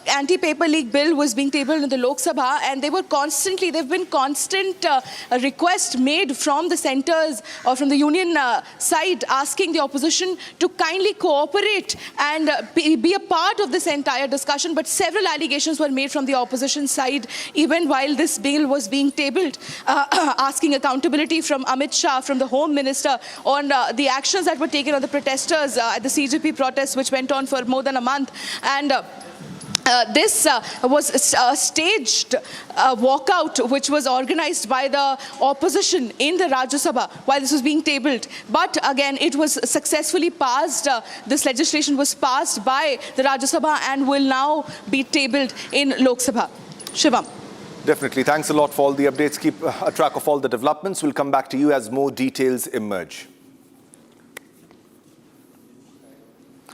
Speaker 4: anti-paper leak bill was being tabled in the Lok Sabha, and there have been constant requests made from the centers or from the union side asking the opposition to kindly cooperate and be a part of this entire discussion. But several allegations were made from the opposition side, even while this bill was being tabled, asking accountability from Amit Shah, from the Home Minister, on the actions that were taken on the protesters at the CGP protests, which went on for more than a month. And this was a staged walkout which was organized by the opposition in the Rajya Sabha while this was being tabled. But again, it was successfully passed. This legislation was passed by the Rajya Sabha and will now be tabled in Lok Sabha. Shivam.
Speaker 17: Definitely. Thanks a lot for all the updates. Keep a track of all the developments. We'll come back to you as more details emerge.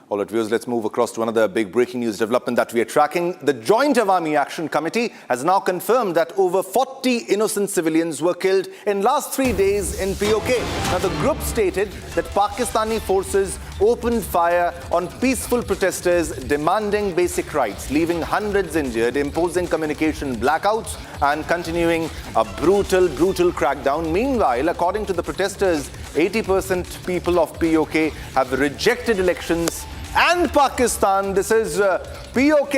Speaker 17: All right, viewers, let's move across to another big breaking news development that we are tracking. The Joint Awami Action Committee has now confirmed that over 40 innocent civilians were killed in last 3 days in POK. Now, the group stated that Pakistani forces opened fire on peaceful protesters demanding basic rights, leaving hundreds injured, imposing communication blackouts and continuing a brutal crackdown. Meanwhile, according to the protesters, 80% people of POK have rejected elections and Pakistan. This is POK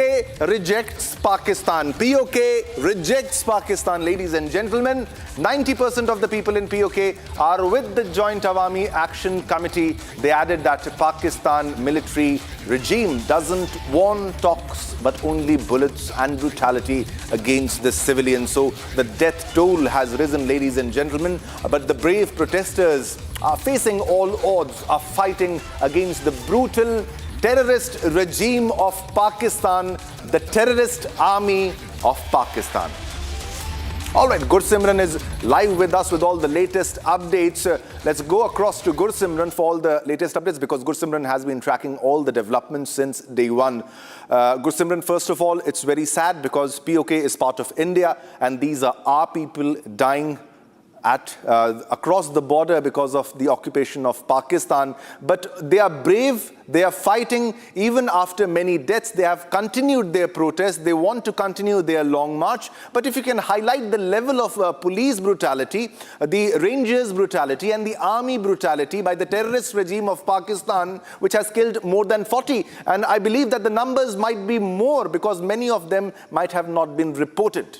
Speaker 17: rejects Pakistan. POK rejects Pakistan, ladies and gentlemen. 90% of the people in POK are with the Joint Awami Action Committee. They added that Pakistan military regime doesn't want talks but only bullets and brutality against the civilians. So the death toll has risen, ladies and gentlemen. But the brave protesters are facing all odds, are fighting against the brutal terrorist regime of Pakistan, the terrorist army of Pakistan. All right, Gursimran is live with us with all the latest updates. Let's go across to Gursimran for all the latest updates because Gursimran has been tracking all the developments since day one. Gursimran, first of all, it's very sad because POK is part of India and these are our people dying across the border because of the occupation of Pakistan. But they are brave, they are fighting. Even after many deaths, they have continued their protest. They want to continue their long march. But if you can highlight the level of police brutality, the Rangers brutality and the army brutality by the terrorist regime of Pakistan, which has killed more than 40. And I believe that the numbers might be more because many of them might have not been reported.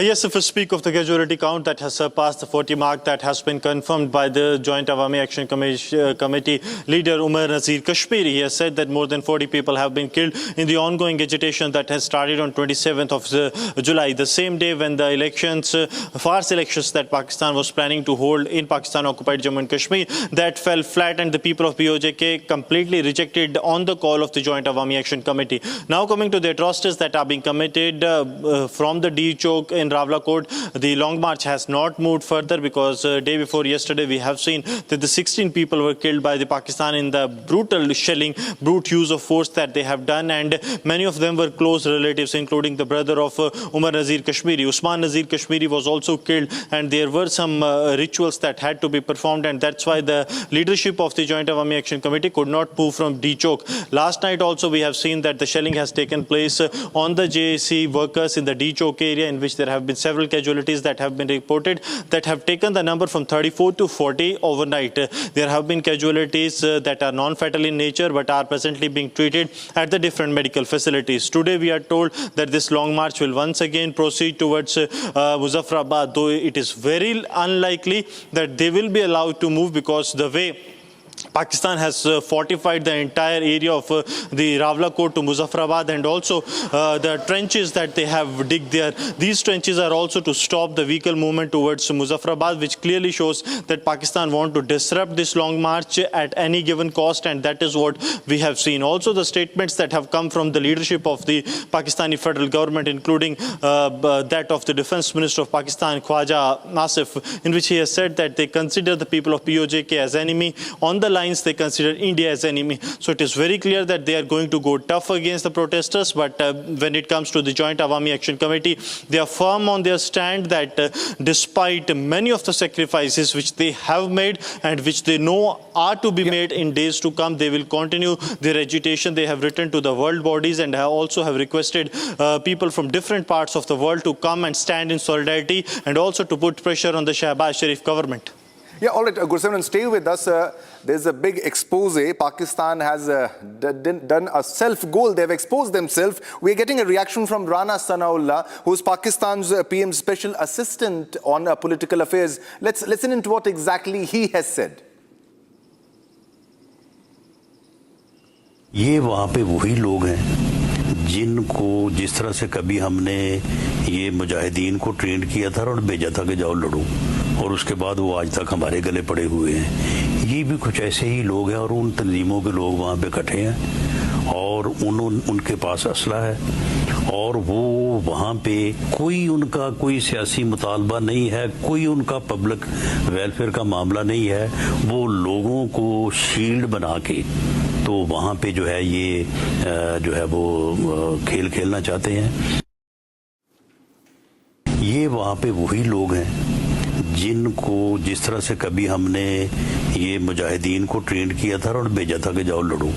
Speaker 6: Yes, if we speak of the casualty count that has surpassed the 40 mark that has been confirmed by the Joint Awami Action Committee leader Umar Nazir Kashmiri. He has said that more than 40 people have been killed in the ongoing agitation that has started on 27th of July, the same day when the elections, farce elections that Pakistan was planning to hold in Pakistan-occupied Jammu and Kashmir, that fell flat, and the people of POJK completely rejected on the call of the Joint Awami Action Committee. Now coming to the atrocities that are being committed from the D Chowk in Rawalakot, the long march has not moved further because day before yesterday we have seen that the 16 people were killed by the Pakistan in the brutal shelling, brute use of force that they have done, and many of them were close relatives, including the brother of Umar Nazir Kashmiri. Usman Nazir Kashmiri was also killed, and there were some rituals that had to be performed, and that's why the leadership of the Joint Awami Action Committee could not move from D Chowk. Last night also we have seen that the shelling has taken place on the JAC workers in the D Chowk area, in which there have been several casualties that have been reported that have taken the number from 34 to 40 overnight. There have been casualties that are non-fatal in nature but are presently being treated at the different medical facilities. Today we are told that this long march will once again proceed towards Muzaffarabad, though it is very unlikely that they will be allowed to move because the way Pakistan has fortified the entire area of the Rawalakot to Muzaffarabad, and also the trenches that they have digged there. These trenches are also to stop the vehicle movement towards Muzaffarabad, which clearly shows that Pakistan want to disrupt this long march at any given cost, and that is what we have seen. Also, the statements that have come from the leadership of the Pakistani federal government, including that of the Defense Minister of Pakistan, Khwaja Nasif, in which he has said that they consider the people of POJK as enemy. On the lines, they consider India as enemy. So it is very clear that they are going to go tough against the protesters. But when it comes to the Joint Awami Action Committee, they are firm on their stand that despite many of the sacrifices which they have made and which they know are to be made in days to come, they will continue their agitation. They have written to the world bodies and also have requested people from different parts of the world to come and stand in solidarity, and also to put pressure on the Shahbaz Sharif government.
Speaker 17: Yeah, all right, Goswami, stay with us. There's a big expose. Pakistan has done a self-goal. They've exposed themselves. We're getting a reaction from Rana Sanaullah, who's Pakistan's PM's special assistant on political affairs. Let's listen into what exactly he has said.
Speaker 8: ये वहाँ पे वही लोग हैं जिनको जिस तरह से कभी हमने ये मुजाहिदीन को ट्रेंड किया था और भेजा था कि जाओ लड़ो, और उसके बाद वो आज तक हमारे गले पड़े हुए हैं। ये भी कुछ ऐसे ही लोग हैं और उन तंजीमों के लोग वहाँ पे इकट्ठे हैं और उनके पास असला है, और वो वहाँ पे कोई सियासी मुतालबा नहीं है, कोई उनका पब्लिक वेलफेयर का मामला नहीं है। वो लोगों को शील्ड बना के तो वहाँ पे जो है ये जो है वो खेल खेलना चाहते हैं। ये वहाँ पे वही लोग हैं जिनको जिस तरह से कभी हमने ये मुजाहिदीन को ट्रेंड किया था और भेजा था कि जाओ लड़ो,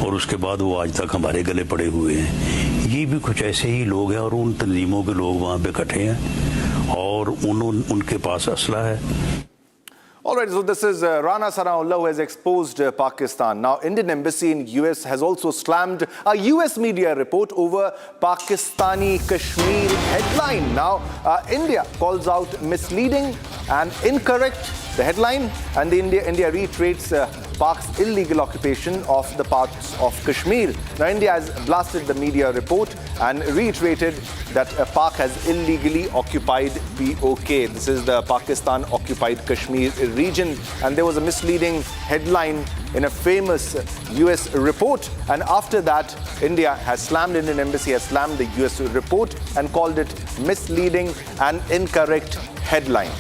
Speaker 8: और उसके बाद वो आज तक हमारे गले पड़े हुए हैं। ये भी कुछ ऐसे ही लोग हैं और उन तंजीमों के लोग वहाँ पे इकट्ठे हैं और उनके पास असला है।
Speaker 17: All right, so this is Rana Sanaullah, who has exposed Pakistan. Now, Indian embassy in US has also slammed a US media report over Pakistani Kashmir headline. Now, India calls out misleading and incorrect the headline, and India reiterates Pak's illegal occupation of the parts of Kashmir. Now, India has blasted the media report and reiterated that Pak has illegally occupied POK. This is the Pakistan-occupied Kashmir region. And there was a misleading headline in a famous US report. And after that, Indian embassy has slammed the US report and called it misleading and incorrect headline.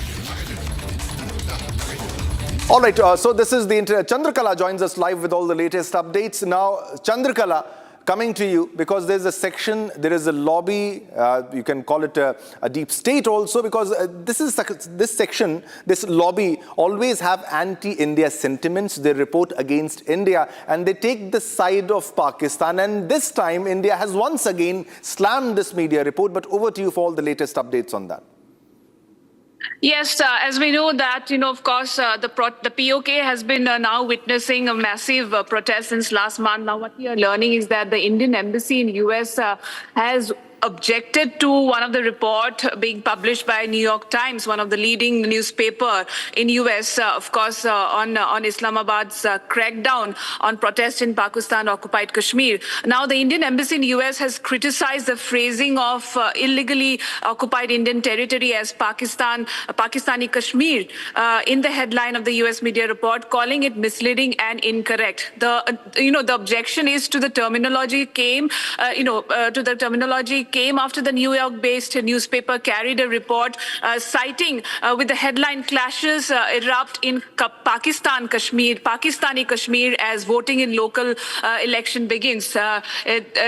Speaker 17: All right, so this is the Chandrakala joins us live with all the latest updates. Now, Chandrakala, coming to you, because there's a section, there is a lobby, you can call it a deep state also, because this section, this lobby always have anti-India sentiments. They report against India and they take the side of Pakistan. And this time, India has once again slammed this media report. But over to you for all the latest updates on that.
Speaker 22: Yes, as we know that, of course, the POK has been now witnessing a massive protest since last month. Now, what we are learning is that the Indian embassy in US has objected to one of the report being published by New York Times, one of the leading newspaper in US, of course, on Islamabad's crackdown on protests in Pakistan-occupied Kashmir. Now, the Indian embassy in US has criticized the phrasing of illegally occupied Indian territory as Pakistani Kashmir in the headline of the US media report, calling it misleading and incorrect. The objection is to the terminology came after the New York-based newspaper carried a report citing with the headline clashes erupt in Pakistani Kashmir as voting in local election begins,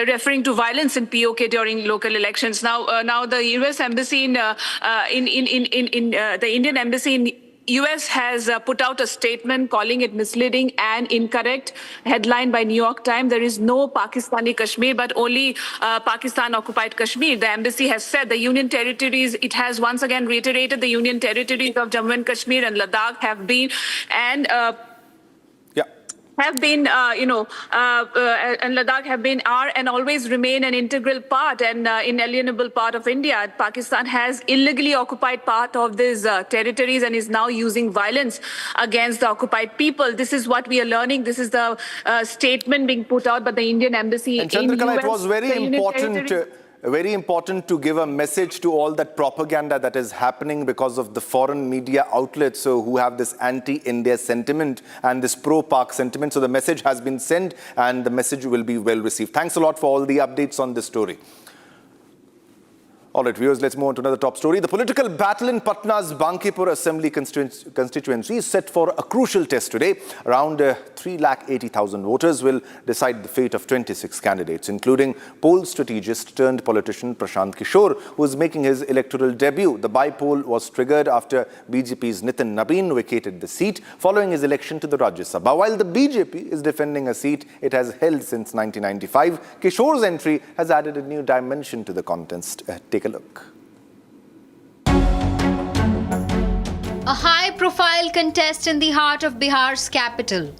Speaker 22: referring to violence in POK during local elections. Now the U.S. embassy the Indian embassy in US has put out a statement calling it misleading and incorrect. Headline by New York Times, there is no Pakistani Kashmir, but only Pakistan-occupied Kashmir. The embassy has said the Union territories, it has once again reiterated the Union territories of Jammu and Kashmir and Ladakh have been, and Ladakh have been, are, and always remain an integral part and inalienable part of India. Pakistan has illegally occupied part of these territories and is now using violence against the occupied people. This is what we are learning. This is the statement being put out by the Indian embassy
Speaker 17: and
Speaker 22: in
Speaker 17: Chandrakala,
Speaker 22: US.
Speaker 17: it was very important to give a message to all that propaganda that is happening because of the foreign media outlets who have this anti-India sentiment and this pro-Pak sentiment. So the message has been sent and the message will be well received. Thanks a lot for all the updates on this story. All right, viewers, let's move on to another top story. The political battle in Patna's Bankipur Assembly constituency is set for a crucial test today. Around 380,000 voters will decide the fate of 26 candidates, including poll strategist turned politician Prashant Kishore, who is making his electoral debut. The by-poll was triggered after BJP's Nitin Nabin vacated the seat following his election to the Rajya Sabha. While the BJP is defending a seat it has held since 1995, Kishore's entry has added a new dimension to the contest. Take a look.
Speaker 9: A high-profile contest in the heart of Bihar's capital.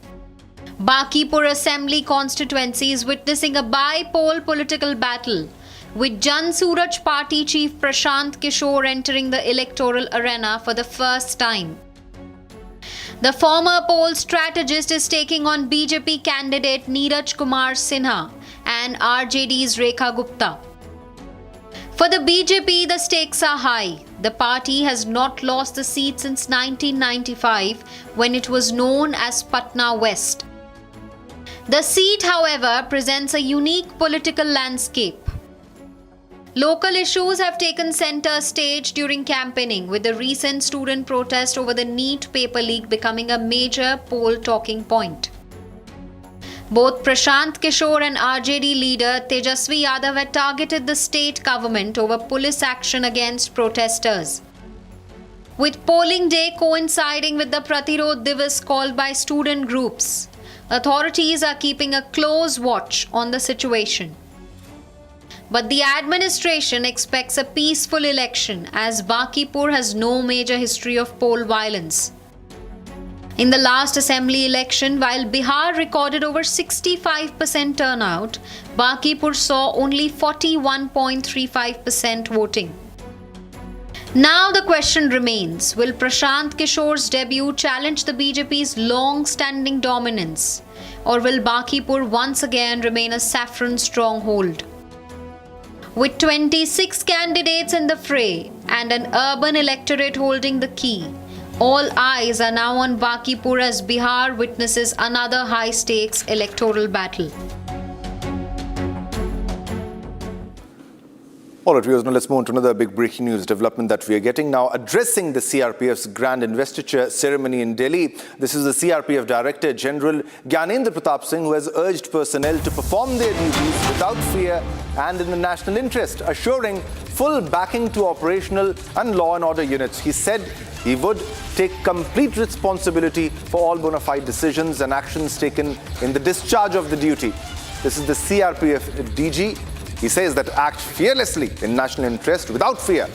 Speaker 9: Bankipur Assembly constituency is witnessing a by-poll political battle, with Jan Suraj Party chief Prashant Kishore entering the electoral arena for the first time. The former poll strategist is taking on BJP candidate Neeraj Kumar Sinha and RJD's Rekha Gupta. For the BJP, the stakes are high. The party has not lost the seat since 1995, when it was known as Patna West. The seat, however, presents a unique political landscape. Local issues have taken center stage during campaigning, with the recent student protest over the NEET paper leak becoming a major poll talking point. Both Prashant Kishore and RJD leader Tejasvi Yadav had targeted the state government over police action against protesters. With polling day coinciding with the Pratirod Divas called by student groups, authorities are keeping a close watch on the situation. But the administration expects a peaceful election as Bankipur has no major history of poll violence. In the last assembly election, while Bihar recorded over 65% turnout, Bankipur saw only 41.35% voting. Now the question remains, will Prashant Kishore's debut challenge the BJP's long-standing dominance, or will Bankipur once again remain a saffron stronghold? With 26 candidates in the fray and an urban electorate holding the key, all eyes are now on Bankipur as Bihar witnesses another high-stakes electoral battle.
Speaker 17: All right, viewers, now let's move on to another big breaking news development that we are getting now. Addressing the CRPF's grand investiture ceremony in Delhi, this is the CRPF Director General Gyanendra Pratap Singh, who has urged personnel to perform their duties without fear and in the national interest, assuring full backing to operational and law and order units. He said he would take complete responsibility for all bona fide decisions and actions taken in the discharge of the duty. This is the CRPF DG. He says that act fearlessly in national interest without fear.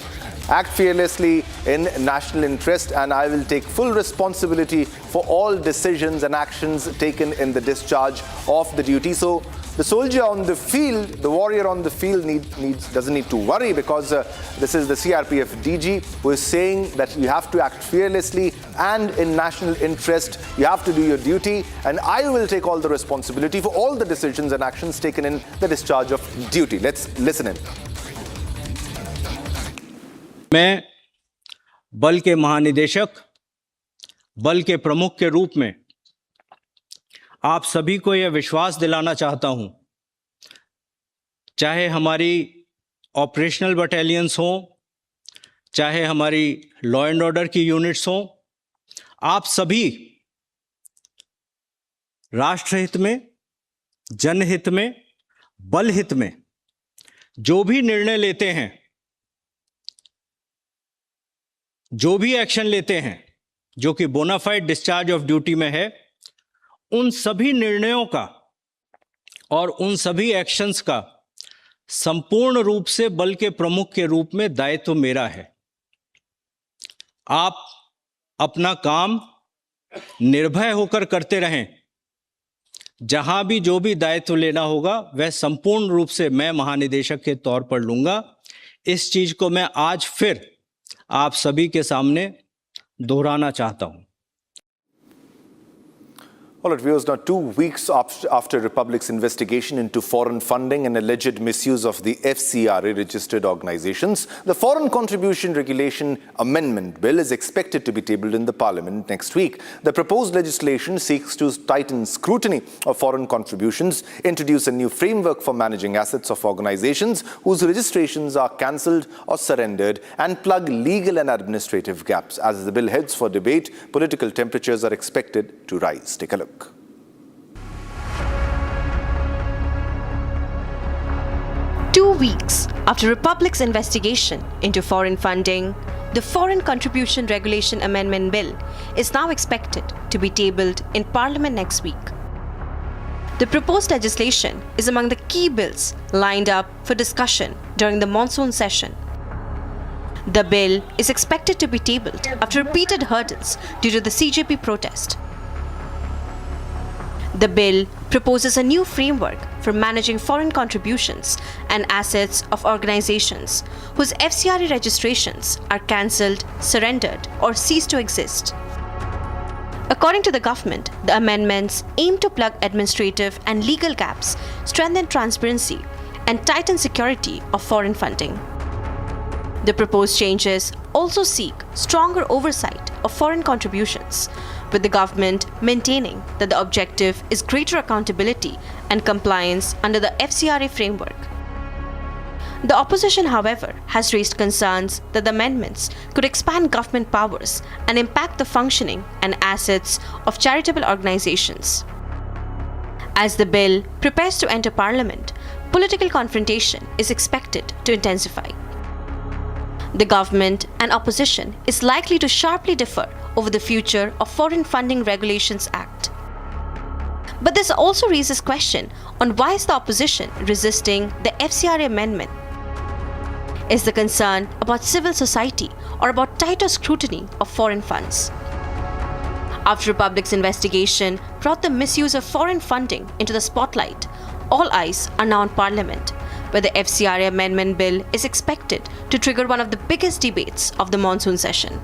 Speaker 17: act fearlessly in national interest, and I will take full responsibility for all decisions and actions taken in the discharge of the duty. So the soldier on the field, the warrior on the field doesn't need to worry, because this is the CRPF DG who is saying that you have to act fearlessly and in national interest. You have to do your duty, and I will take all the responsibility for all the decisions and actions taken in the discharge of duty. Let's listen in.
Speaker 10: मैं बल के महानिदेशक, बल के प्रमुख के रूप में आप सभी को यह विश्वास दिलाना चाहता हूं, चाहे हमारी ऑपरेशनल बटालियंस हों, चाहे हमारी लॉ एंड ऑर्डर की यूनिट्स हों, आप सभी राष्ट्रहित में, जनहित में, बल हित में जो भी निर्णय लेते हैं, जो भी एक्शन लेते हैं, जो कि बोनाफाइड डिस्चार्ज ऑफ ड्यूटी में है, उन सभी निर्णयों का और उन सभी एक्शंस का संपूर्ण रूप से बल के प्रमुख के रूप में दायित्व मेरा है। आप अपना काम निर्भय होकर करते रहें। जहां भी जो भी दायित्व लेना होगा वह संपूर्ण रूप से मैं महानिदेशक के तौर पर लूंगा। इस चीज को मैं आज फिर आप सभी के सामने दोहराना चाहता हूं।
Speaker 17: All right, viewers, now 2 weeks after Republic's investigation into foreign funding and alleged misuse of the FCRA registered organizations, the Foreign Contribution Regulation Amendment Bill is expected to be tabled in the Parliament next week. The proposed legislation seeks to tighten scrutiny of foreign contributions, introduce a new framework for managing assets of organizations whose registrations are cancelled or surrendered, and plug legal and administrative gaps. As the bill heads for debate, political temperatures are expected to rise. Take a look.
Speaker 12: 2 weeks after Republic's investigation into foreign funding, the Foreign Contribution Regulation Amendment Bill is now expected to be tabled in Parliament next week. The proposed legislation is among the key bills lined up for discussion during the monsoon session. The bill is expected to be tabled after repeated hurdles due to the CJP protest. The bill proposes a new framework for managing foreign contributions and assets of organizations whose FCRA registrations are cancelled, surrendered, or cease to exist. According to the government, the amendments aim to plug administrative and legal gaps, strengthen transparency, and tighten security of foreign funding. The proposed changes also seek stronger oversight of foreign contributions, with the government maintaining that the objective is greater accountability and compliance under the FCRA framework. The opposition, however, has raised concerns that the amendments could expand government powers and impact the functioning and assets of charitable organizations. As the bill prepares to enter Parliament, political confrontation is expected to intensify. The government and opposition is likely to sharply differ over the future of Foreign Funding Regulations Act. But this also raises question on why is the opposition resisting the FCRA amendment? Is the concern about civil society or about tighter scrutiny of foreign funds? After Republic's investigation brought the misuse of foreign funding into the spotlight, all eyes are now on Parliament, where the FCRA amendment bill is expected to trigger one of the biggest debates of the monsoon session.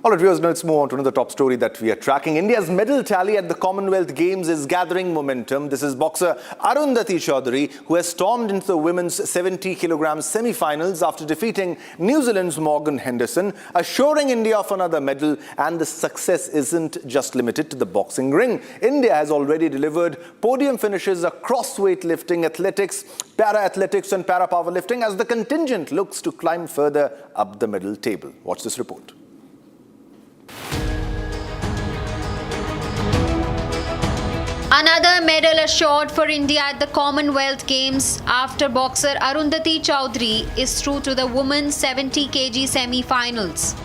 Speaker 17: All right, viewers, now let's move on to another top story that we are tracking. India's medal tally at the Commonwealth Games is gathering momentum. This is boxer Arundhati Chaudhary, who has stormed into the women's 70kg semi-finals after defeating New Zealand's Morgan Henderson, assuring India of another medal. And the success isn't just limited to the boxing ring. India has already delivered podium finishes across weightlifting, athletics, para-athletics and para-powerlifting as the contingent looks to climb further up the medal table. Watch this report.
Speaker 9: Another medal assured for India at the Commonwealth Games after boxer Arundhati Chaudhary is through to the women's 70 kg semi-finals.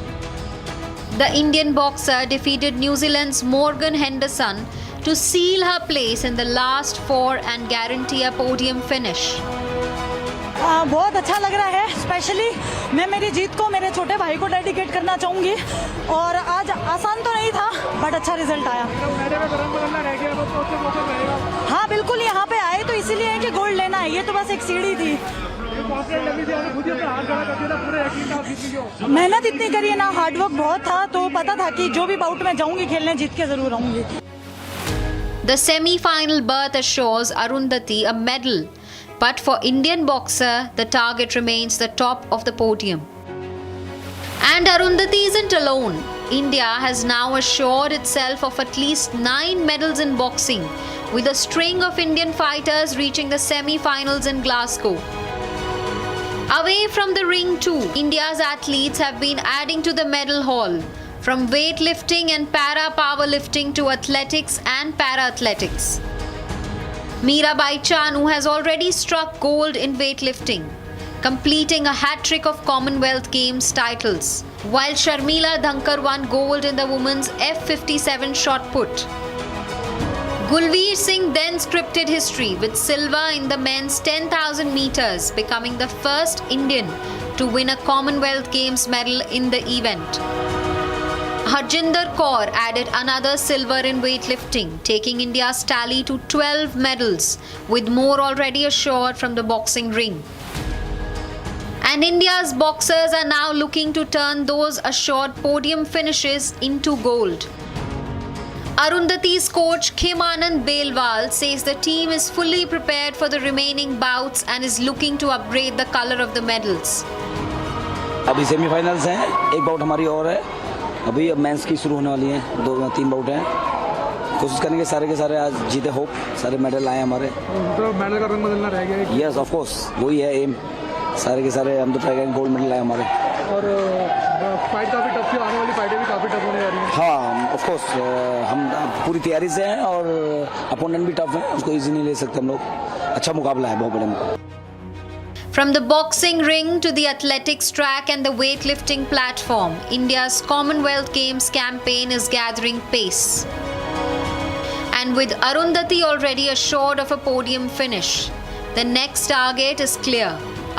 Speaker 9: The Indian boxer defeated New Zealand's Morgan Henderson to seal her place in the last four and guarantee a podium finish.
Speaker 3: बहुत अच्छा लग रहा है। Specially मैं मेरी जीत को मेरे छोटे भाई को डेडिकेट करना चाहूँगी और आज आसान तो नहीं था बट अच्छा रिजल्ट आया। हाँ बिल्कुल, यहाँ पे आए तो इसीलिए है कि गोल्ड लेना है, ये तो बस एक सीढ़ी थी। मेहनत इतनी करी है ना, हार्डवर्क बहुत था, तो पता था कि जो भी बाउट में जाऊंगी खेलने जीत के जरूर आऊंगी।
Speaker 9: The semi-final berth assures Arundhati a medal, but for Indian boxer, the target remains the top of the podium. And Arundhati isn't alone. India has now assured itself of at least 9 medals in boxing, with a string of Indian fighters reaching the semi-finals in Glasgow. Away from the ring too, India's athletes have been adding to the medal haul, from weightlifting and para-powerlifting to athletics and para-athletics. Mirabai Chanu has already struck gold in weightlifting, completing a hat-trick of Commonwealth Games titles, while Sharmila Dhankar won gold in the women's F57 shot put. Gulveer Singh then scripted history with silver in the men's 10,000 meters, becoming the first Indian to win a Commonwealth Games medal in the event. Harjinder Kaur added another silver in weightlifting, taking India's tally to 12 medals, with more already assured from the boxing ring. And India's boxers are now looking to turn those assured podium finishes into gold. Arundhati's coach Khimanand Belwal says the team is fully prepared for the remaining bouts and is looking to upgrade the color of the medals.
Speaker 18: अभी semifinals हैं, एक bought हमारी और है, अभी अब mains की शुरू होने वाली हैं, 2-3 बाउट हैं, कोशिश करेंगे सारे के सारे आज जीते, होप सारे मेडल आए हमारे। तो मेडल का रंग बदलना रह गया है? यस ऑफ कोर्स, वही है एम, सारे के सारे हम तो ट्राई करेंगे गोल्ड मेडल आए हमारे। और फाइट काफ़ी टफ थी, आने वाली फाइटें भी काफ़ी टफ होने जा रही हैं। हाँ ऑफ कोर्स, हम पूरी तैयारी से हैं और अपोनेंट भी टफ है, उसको इजी नहीं ले सकते हम लोग, अच्छा मुकाबला है, बहुत बड़ा मुकाबला।
Speaker 9: From the boxing ring to the athletics track and the weightlifting platform, India's Commonwealth Games campaign is gathering pace. And with Arundhati already assured of a podium finish, the next target is clear: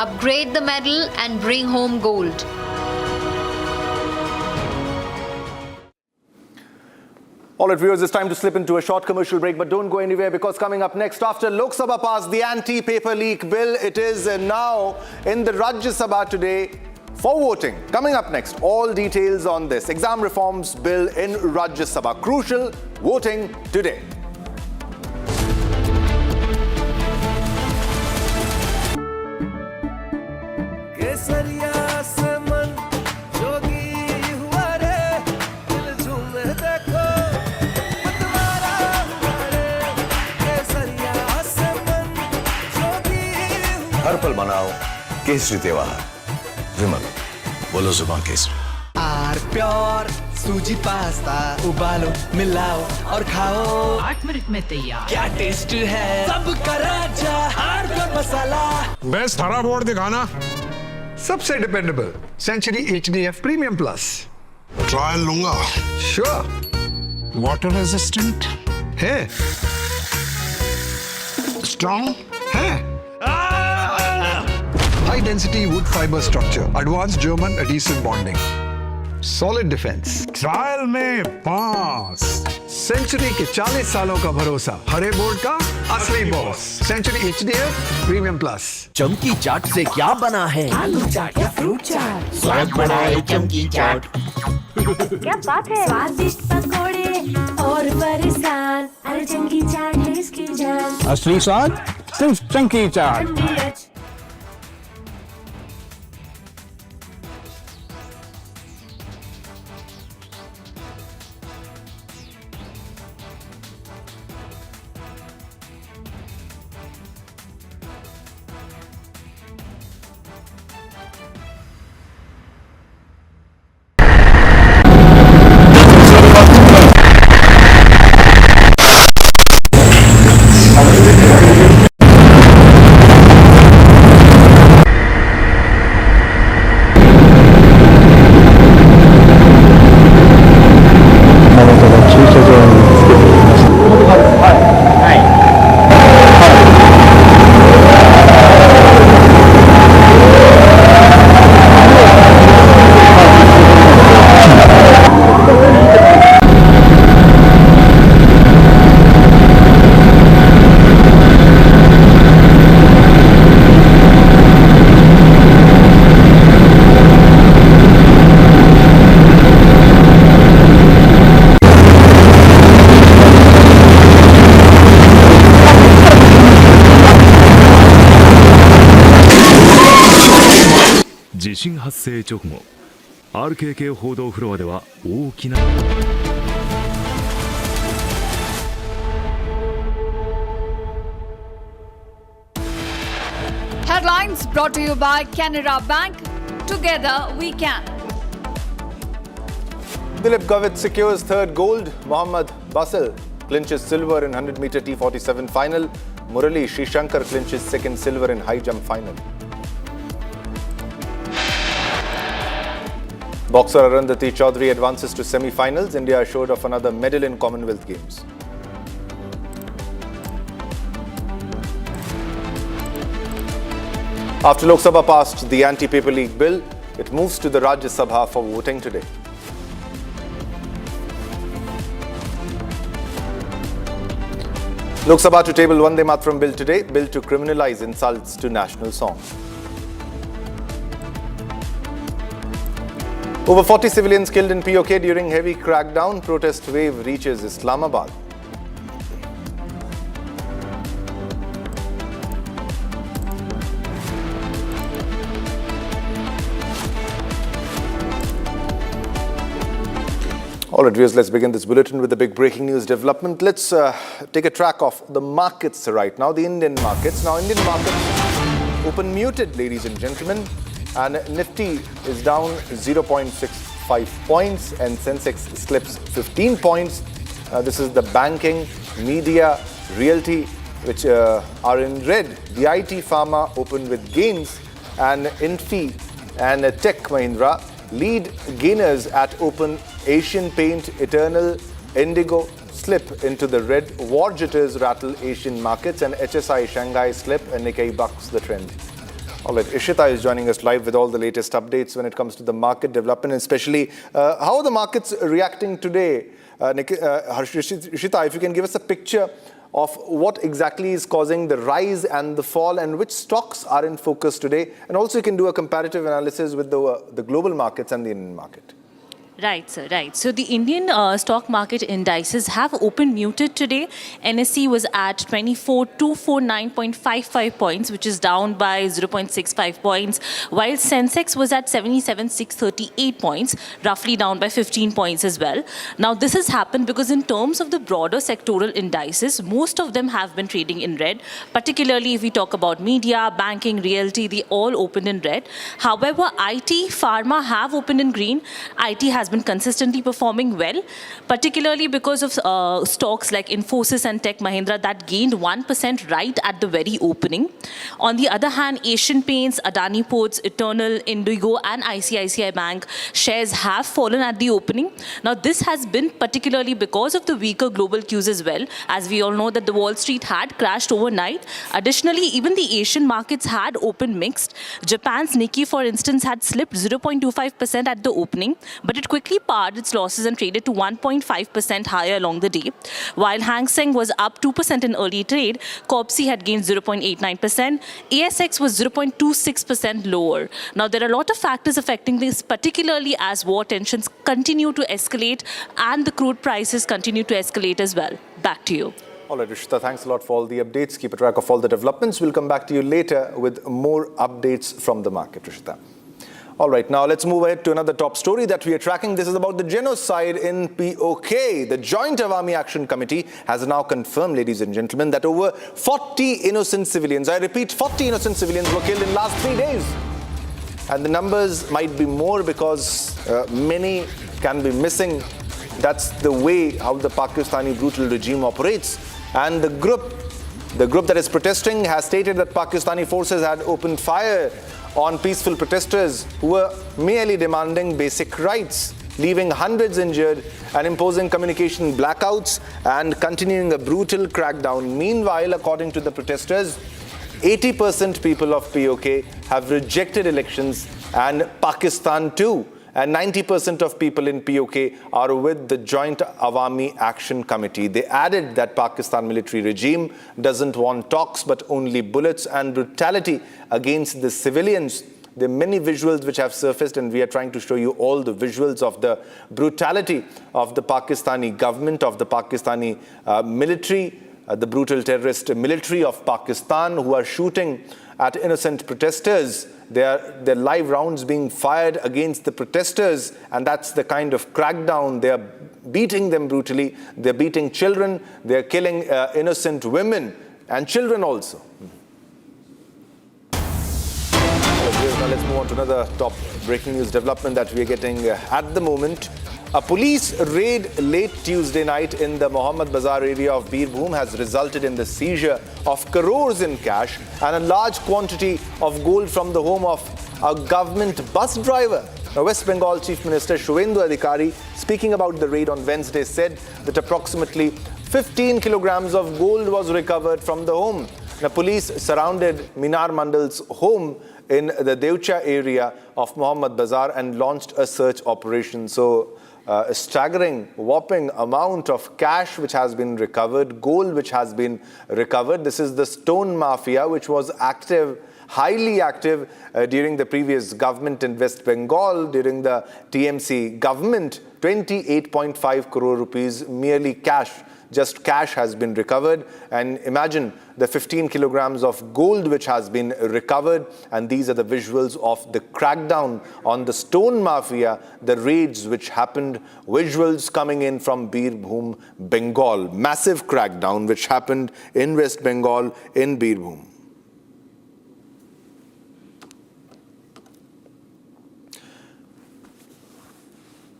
Speaker 9: upgrade the medal and bring home gold.
Speaker 17: All right, viewers, it's time to slip into a short commercial break, but don't go anywhere, because coming up next, after Lok Sabha passed the anti-paper leak bill, it is now in the Rajya Sabha today for voting. Coming up next, all details on this exam reforms bill in Rajya Sabha. Crucial voting today.
Speaker 5: हर पल मनाओ केसरी त्योहार, विमल बोलो जुबान केसरी।
Speaker 20: R pure सूजी pasta उबालो, मिलाओ और खाओ,
Speaker 24: 8 मिनट में तैयार।
Speaker 20: क्या टेस्ट है, सबका राजा आर प्योर मसाला।
Speaker 25: बेस्ट हरा बोर्ड दिखाना, सबसे dependable Century HDF premium plus. Trial लूंगा, श्योर। वाटर रेजिस्टेंट है, स्ट्रॉन्ग है, high density wood fiber structure, advanced German adhesive bonding, solid defense, trial में पास। सेंचुरी के 40 सालों का भरोसा, हरे बोर्ड का असली boss, Century HDF premium plus.
Speaker 26: चमकी चाट से क्या बना है?
Speaker 27: आलू चाट या फ्रूट चाट,
Speaker 26: स्वाद बढ़ाए चमकी चाट।
Speaker 27: क्या बात है, स्वादिष्ट पकोड़े और बरसान, अरे चमकी चाट है इसकी जान।
Speaker 14: असली स्वाद सिर्फ चमकी चाट।
Speaker 7: 震発生直後 RKK 報道フロアでは大きな
Speaker 1: Headlines brought to you by Canara Bank. Together we can.
Speaker 17: Dilip Gavit secures third gold. Mohammed Basil clinches silver in 100-meter T47 final. Murali Srishankar clinches second silver in high jump final. Boxer Arundhati Chaudhary advances to semi-finals. India assured of another medal in Commonwealth Games. After Lok Sabha passed the Anti-Paper League Bill, it moves to the Rajya Sabha for voting today. Lok Sabha to table Vande Mataram Bill today, bill to criminalize insults to national songs. Over 40 civilians killed in POK during heavy crackdown. Protest wave reaches Islamabad. All right, viewers, let's begin this bulletin with the big breaking news development. Let's take a track of the markets right now, the Indian markets. Now, Indian markets open muted, ladies and gentlemen, and Nifty is down 0.65 points and Sensex slips 15 points. This is the banking, media, realty, which are in red. The IT Pharma opened with gains, and Infi and Tech Mahindra lead gainers at open. Asian Paint, Eternal, Indigo slip into the red. War jitters rattle Asian markets, and HSI Shanghai slip and Nikkei bucks the trend. All right, Ishita is joining us live with all the latest updates when it comes to the market development, and especially how are the markets reacting today? Ishita, if you can give us a picture of what exactly is causing the rise and the fall, and which stocks are in focus today, and also you can do a comparative analysis with the global markets and the Indian market.
Speaker 11: Right, sir, right. So the Indian stock market indices have opened muted today. NSE was at 24,249.55 points, which is down by 0.65 points, while Sensex was at 77,638 points, roughly down by 15 points as well. Now, this has happened because in terms of the broader sectoral indices, most of them have been trading in red, particularly if we talk about media, banking, realty, they all opened in red. However, IT, pharma have opened in green. IT has been consistently performing well, particularly because of stocks like Infosys and Tech Mahindra that gained 1% right at the very opening. On the other hand, Asian Paints, Adani Ports, Eternal, Indigo and ICICI Bank shares have fallen at the opening. Now, this has been particularly because of the weaker global cues as well, as we all know that the Wall Street had crashed overnight. Additionally, even the Asian markets had opened mixed. Japan's Nikkei, for instance, had slipped 0.25% at the opening, but it quickly pared its losses and traded to 1.5% higher along the day. While Hang Seng was up 2% in early trade, Corpsi had gained 0.89%, ASX was 0.26% lower. Now, there are a lot of factors affecting this, particularly as war tensions continue to escalate and the crude prices continue to escalate as well. Back to you.
Speaker 17: All right, Rishita, thanks a lot for all the updates. Keep a track of all the developments. We'll come back to you later with more updates from the market, Rishita. All right, now let's move ahead to another top story that we are tracking. This is about the genocide in POK. The Joint Awami Action Committee has now confirmed, ladies and gentlemen, that over 40 innocent civilians, I repeat, 40 innocent civilians were killed in the last 3 days. And the numbers might be more because many can be missing. That's the way how the Pakistani brutal regime operates. And the group that is protesting has stated that Pakistani forces had opened fire on peaceful protesters who were merely demanding basic rights, leaving hundreds injured and imposing communication blackouts and continuing a brutal crackdown. Meanwhile, according to the protesters, 80% people of POK have rejected elections, and Pakistan too. And 90% of people in POK are with the Joint Awami Action Committee. They added that Pakistan military regime doesn't want talks but only bullets and brutality against the civilians. There are many visuals which have surfaced, and we are trying to show you all the visuals of the brutality of the Pakistani government, of the Pakistani military, the brutal terrorist military of Pakistan who are shooting at innocent protesters There are live rounds being fired against the protesters, and that's the kind of crackdown. They are beating them brutally. They're beating children. They're killing innocent women and children also. Now let's move on to another top breaking news development that we are getting at the moment. A police raid late Tuesday night in the Mohammed Bazaar area of Birbhum has resulted in the seizure of crores in cash and a large quantity of gold from the home of a government bus driver. Now, West Bengal Chief Minister Shuvendu Adhikari, speaking about the raid on Wednesday, said that approximately 15 kilograms of gold was recovered from the home. The police surrounded Minar Mandal's home in the Devcha area of Mohammed Bazaar and launched a search operation. So, a staggering, whopping amount of cash which has been recovered, gold which has been recovered. This is the stone mafia which was active, highly active during the previous government in West Bengal, during the TMC government. 28.5 crore rupees merely cash. Just cash has been recovered, and imagine the 15 kilograms of gold which has been recovered, and these are the visuals of the crackdown on the stone mafia, the raids which happened, visuals coming in from Birbhum, Bengal. Massive crackdown which happened in West Bengal, in Birbhum.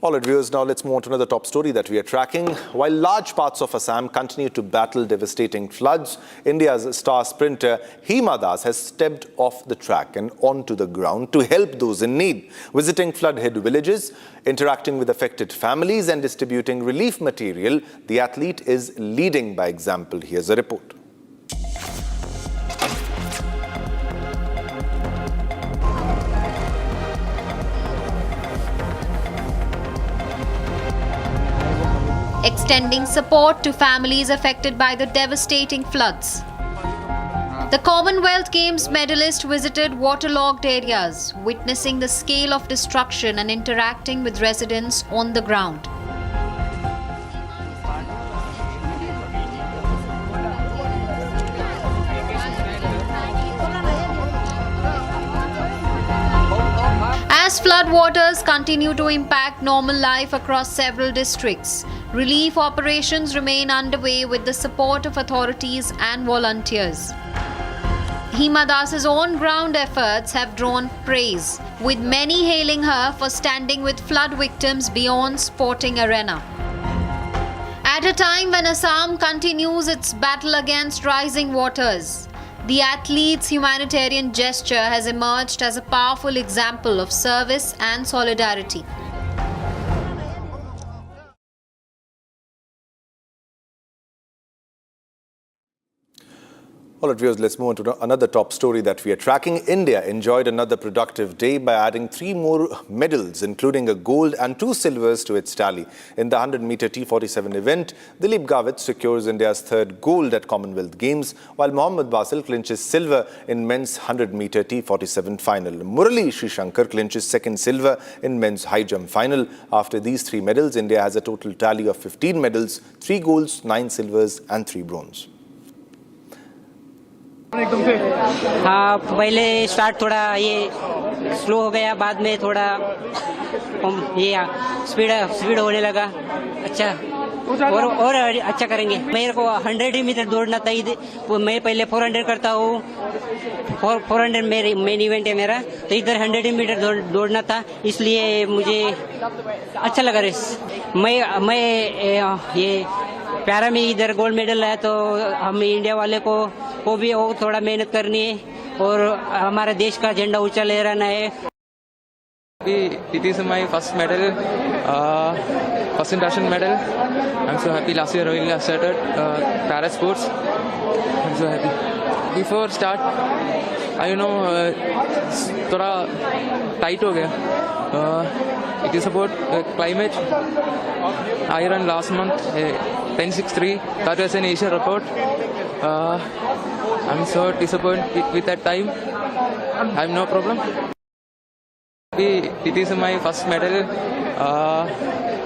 Speaker 17: All right, viewers, now let's move on to another top story that we are tracking. While large parts of Assam continue to battle devastating floods, India's star sprinter Hima Das has stepped off the track and onto the ground to help those in need, visiting flood-hit villages, interacting with affected families and distributing relief material. The athlete is leading by example. Here's a report.
Speaker 9: Extending support to families affected by the devastating floods. The Commonwealth Games medalist visited waterlogged areas, witnessing the scale of destruction and interacting with residents on the ground. As floodwaters continue to impact normal life across several districts, relief operations remain underway with the support of authorities and volunteers. Hima Das's on-ground efforts have drawn praise, with many hailing her for standing with flood victims beyond sporting arena. At a time when Assam continues its battle against rising waters, the athlete's humanitarian gesture has emerged as a powerful example of service and solidarity.
Speaker 17: All right, viewers, let's move on to another top story that we are tracking. India enjoyed another productive day by adding 3 more medals, including a gold and 2 silvers to its tally. In the 100-meter T47 event, Dilip Gavit secures India's 3rd gold at Commonwealth Games, while Mohammed Basil clinches silver in men's 100-meter T47 final. Murali Srishankar clinches 2nd silver in men's high jump final. After these 3 medals, India has a total tally of 15 medals, 3 golds, 9 silvers and 3 bronze.
Speaker 2: हाँ, पहले start थोड़ा ये slow हो गया, बाद में थोड़ा ये स्पीड होने लगा. अच्छा, और अच्छा करेंगे. मेरे को 100 मीटर दौड़ना था. मैं पहले 400 करता हूँ. 400 मेन इवेंट है मेरा, तो इधर 100 मीटर दौड़ना था, इसलिए मुझे अच्छा लगा रेस. मैं ये प्यारा में इधर गोल्ड मेडल है, तो हम इंडिया वाले को भी थोड़ा मेहनत करनी है और हमारे देश का झंडा ऊंचा ले रहना है.
Speaker 13: It is my first medal, first international medal. I'm so happy. Last year I started para sports. I'm so happy. Before start, I थोड़ा tight हो गया. It is about climate. I ran last month 10:63. That was an Asia record. I'm so disappointed with that time. I have no problem. It is my first medal,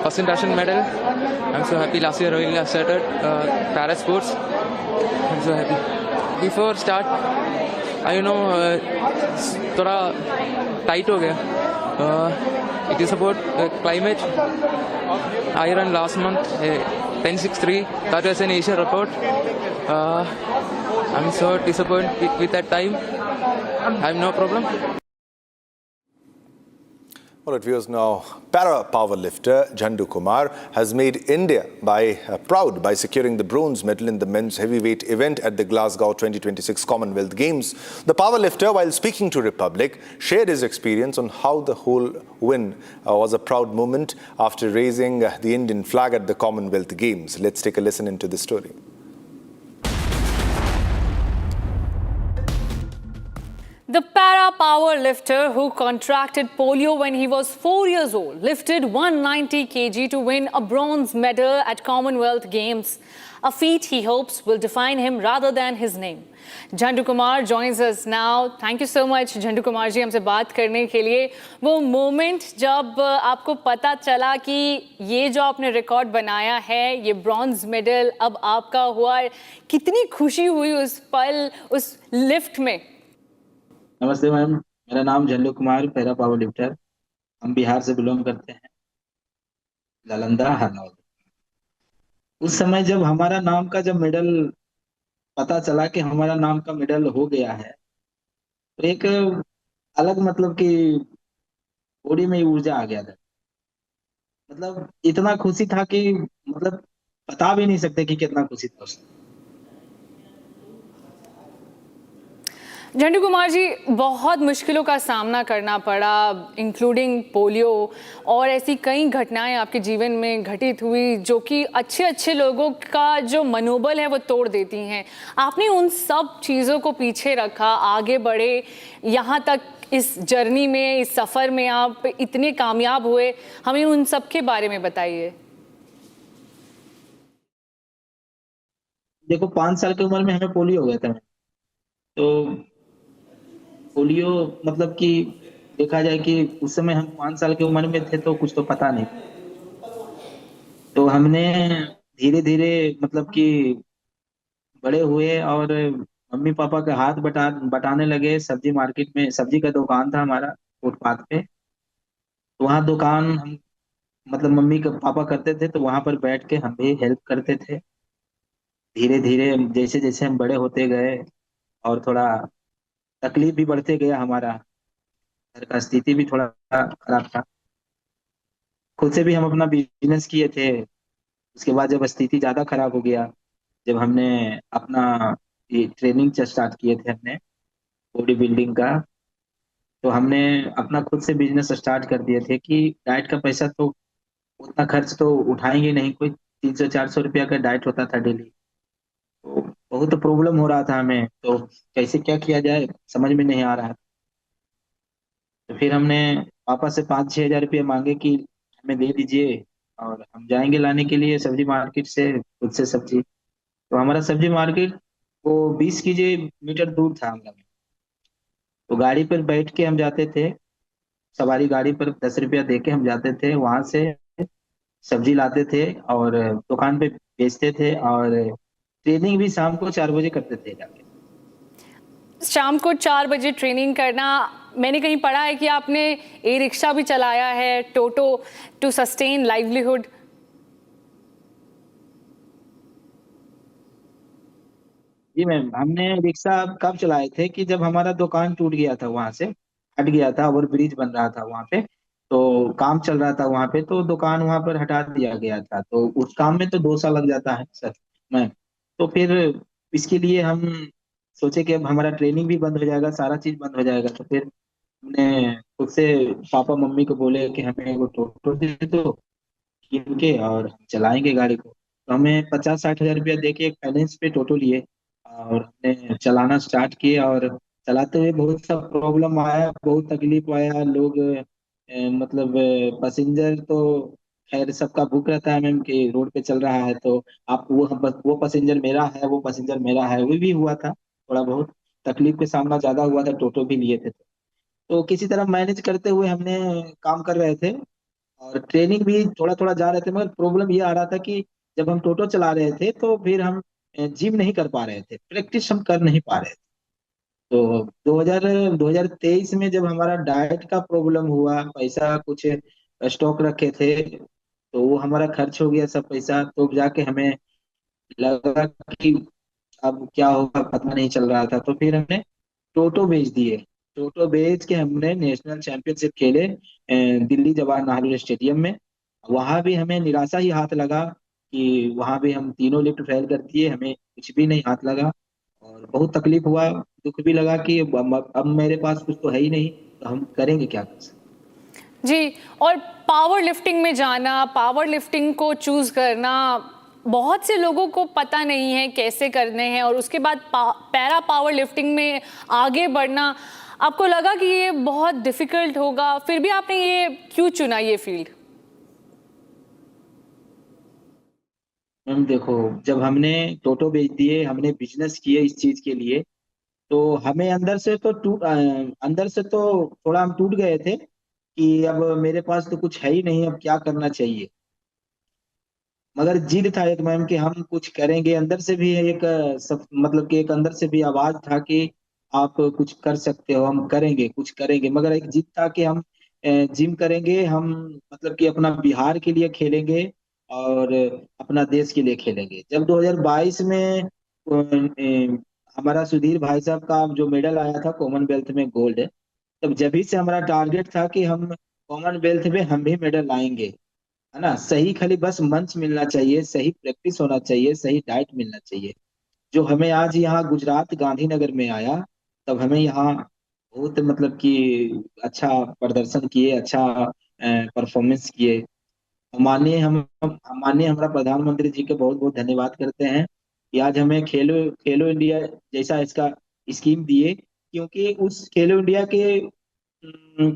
Speaker 13: first international medal. I'm so happy. Last year I started para sports. I'm so happy. Before start, I know थोड़ा tight हो गया. It is about climate. I ran last month 10.63. That was an Asia report. I'm so disappointed with that time. I have no problem.
Speaker 17: All right, viewers, now para powerlifter Jhandu Kumar has made India proud by securing the bronze medal in the men's heavyweight event at the Glasgow 2026 Commonwealth Games. The powerlifter, while speaking to Republic, shared his experience on how the whole win was a proud moment after raising the Indian flag at the Commonwealth Games. Let's take a listen into the story.
Speaker 4: The para powerlifter who contracted polio when he was 4 years old lifted 190 kg to win a bronze medal at Commonwealth Games, a feat he hopes will define him rather than his name. Jhandu Kumar joins us now. Thank you so much, Jhandu Kumar जी, हमसे बात करने के लिए. वो moment जब आपको पता चला कि ये जो आपने रिकॉर्ड बनाया है, ये ब्रॉन्ज मेडल अब आपका हुआ, कितनी खुशी हुई उस पल, उस लिफ्ट में?
Speaker 15: नमस्ते मैम, मेरा नाम झंडू कुमार, पैरा पावर लिफ्टर. हम बिहार से बिलोंग करते हैं, नालंदा हरनौल. उस समय जब हमारा नाम का जब मेडल पता चला कि हमारा नाम का मेडल हो गया है, तो एक अलग मतलब कि बॉडी में ऊर्जा आ गया था. मतलब इतना खुशी था कि मतलब बता भी नहीं सकते कि कितना खुशी था उस.
Speaker 4: झंडू कुमार जी, बहुत मुश्किलों का सामना करना पड़ा, इंक्लूडिंग पोलियो, और ऐसी कई घटनाएं आपके जीवन में घटित हुई जो कि अच्छे अच्छे लोगों का जो मनोबल है वो तोड़ देती हैं. आपने उन सब चीज़ों को पीछे रखा, आगे बढ़े, यहाँ तक इस जर्नी में, इस सफ़र में आप इतने कामयाब हुए. हमें उन सब के बारे में बताइए.
Speaker 15: देखो, 5 साल की उम्र में हमें पोलियो हो गया था. तो पोलियो मतलब कि देखा जाए कि उस समय हम 5 साल की उम्र में थे तो कुछ तो पता नहीं. तो हमने धीरे धीरे मतलब कि बड़े हुए और मम्मी पापा का हाथ बटाने लगे. सब्जी मार्केट में सब्जी का दुकान था हमारा फुटपाथ पे. तो वहाँ दुकान हम मतलब मम्मी का पापा करते थे, तो वहाँ पर बैठ के हम भी हेल्प करते थे. धीरे धीरे जैसे जैसे हम बड़े होते गए और थोड़ा तकलीफ भी बढ़ते गया, हमारा घर का स्थिति भी थोड़ा खराब था. खुद से भी हम अपना बिजनेस किए थे. उसके बाद जब स्थिति ज़्यादा खराब हो गया, जब हमने अपना ये ट्रेनिंग स्टार्ट किए थे अपने बॉडी बिल्डिंग का, तो हमने अपना खुद से बिजनेस स्टार्ट कर दिए थे कि डाइट का पैसा तो उतना खर्च तो उठाएंगे नहीं. कोई 300-400 रुपया का डाइट होता था डेली. तो बहुत प्रॉब्लम हो रहा था हमें, तो कैसे क्या किया जाए समझ में नहीं आ रहा था. तो फिर हमने पापा से 5-6 हजार रुपये मांगे कि हमें दे दीजिए और हम जाएंगे लाने के लिए सब्जी मार्केट से, खुद से सब्जी. तो हमारा सब्जी मार्केट वो 20 किलोमीटर दूर था हमारा. तो गाड़ी पर बैठ के हम जाते थे, सवारी गाड़ी पर 10 रुपया दे के हम जाते थे, वहां से सब्जी लाते थे और दुकान पे बेचते थे. और ट्रेनिंग भी शाम को 4 बजे करते थे जाके.
Speaker 4: शाम को 4 बजे ट्रेनिंग करना. मैंने कहीं पढ़ा है कि आपने ई रिक्शा भी चलाया है, टोटो, टू सस्टेन लाइवलीहुड.
Speaker 15: जी मैम, हमने रिक्शा कब चलाए थे कि जब हमारा दुकान टूट गया था, वहां से हट गया था, ओवर ब्रिज बन रहा था वहां पे, तो काम चल रहा था वहां पे, तो दुकान वहां पर हटा दिया गया था. तो उस काम में तो 2 साल लग जाता है सर मैम. तो फिर इसके लिए हम सोचे कि अब हमारा ट्रेनिंग भी बंद हो जाएगा, सारा चीज बंद हो जाएगा. तो फिर हमने खुद से पापा मम्मी को बोले कि हमें वो टोटो दे दो कीन के और हम चलाएंगे गाड़ी को. तो हमें 50-60 हजार रुपया दे के एक फाइनेंस पे टोटो लिए और हमने चलाना स्टार्ट किए. और चलाते हुए बहुत सा प्रॉब्लम आया, बहुत तकलीफ आया. लोग मतलब पैसेंजर तो खैर सबका भूख रहता है मैम कि रोड पे चल रहा है तो आप वो पैसेंजर मेरा है, वो पैसेंजर मेरा है, वो भी हुआ था. थोड़ा बहुत तकलीफ का सामना ज्यादा हुआ था, टोटो भी लिए थे. तो किसी तरह मैनेज करते हुए हमने काम कर रहे थे और ट्रेनिंग भी थोड़ा थोड़ा जा रहे थे. मगर प्रॉब्लम ये आ रहा था कि जब हम टोटो चला रहे थे तो फिर हम जिम नहीं कर पा रहे थे, प्रैक्टिस हम कर नहीं पा रहे थे. तो 2023 में जब हमारा डाइट का प्रॉब्लम हुआ, पैसा कुछ स्टॉक रखे थे तो वो हमारा खर्च हो गया सब पैसा, तो जाके हमें लगा कि अब क्या होगा पता नहीं चल रहा था, तो फिर हमने टोटो बेच दिए। टोटो बेच के हमने नेशनल चैंपियनशिप खेले दिल्ली जवाहर नेहरू स्टेडियम में। वहां भी हमें निराशा ही हाथ लगा कि वहां भी हम तीनों लिफ्ट फेल कर दिए, हमें कुछ भी नहीं हाथ लगा और बहुत तकलीफ हुआ, दुख भी लगा कि अब मेरे पास कुछ तो है ही नहीं, तो हम करेंगे क्या कर सकते।
Speaker 4: जी, और पावर लिफ्टिंग में जाना, पावर लिफ्टिंग को चूज करना बहुत से लोगों को पता नहीं है कैसे करने हैं, और उसके बाद पैरा पावर लिफ्टिंग में आगे बढ़ना, आपको लगा कि ये बहुत डिफिकल्ट होगा, फिर भी आपने ये क्यों चुना ये फील्ड?
Speaker 15: मैम देखो, जब हमने टोटो बेच दिए, हमने बिजनेस किए इस चीज के लिए, तो हमें अंदर से तो थोड़ा हम टूट गए थे कि अब मेरे पास तो कुछ है ही नहीं, अब क्या करना चाहिए। मगर जिद था एक मैम कि हम कुछ करेंगे, अंदर से भी एक मतलब कि एक अंदर से भी आवाज था कि आप कुछ कर सकते हो, हम करेंगे, कुछ करेंगे। मगर एक जिद था कि हम जिम करेंगे, हम मतलब कि अपना बिहार के लिए खेलेंगे और अपना देश के लिए खेलेंगे। जब 2022 में हमारा सुधीर भाई साहब का जो मेडल आया था कॉमनवेल्थ में गोल्ड, तब जब से हमारा टारगेट था कि हम कॉमनवेल्थ में हम भी मेडल लाएंगे, है ना। सही खाली बस मंच मिलना चाहिए, सही प्रैक्टिस होना चाहिए, सही डाइट मिलना चाहिए। जो हमें आज यहाँ गुजरात गांधीनगर में आया, तब हमें यहाँ बहुत मतलब कि अच्छा प्रदर्शन किए, अच्छा परफॉर्मेंस किए। माननीय हमारा प्रधानमंत्री जी के बहुत बहुत धन्यवाद करते हैं कि आज हमें खेलो खेलो इंडिया जैसा इसका स्कीम दिए, क्योंकि उस खेलो इंडिया के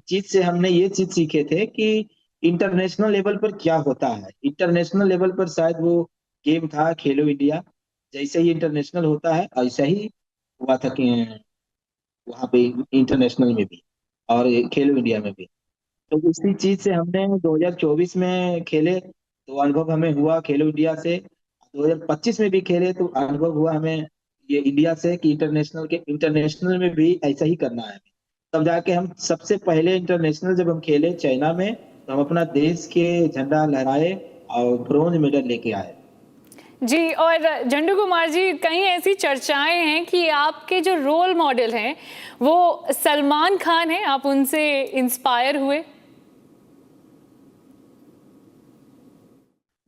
Speaker 15: चीज से हमने ये चीज सीखे थे कि इंटरनेशनल लेवल पर क्या होता है। इंटरनेशनल लेवल पर शायद वो गेम था खेलो इंडिया, जैसे ही इंटरनेशनल होता है ऐसा ही हुआ था कि वहाँ पे इंटरनेशनल में भी और खेलो इंडिया में भी। तो उसी चीज से हमने 2024 में खेले तो अनुभव हमें हुआ खेलो इंडिया से, 2025 में भी खेले तो अनुभव हुआ हमें ये इंडिया से कि इंटरनेशनल में भी ऐसा ही करना है। तब जाके हम सबसे पहले इंटरनेशनल जब हम खेले चाइना में, तो हम अपना देश के झंडा लहराए और ब्रॉन्ज मेडल लेके आए।
Speaker 4: जी, और झंडू कुमार जी, कई ऐसी चर्चाएं हैं कि आपके जो रोल मॉडल हैं वो सलमान खान हैं, आप उनसे इंस्पायर हुए?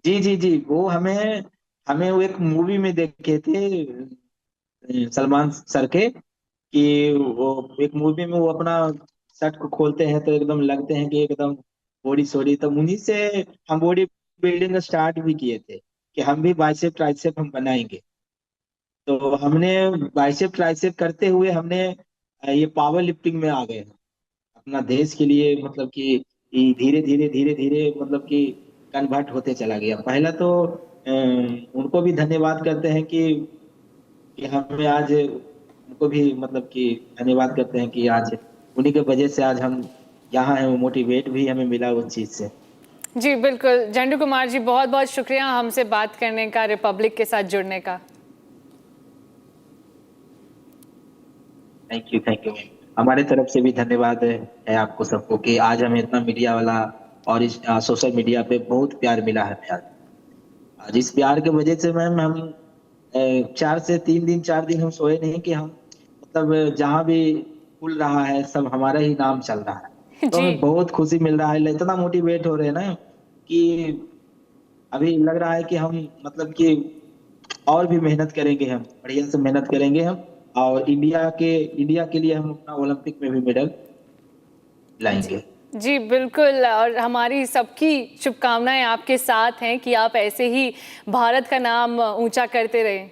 Speaker 15: जी जी जी, वो हमें वो एक मूवी में देखे थे सलमान सर के, कि वो एक मूवी में वो अपना शर्ट को खोलते हैं तो एकदम लगते हैं कि एकदम बॉडी सॉडी, तो उन्हीं से हम बॉडी बिल्डिंग स्टार्ट भी किए थे कि हम भी बाइसेप ट्राइसेप हम बनाएंगे। तो हमने बाइसेप ट्राइसेप करते हुए हमने ये पावर लिफ्टिंग में आ गए अपना देश के लिए, मतलब कि धीरे धीरे मतलब कि कन्वर्ट होते चला गया। पहला तो उनको भी धन्यवाद करते हैं कि हमें आज उनको भी मतलब कि धन्यवाद करते हैं कि आज उन्हीं के वजह से आज हम यहाँ हैं, मोटिवेट भी हमें मिला उस चीज से।
Speaker 4: जी बिल्कुल, झंडू कुमार जी बहुत बहुत शुक्रिया हमसे बात करने का, रिपब्लिक के साथ जुड़ने का।
Speaker 15: थैंक यू हमारे तरफ से भी धन्यवाद है आपको सबको कि आज हमें इतना मीडिया वाला और इस सोशल मीडिया पे बहुत प्यार मिला है। आज इस प्यार के वजह से मैम हम 4 दिन हम सोए नहीं कि हम मतलब जहाँ भी खुल रहा है सब हमारा ही नाम चल रहा है, तो हमें बहुत खुशी मिल रहा है। इतना मोटिवेट हो रहे हैं ना कि अभी लग रहा है कि हम मतलब कि और भी मेहनत करेंगे, हम बढ़िया से मेहनत करेंगे हम, और इंडिया के लिए हम अपना ओलंपिक में भी मेडल लाएंगे।
Speaker 4: जी बिल्कुल, और हमारी सबकी शुभकामनाएं आपके साथ हैं कि आप ऐसे ही भारत का नाम ऊंचा करते रहें।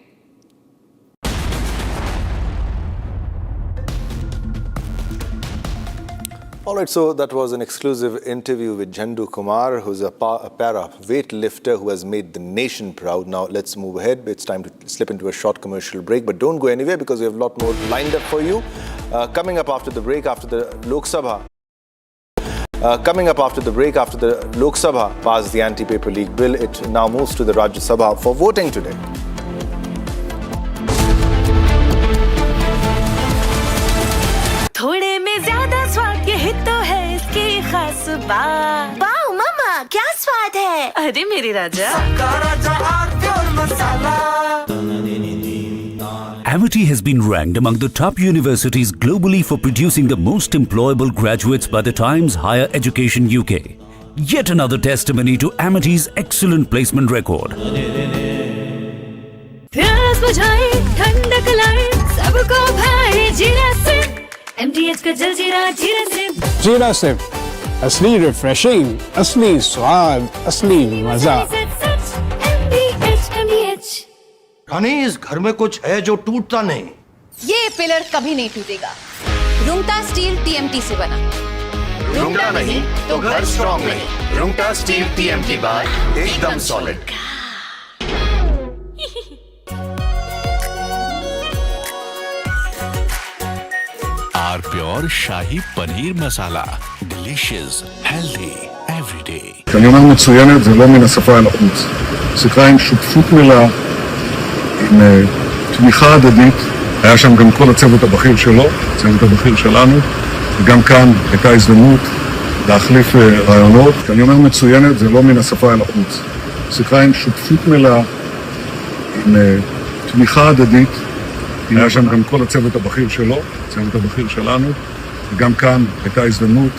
Speaker 17: All right, so that was an exclusive interview with Jhandu Kumar, who's a para weightlifter who has made the nation proud. Now let's move ahead. It's time to slip into a short commercial break, but don't go anywhere because we have a lot more lined up for you. Coming up after the break, after the Lok Sabha passed the anti-paper league bill, it now moves to the Rajya Sabha for voting today.
Speaker 27: ही तो है इसकी खास बात। Wow मामा क्या स्वाद है। अरे मेरे राजा।
Speaker 6: Amity has been ranked among the top universities globally for producing the most employable graduates by the Times Higher Education UK. Yet another testimony to Amity's excellent placement record.
Speaker 27: प्यास बुझाए ठंडक लाए सबको भाई जीरा से MTH का जल जीरा जीरा से।
Speaker 14: जीरा से असली रिफ्रेशिंग, असली स्वाद, असली मजा।
Speaker 26: रानी इस घर में कुछ है जो टूटता नहीं।
Speaker 8: ये पिलर कभी नहीं टूटेगा। रुंगटा स्टील TMT से बना।
Speaker 5: रुंगटा नहीं तो घर स्ट्रॉन्ग नहीं। रुंगटा स्टील TMT बार एकदम solid. R pure shahi paneer masala, delicious, healthy everyday.
Speaker 16: כשאני אומר מצוינת זה לא מן השפה אל החוץ. שיחה עם שותפות מלאה, עם תמיכה הדדית. היה שם גם כל הצוות הבכיר שלו, הצוות הבכיר שלנו, וגם כאן הייתה הזדמנות להחליף רעיונות. כשאני אומר מצוינת זה לא מן השפה אל החוץ. שיחה עם שותפות מלאה, עם תמיכה הדדית. היה שם גם כל הצוות הבכיר שלו, הצוות הבכיר שלנו, וגם כאן הייתה הזדמנות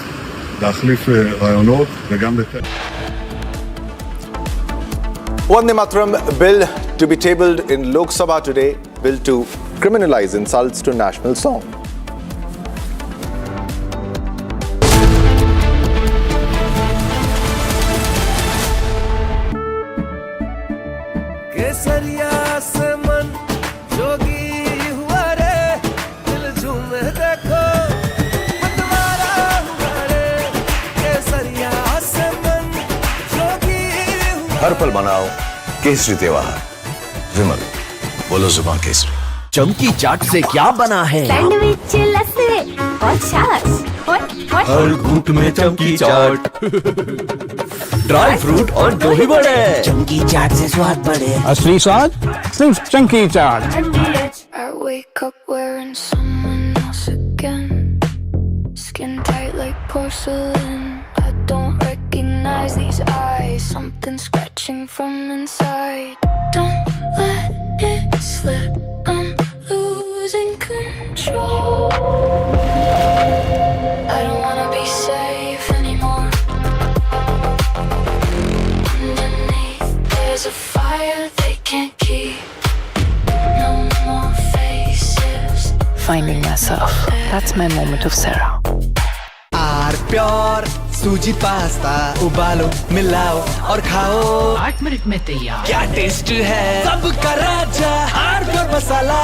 Speaker 16: להחליף רעיונות וגם לתת.
Speaker 17: Vande Mataram bill to be tabled in Lok Sabha today, bill to criminalize insults to national song.
Speaker 20: केसरिया से मन जोगी हुआ रे, दिल झूमे देखो मतवारा हुआ रे। केसरिया से मन जोगी हुआ।
Speaker 5: हर पल मनाओ केसरी त्योहार। विमल, बोलो जुबान केसरी।
Speaker 26: चमकी चाट से क्या बना है?
Speaker 27: सैंडविच लस्सी और छाछ और
Speaker 26: हर घूंट में चमकी चाट, ड्राई फ्रूट और दही बड़े। चमकी चाट से स्वाद बढ़े।
Speaker 14: असली स्वाद सिर्फ चंकी चाट।
Speaker 27: I wake up wearing someone else again, skin tight like porcelain. I don't recognize these eyes, something scratching from inside. Don't let it slip, I'm losing control. I don't wanna be safe anymore. Underneath there's a fire they can't keep. No more faces.
Speaker 19: Finding myself, that's my moment of Sarah.
Speaker 20: R pure सूजी pasta उबालो मिलाओ और खाओ
Speaker 19: 8 minute में तैयार।
Speaker 20: क्या taste है सबका राजा R pure masala.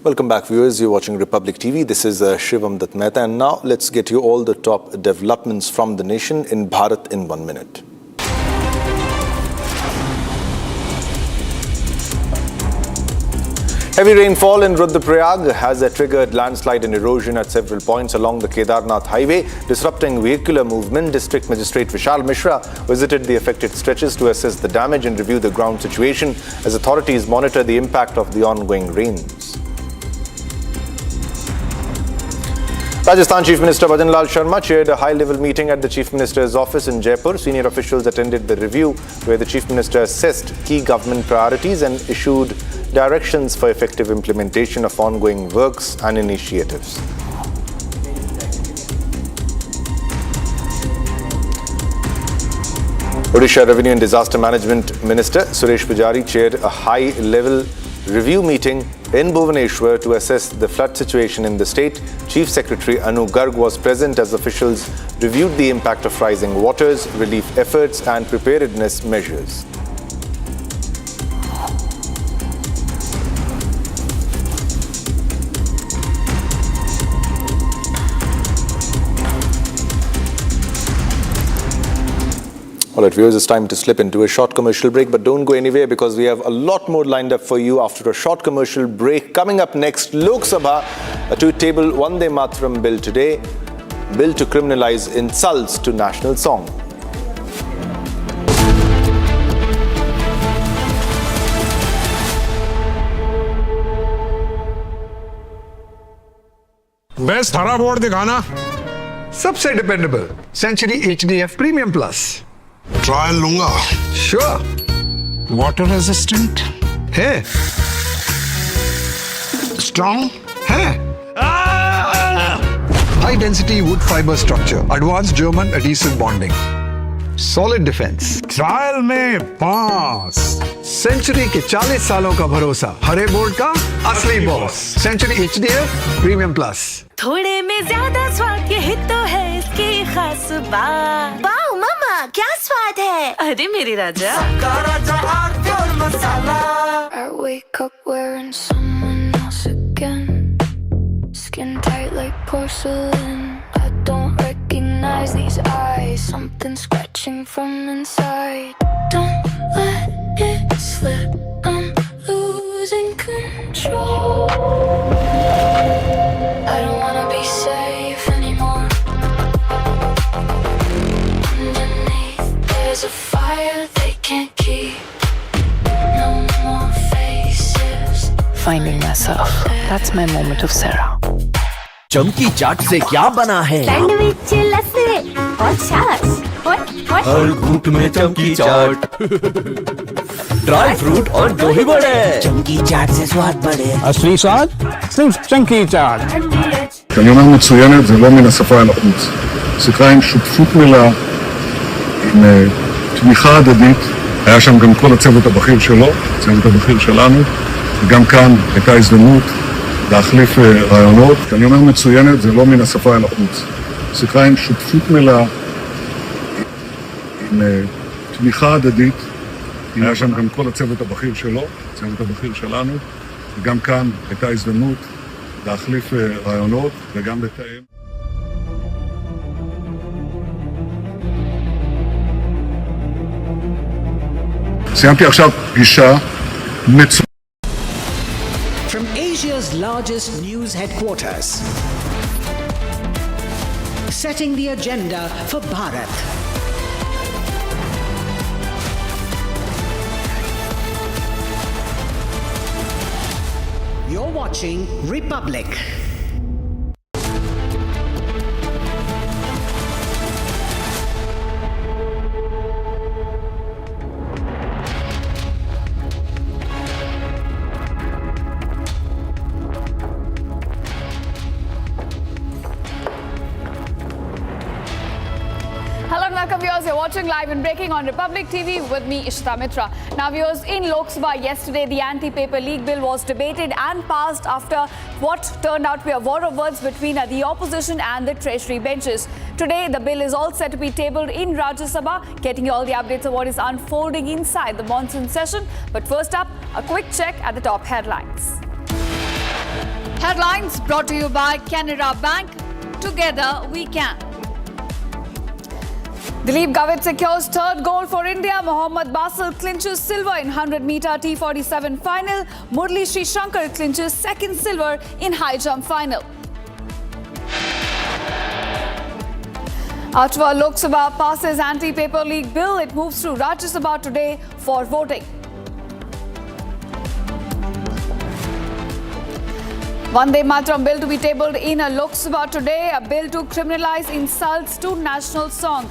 Speaker 17: Welcome back, viewers. You're watching Republic TV. This is Shivam Dutt Mehta. And now let's get you all the top developments from the nation in Bharat in 1 minute. Heavy rainfall in Rudraprayag has triggered landslide and erosion at several points along the Kedarnath highway, disrupting vehicular movement. District Magistrate Vishal Mishra visited the affected stretches to assess the damage and review the ground situation as authorities monitor the impact of the ongoing rains. Rajasthan Chief Minister Bhajan Lal Sharma chaired a high-level meeting at the Chief Minister's office in Jaipur. Senior officials attended the review where the Chief Minister assessed key government priorities and issued directions for effective implementation of ongoing works and initiatives. Odisha Revenue and Disaster Management Minister Suresh Pujari chaired a high-level review meeting in Bhubaneswar to assess the flood situation in the state. Chief Secretary Anu Garg was present as officials reviewed the impact of rising waters, relief efforts and preparedness measures. All right, viewers, it's time to slip into a short commercial break, but don't go anywhere because we have a lot more lined up for you after a short commercial break. Coming up next, Lok Sabha to table Vande Mataram bill today, bill to criminalize insults to national song.
Speaker 25: Best हरा board दिखाना सबसे dependable Century HDF premium plus trial लूंगा sure water resistant है strong है high density wood fibre structure advance German adhesive bonding solid defence trial में pass century के 40 सालों का भरोसा हरे बोर्ड का असली boss Century HDF premium plus
Speaker 27: थोड़े में ज्यादा स्वाद यही तो है इसकी खास बात। वाओ मामा क्या स्वाद है। अरे मेरे राजा I wake up wearing someone else again, skin tight like porcelain. I don't recognize these eyes, something scratching from inside. Don't let it slip, I'm losing control. I don't wanna be safe anymore. Underneath there's a fire they can't keep. No more faces.
Speaker 19: Finding myself. That's my moment of Sarah.
Speaker 26: चमकी चाट से क्या बना है?
Speaker 27: Sandwich लस्सी और छाछ
Speaker 26: हर घूंट में चमकी चाट ड्राई फ्रूट और दही बड़े चमकी चाट से स्वाद बढ़े
Speaker 14: असली स्वाद सिर्फ चंकी चाट।
Speaker 16: כשאני אומר מצוינת זה לא מן השפה אל החוץ. שיחה עם שותפות מלאה, עם תמיכה הדדית. היה שם גם כל הצוות הבכיר שלו, הצוות הבכיר שלנו, וגם כאן הייתה הזדמנות להחליף רעיונות. כשאני אומר מצוינת זה לא מן השפה אל החוץ. שיחה עם שותפות מלאה, עם תמיכה הדדית. היה שם גם כל הצוות הבכיר שלו, הצוות הבכיר שלנו, וגם כאן הייתה הזדמנות להחליף רעיונות וגם לתאם. סיימתי עכשיו פגישה מצוינת.
Speaker 3: From Asia's largest news headquarters, setting the agenda for Bharat. You're watching Republic.
Speaker 1: Hello and welcome viewers, you're watching live and breaking on Republic TV with me Ishita Mitra. Now viewers, in Lok Sabha yesterday the anti-paper leak bill was debated and passed after what turned out to be a war of words between the opposition and the treasury benches. Today the bill is all set to be tabled in Rajya Sabha, getting you all the updates of what is unfolding inside the monsoon session. But first up, a quick check at the top headlines. Headlines brought to you by Canara Bank. Together we can. Dilip Gavit secures third gold for India. Mohammed Basil clinches silver in 100-meter T47 final. Murli Sri Shankar clinches second silver in high jump final. Achwa Lok Sabha passes anti-paper leak bill. It moves through Rajya Sabha today for voting. Vande Mataram bill to be tabled in Lok Sabha today. A bill to criminalize insults to national song.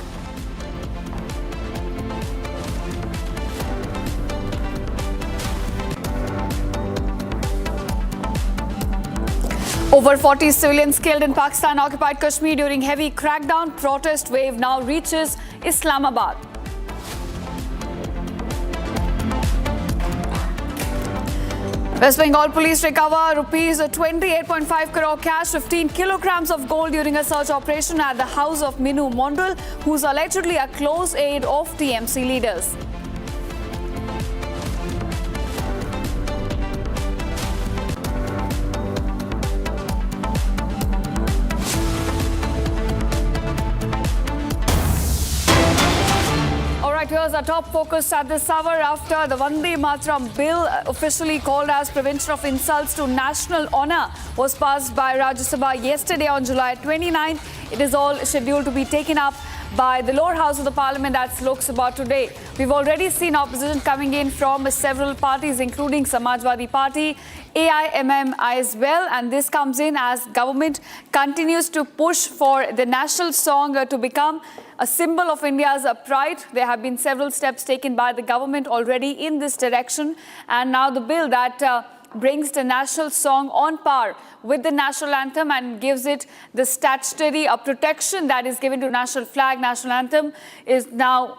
Speaker 1: Over 40 civilians killed in Pakistan-occupied Kashmir during heavy crackdown. Protest wave now reaches Islamabad. West Bengal police recover rupees 28.5 crore cash, 15 kilograms of gold during a search operation at the house of Minu Mondal, who's allegedly a close aide of TMC leaders. Here's our top focus at this hour after the Vande Mataram bill, officially called as Prevention of Insults to National Honour, was passed by Rajya Sabha yesterday on July 29. It is all scheduled to be taken up by the lower house of the parliament, that's Lok Sabha today. We've already seen opposition coming in from several parties, including Samajwadi Party, AIMM as well, and this comes in as government continues to push for the national song to become a symbol of India's pride. There have been several steps taken by the government already in this direction, and now the bill that brings the national song on par with the national anthem and gives it the statutory protection that is given to national flag, national anthem, is now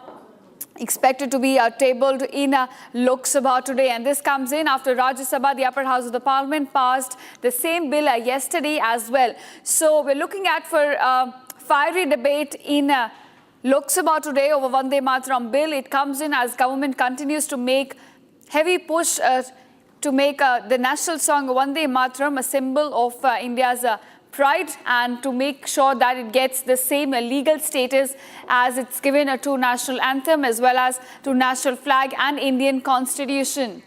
Speaker 1: expected to be tabled in Lok Sabha today. And this comes in after Rajya Sabha, the upper house of the parliament, passed the same bill yesterday as well. So we're looking at for fiery debate in Lok Sabha today over Vande Mataram bill. It comes in as government continues to make heavy push to make the national song Vande Mataram a symbol of India's pride, and to make sure that it gets the same legal status as it's given to national anthem as well as to national flag and Indian constitution.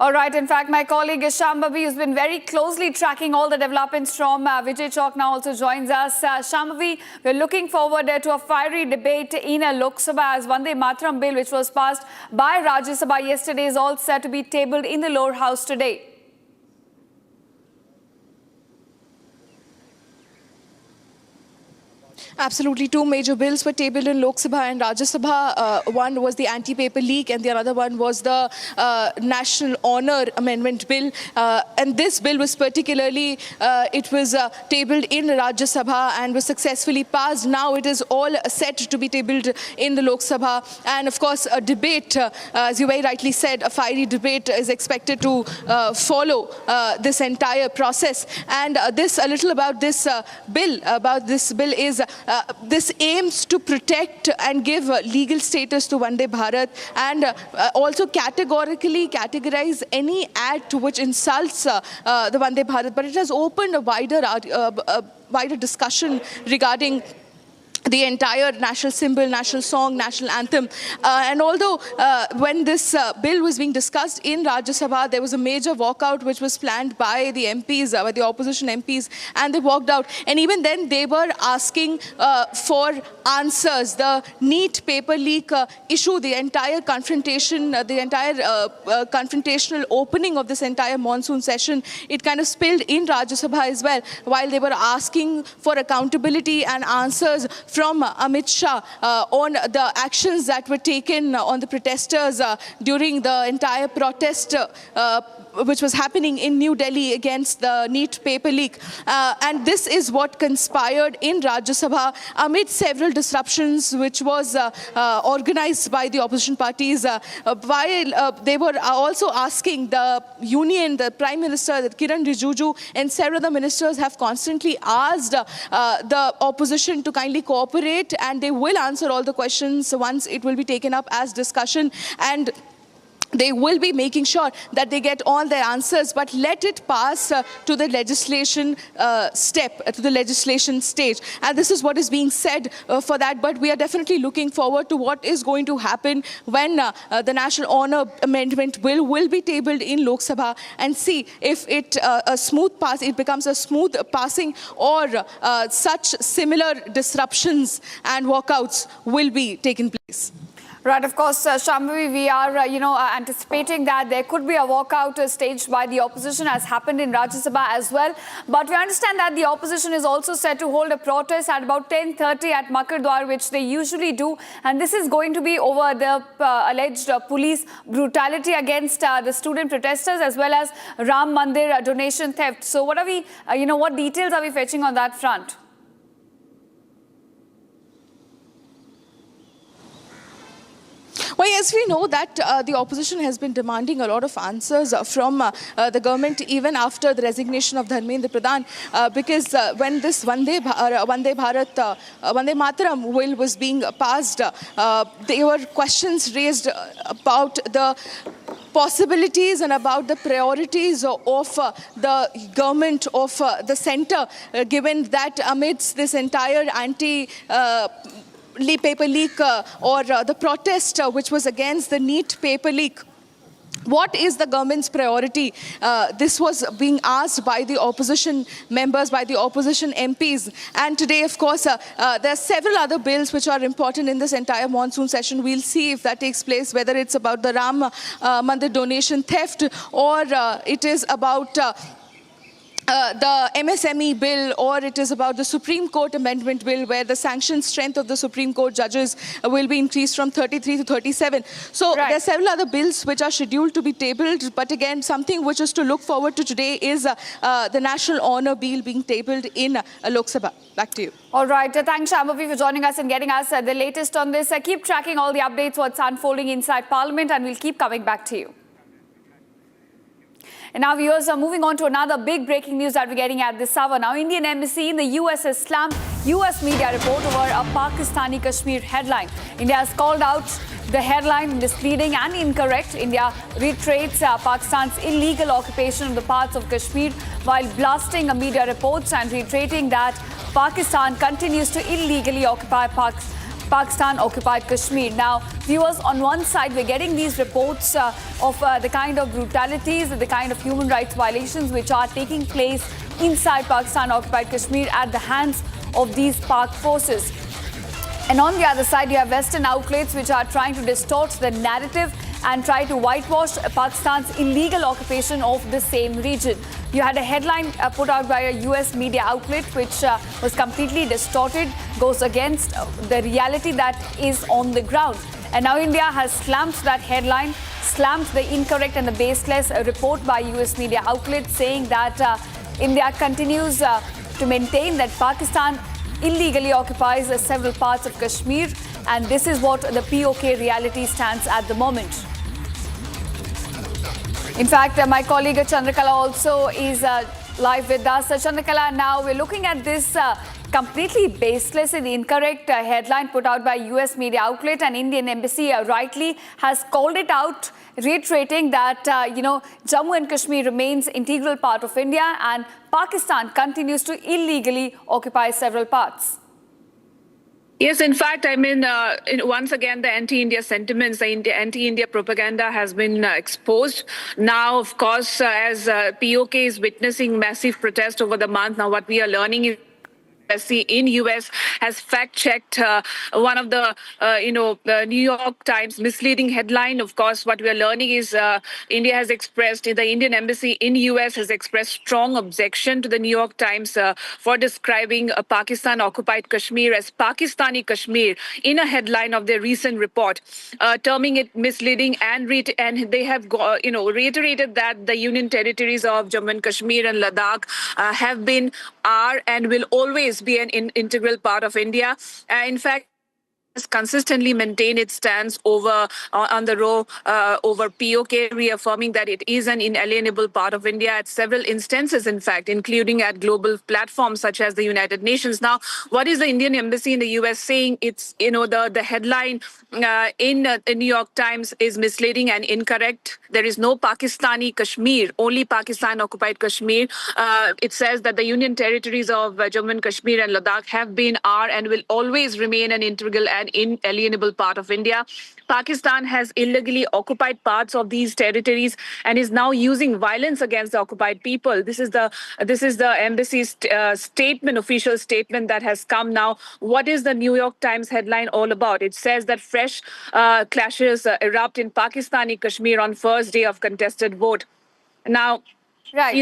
Speaker 1: All right, in fact, my colleague Shambavi has been very closely tracking all the developments from Vijay Chowk now also joins us. Shambavi, we're looking forward to a fiery debate in Lok Sabha as Vande Mataram bill, which was passed by Rajya Sabha yesterday, is all set to be tabled in the lower house today.
Speaker 10: Absolutely. Two major bills were tabled in Lok Sabha and Rajya Sabha. One was the anti-paper leak and the other one was the National Honour Amendment Bill. And this bill was particularly, it was tabled in Rajya Sabha and was successfully passed. Now it is all set to be tabled in the Lok Sabha. And of course, a debate, as you very rightly said, a fiery debate is expected to follow this entire process. And a little about this bill is this aims to protect and give legal status to Vande Bharat and also categorically categorize any act which insults the Vande Bharat. But it has opened a wider discussion regarding the entire national symbol, national song, national anthem. And although when this bill was being discussed in Rajya Sabha, there was a major walkout which was planned by the MPs, by the opposition MPs, and they walked out. And even then, they were asking for answers. The neat paper leak issue, the entire confrontation, the entire confrontational opening of this entire monsoon session, it kind of spilled in Rajya Sabha as well, while they were asking for accountability and answers from Amit Shah on the actions that were taken on the protesters during the entire protest which was happening in New Delhi against the neat paper leak. And this is what conspired in Rajya Sabha amid several disruptions which was organized by the opposition parties, while they were also asking the union, the Prime Minister, the Kiran Rijiju, and several other ministers have constantly asked the opposition to kindly cooperate, and they will answer all the questions once it will be taken up as discussion. And they will be making sure that they get all their answers, but let it pass to the legislation to the legislation stage. And this is what is being said for that. But we are definitely looking forward to what is going to happen when the National Honour Amendment Bill will be tabled in Lok Sabha, and see if it becomes a smooth passing, or such similar disruptions and walkouts will be taken place.
Speaker 1: Right, of course, Shambhavi, we are, anticipating that there could be a walkout staged by the opposition, as happened in Rajya Sabha as well. But we understand that the opposition is also set to hold a protest at about 10:30 at Makardwar, which they usually do. And this is going to be over the alleged police brutality against the student protesters, as well as Ram Mandir donation theft. So what are we, what details are we fetching on that front?
Speaker 10: Well, yes, we know that the opposition has been demanding a lot of answers from the government, even after the resignation of Dharmendra Pradhan, because when this Vande Mataram bill was being passed, there were questions raised about the possibilities and about the priorities of the government of the centre, given that amidst this entire paper leak or the protest which was against the NEET paper leak. What is the government's priority? This was being asked by the opposition members, by the opposition MPs. And today, of course, there are several other bills which are important in this entire monsoon session. We'll see if that takes place, whether it's about the Ram Mandir donation theft, or it is about the MSME bill, or it is about the Supreme Court Amendment Bill, where the sanction strength of the Supreme Court judges will be increased from 33 to 37. So there are several other bills which are scheduled to be tabled. But again, something which is to look forward to today is the National Honour Bill being tabled in Lok Sabha. Back to you.
Speaker 1: All right. Thanks, Shambhavi, for joining us and getting us the latest on this. Keep tracking all the updates, what's unfolding inside Parliament, and we'll keep coming back to you. And now, viewers, are moving on to another big breaking news that we're getting at this hour. Now, Indian embassy in the US has slammed US media report over a Pakistani Kashmir headline. India has called out the headline misleading and incorrect. India reiterates Pakistan's illegal occupation of the parts of Kashmir, while blasting media reports and reiterating that Pakistan continues to illegally occupy Pakistan-occupied Kashmir. Now, viewers, on one side, we're getting these reports of the kind of brutalities, the kind of human rights violations which are taking place inside Pakistan-occupied Kashmir at the hands of these Pak forces. And on the other side, you have Western outlets which are trying to distort the narrative and try to whitewash Pakistan's illegal occupation of the same region. You had a headline put out by a US media outlet which was completely distorted, goes against the reality that is on the ground. And now India has slammed that headline, slammed the incorrect and the baseless report by US media outlets, saying that India continues to maintain that Pakistan illegally occupies several parts of Kashmir, and this is what the POK reality stands at the moment. In fact, my colleague Chandrakala also is live with us. Chandrakala, now we're looking at this completely baseless and incorrect headline put out by US media outlet, and Indian embassy rightly has called it out, reiterating that, Jammu and Kashmir remains integral part of India and Pakistan continues to illegally occupy several parts.
Speaker 7: Yes, in fact, once again, the anti-India sentiments, the anti-India propaganda has been exposed. Now, of course, as POK is witnessing massive protest over the month, now what we are learning is in US has fact-checked one of the, the New York Times misleading headline. Of course, what we are learning is India has expressed, the Indian embassy in US has expressed strong objection to the New York Times for describing Pakistan-occupied Kashmir as Pakistani Kashmir in a headline of their recent report, terming it misleading, and they have reiterated that the Union territories of Jammu and Kashmir and Ladakh have been, are, and will always be an integral part of India. In fact, consistently maintained its stance over on the row over POK, reaffirming that it is an inalienable part of India at several instances, in fact, including at global platforms such as the United Nations. Now, what is the Indian embassy in the US saying? It's, the headline in the New York Times is misleading and incorrect. There is no Pakistani Kashmir, only Pakistan occupied Kashmir. It says that the union territories of Jammu and Kashmir and Ladakh have been, are, and will always remain an integral and inalienable part of India. Pakistan has illegally occupied parts of these territories and is now using violence against the occupied people. This is the embassy's statement, official statement that has come now. What is the New York Times headline all about? It says that fresh clashes erupt in Pakistani Kashmir on first day of contested vote. Now, right.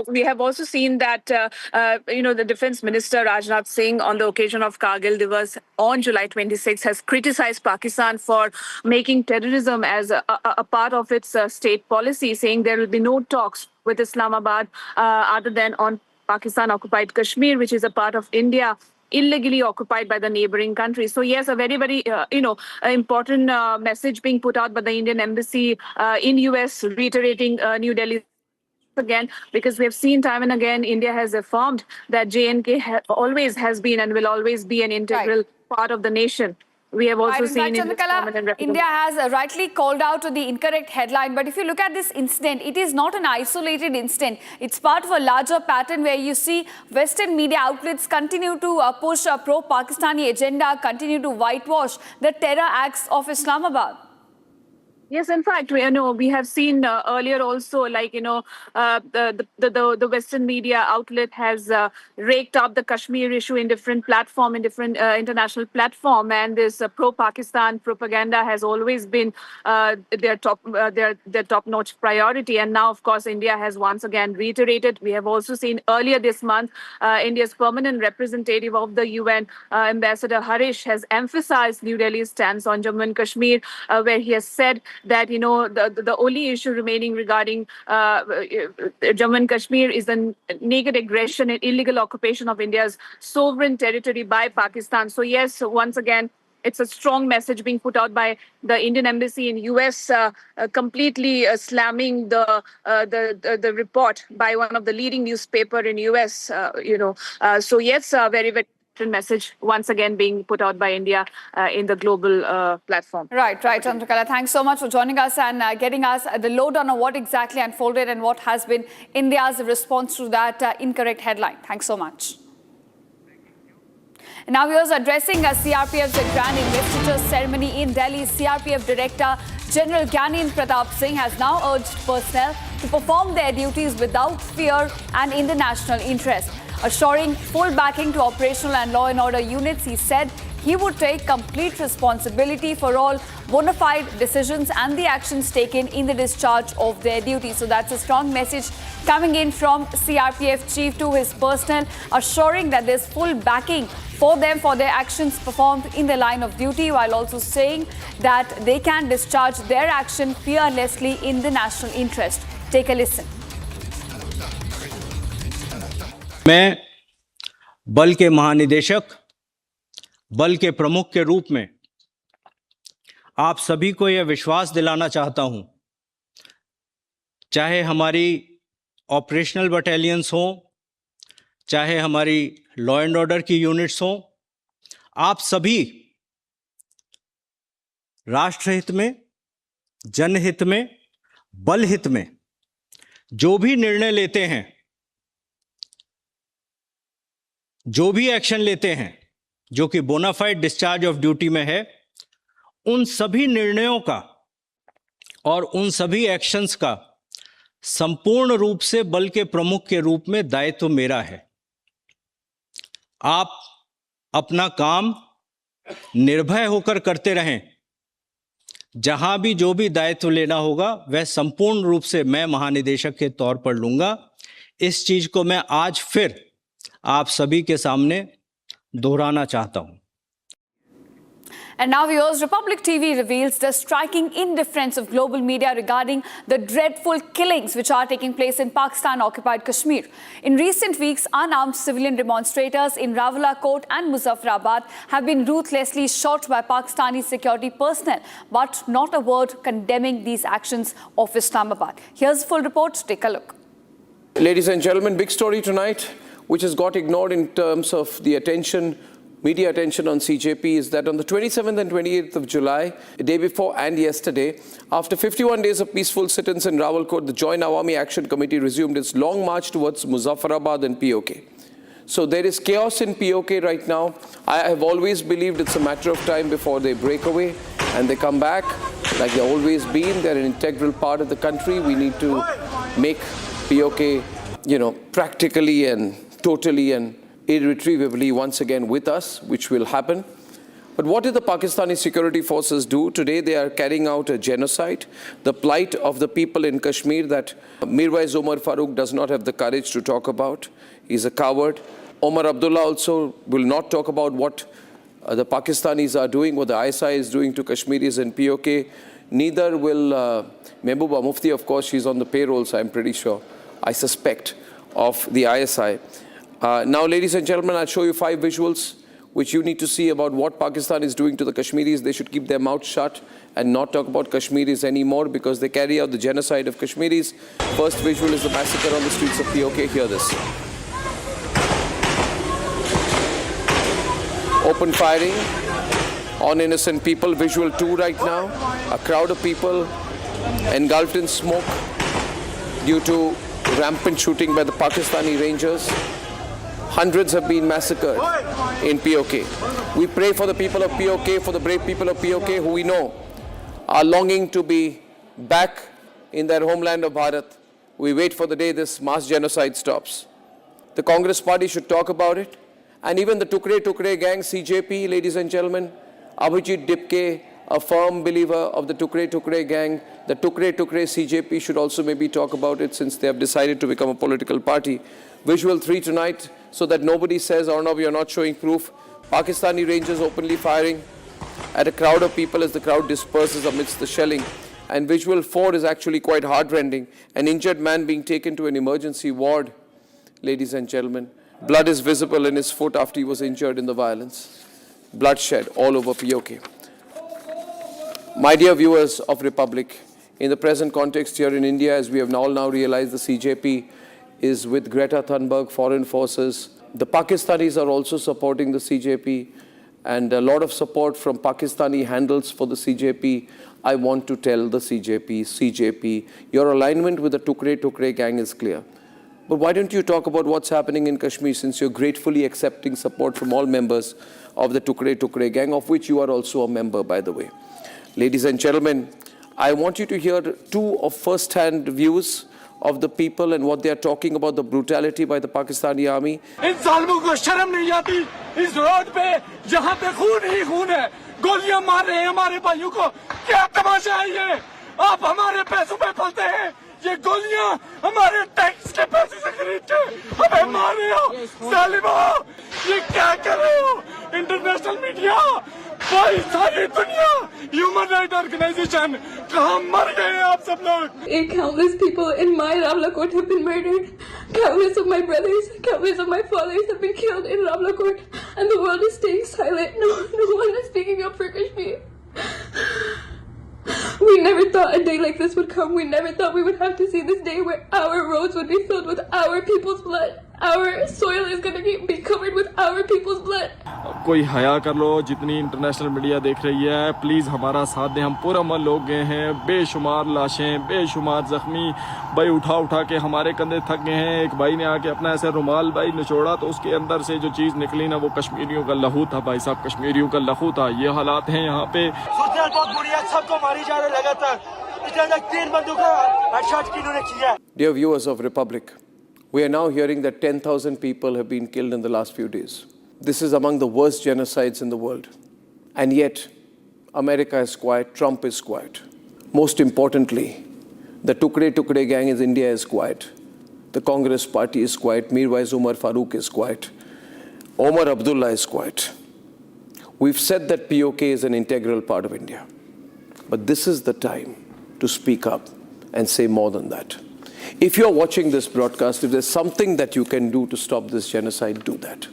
Speaker 7: We have also seen that, the Defense Minister Rajnath Singh on the occasion of Kargil Divas on July 26 has criticized Pakistan for making terrorism as a part of its state policy, saying there will be no talks with Islamabad other than on Pakistan-occupied Kashmir, which is a part of India, illegally occupied by the neighboring countries. So yes, a very, very, important message being put out by the Indian Embassy in US, reiterating New Delhi again, because we have seen time and again India has affirmed that JNK always has been and will always be an integral part of the nation. We have also seen in
Speaker 1: India has rightly called out to the incorrect headline, but if you look at this incident, it is not an isolated incident. It's part of a larger pattern where you see Western media outlets continue to push a pro-Pakistani agenda, continue to whitewash the terror acts of Islamabad.
Speaker 7: Yes, in fact, we have seen earlier also, the Western media outlet has raked up the Kashmir issue in different platform, in different international platform, and this pro-Pakistan propaganda has always been their top-notch priority. And now, of course, India has once again reiterated. We have also seen earlier this month, India's permanent representative of the UN, Ambassador Harish, has emphasized New Delhi's stance on Jammu and Kashmir, where he has said that the only issue remaining regarding Jammu and Kashmir is the naked aggression and illegal occupation of India's sovereign territory by Pakistan. So yes, once again, it's a strong message being put out by the Indian Embassy in US, completely slamming the report by one of the leading newspaper in US. So yes, very, very message once again being put out by India in the global platform.
Speaker 1: Right, Chandrakala. Thanks so much for joining us and getting us the lowdown on what exactly unfolded and what has been India's response to that incorrect headline. Thanks so much. Now we are addressing CRPF's grand investiture ceremony in Delhi. CRPF Director General Gyanin Pratap Singh has now urged personnel to perform their duties without fear and in the national interest. Assuring full backing to operational and law and order units, he said he would take complete responsibility for all bona fide decisions and the actions taken in the discharge of their duty. So that's a strong message coming in from CRPF chief to his personnel, assuring that there's full backing for them for their actions performed in the line of duty, while also saying that they can discharge their action fearlessly in the national interest. Take a listen.
Speaker 11: मैं बल के महानिदेशक, बल के प्रमुख के रूप में आप सभी को यह विश्वास दिलाना चाहता हूं, चाहे हमारी ऑपरेशनल बटालियंस हों, चाहे हमारी लॉ एंड ऑर्डर की यूनिट्स हों, आप सभी राष्ट्रहित में, जनहित में, बल हित में जो भी निर्णय लेते हैं, जो भी एक्शन लेते हैं, जो कि बोनाफाइड डिस्चार्ज ऑफ ड्यूटी में है, उन सभी निर्णयों का और उन सभी एक्शंस का संपूर्ण रूप से बल के प्रमुख के रूप में दायित्व मेरा है। आप अपना काम निर्भय होकर करते रहें। जहां भी जो भी दायित्व लेना होगा वह संपूर्ण रूप से मैं महानिदेशक के तौर पर लूंगा। इस चीज को मैं आज फिर आप सभी के सामने दोहराना चाहता हूं।
Speaker 1: And now viewers, Republic TV reveals the striking indifference of global media regarding the dreadful killings which are taking place in Pakistan-occupied Kashmir. In recent weeks, unarmed civilian demonstrators in Rawalakot and Muzaffarabad have been ruthlessly shot by Pakistani security personnel, but not a word condemning these actions of Islamabad. Here's a full report. Take a look.
Speaker 9: Ladies and gentlemen, big story tonight, which has got ignored in terms of the attention, media attention on CJP, is that on the 27th and 28th of July, the day before and yesterday, after 51 days of peaceful sit-ins in Rawalakot, the Joint Awami Action Committee resumed its long march towards Muzaffarabad and POK. So there is chaos in POK right now. I have always believed it's a matter of time before they break away and they come back like they've always been. They're an integral part of the country. We need to make POK, practically and totally and irretrievably once again with us, which will happen. But what did the Pakistani security forces do? Today they are carrying out a genocide. The plight of the people in Kashmir that Mirwais Umar Farooq does not have the courage to talk about. He's a coward. Omar Abdullah also will not talk about what the Pakistanis are doing, what the ISI is doing to Kashmiris in POK. Neither will Mehbooba Mufti, of course, she's on the payroll, so I'm pretty sure, I suspect, of the ISI. Now, ladies and gentlemen, I'll show you 5 visuals which you need to see about what Pakistan is doing to the Kashmiris. They should keep their mouths shut and not talk about Kashmiris anymore because they carry out the genocide of Kashmiris. First visual is the massacre on the streets of POK. Hear this. Open firing on innocent people. Visual 2 right now. A crowd of people engulfed in smoke due to rampant shooting by the Pakistani Rangers. Hundreds have been massacred in POK. We pray for the people of POK, for the brave people of POK who we know are longing to be back in their homeland of Bharat. We wait for the day this mass genocide stops. The Congress party should talk about it. And even the Tukre gang, CJP, ladies and gentlemen, Abhijit Dipke, a firm believer of the Tukre gang, the Tukre CJP should also maybe talk about it since they have decided to become a political party. Visual 3 tonight, so that nobody says, Arnab, you're not showing proof. Pakistani Rangers openly firing at a crowd of people as the crowd disperses amidst the shelling. And visual 4 is actually quite heartrending. An injured man being taken to an emergency ward, ladies and gentlemen. Blood is visible in his foot after he was injured in the violence. Bloodshed all over POK. My dear viewers of Republic, in the present context here in India, as we have all now realized, the CJP is with Greta Thunberg, foreign forces. The Pakistanis are also supporting the CJP and a lot of support from Pakistani handles for the CJP. I want to tell the CJP, your alignment with the Tukre gang is clear. But why don't you talk about what's happening in Kashmir since you're gratefully accepting support from all members of the Tukre gang, of which you are also a member, by the way. Ladies and gentlemen, I want you to hear 2 of first-hand views of the people and what they are talking about the brutality by the Pakistani army.
Speaker 12: इन ज़ालिमों को शर्म नहीं आती इस road पे जहाँ पे खून ही खून है गोलियां मार रहे हैं हमारे भाइयों को क्या तमाशा है ये आप हमारे पैसों पे पलते हैं ये गोलियां हमारे टैक्स के पैसे से खरीदते हमें मार रहे हो ज़ालिमों ये क्या कर रहे हो इंटरनेशनल मीडिया भाई सारी दुनिया ह्यूमन राइट ऑर्गेनाइजेशन कहाँ मर गए हैं आप सब लोग
Speaker 27: Countless people in my Rawalakot have been murdered. Countless of my brothers, countless of my fathers have been killed in Rawalakot, and the world is staying silent. No one is speaking up for Kashmir. We never thought a day like this would come. We never thought we would have to see this day where our roads would be filled with our people's blood. Our soil is going to be covered with our people's blood.
Speaker 18: कोई हया कर लो जितनी international media देख रही है please हमारा साथ दें हम पूरा मन लोग गए हैं बेशुमार लाशें बेशुमार जख्मी भाई उठा के हमारे कंधे थक गए हैं एक भाई ने आके अपना ऐसे रुमाल भाई निचोड़ा तो उसके अंदर से जो चीज़ निकली ना वो कश्मीरियों का लहू था भाई साहब कश्मीरियों का लहू था ये हालात हैं यहाँ पे बहुत बुरी है सबको मारी जा रही लगातार 3 बंदूकों हेडशॉट किन्होंने किया.
Speaker 9: Dear viewers of Republic, we are now hearing that 10,000 people have been killed in the last few days. This is among the worst genocides in the world. And yet, America is quiet, Trump is quiet. Most importantly, the Tukre gang in India is quiet. The Congress party is quiet. Mirwais Umar Farooq is quiet. Omar Abdullah is quiet. We've said that POK is an integral part of India. But this is the time to speak up and say more than that. If you're watching this broadcast, if there's something that you can do to stop this genocide, do that.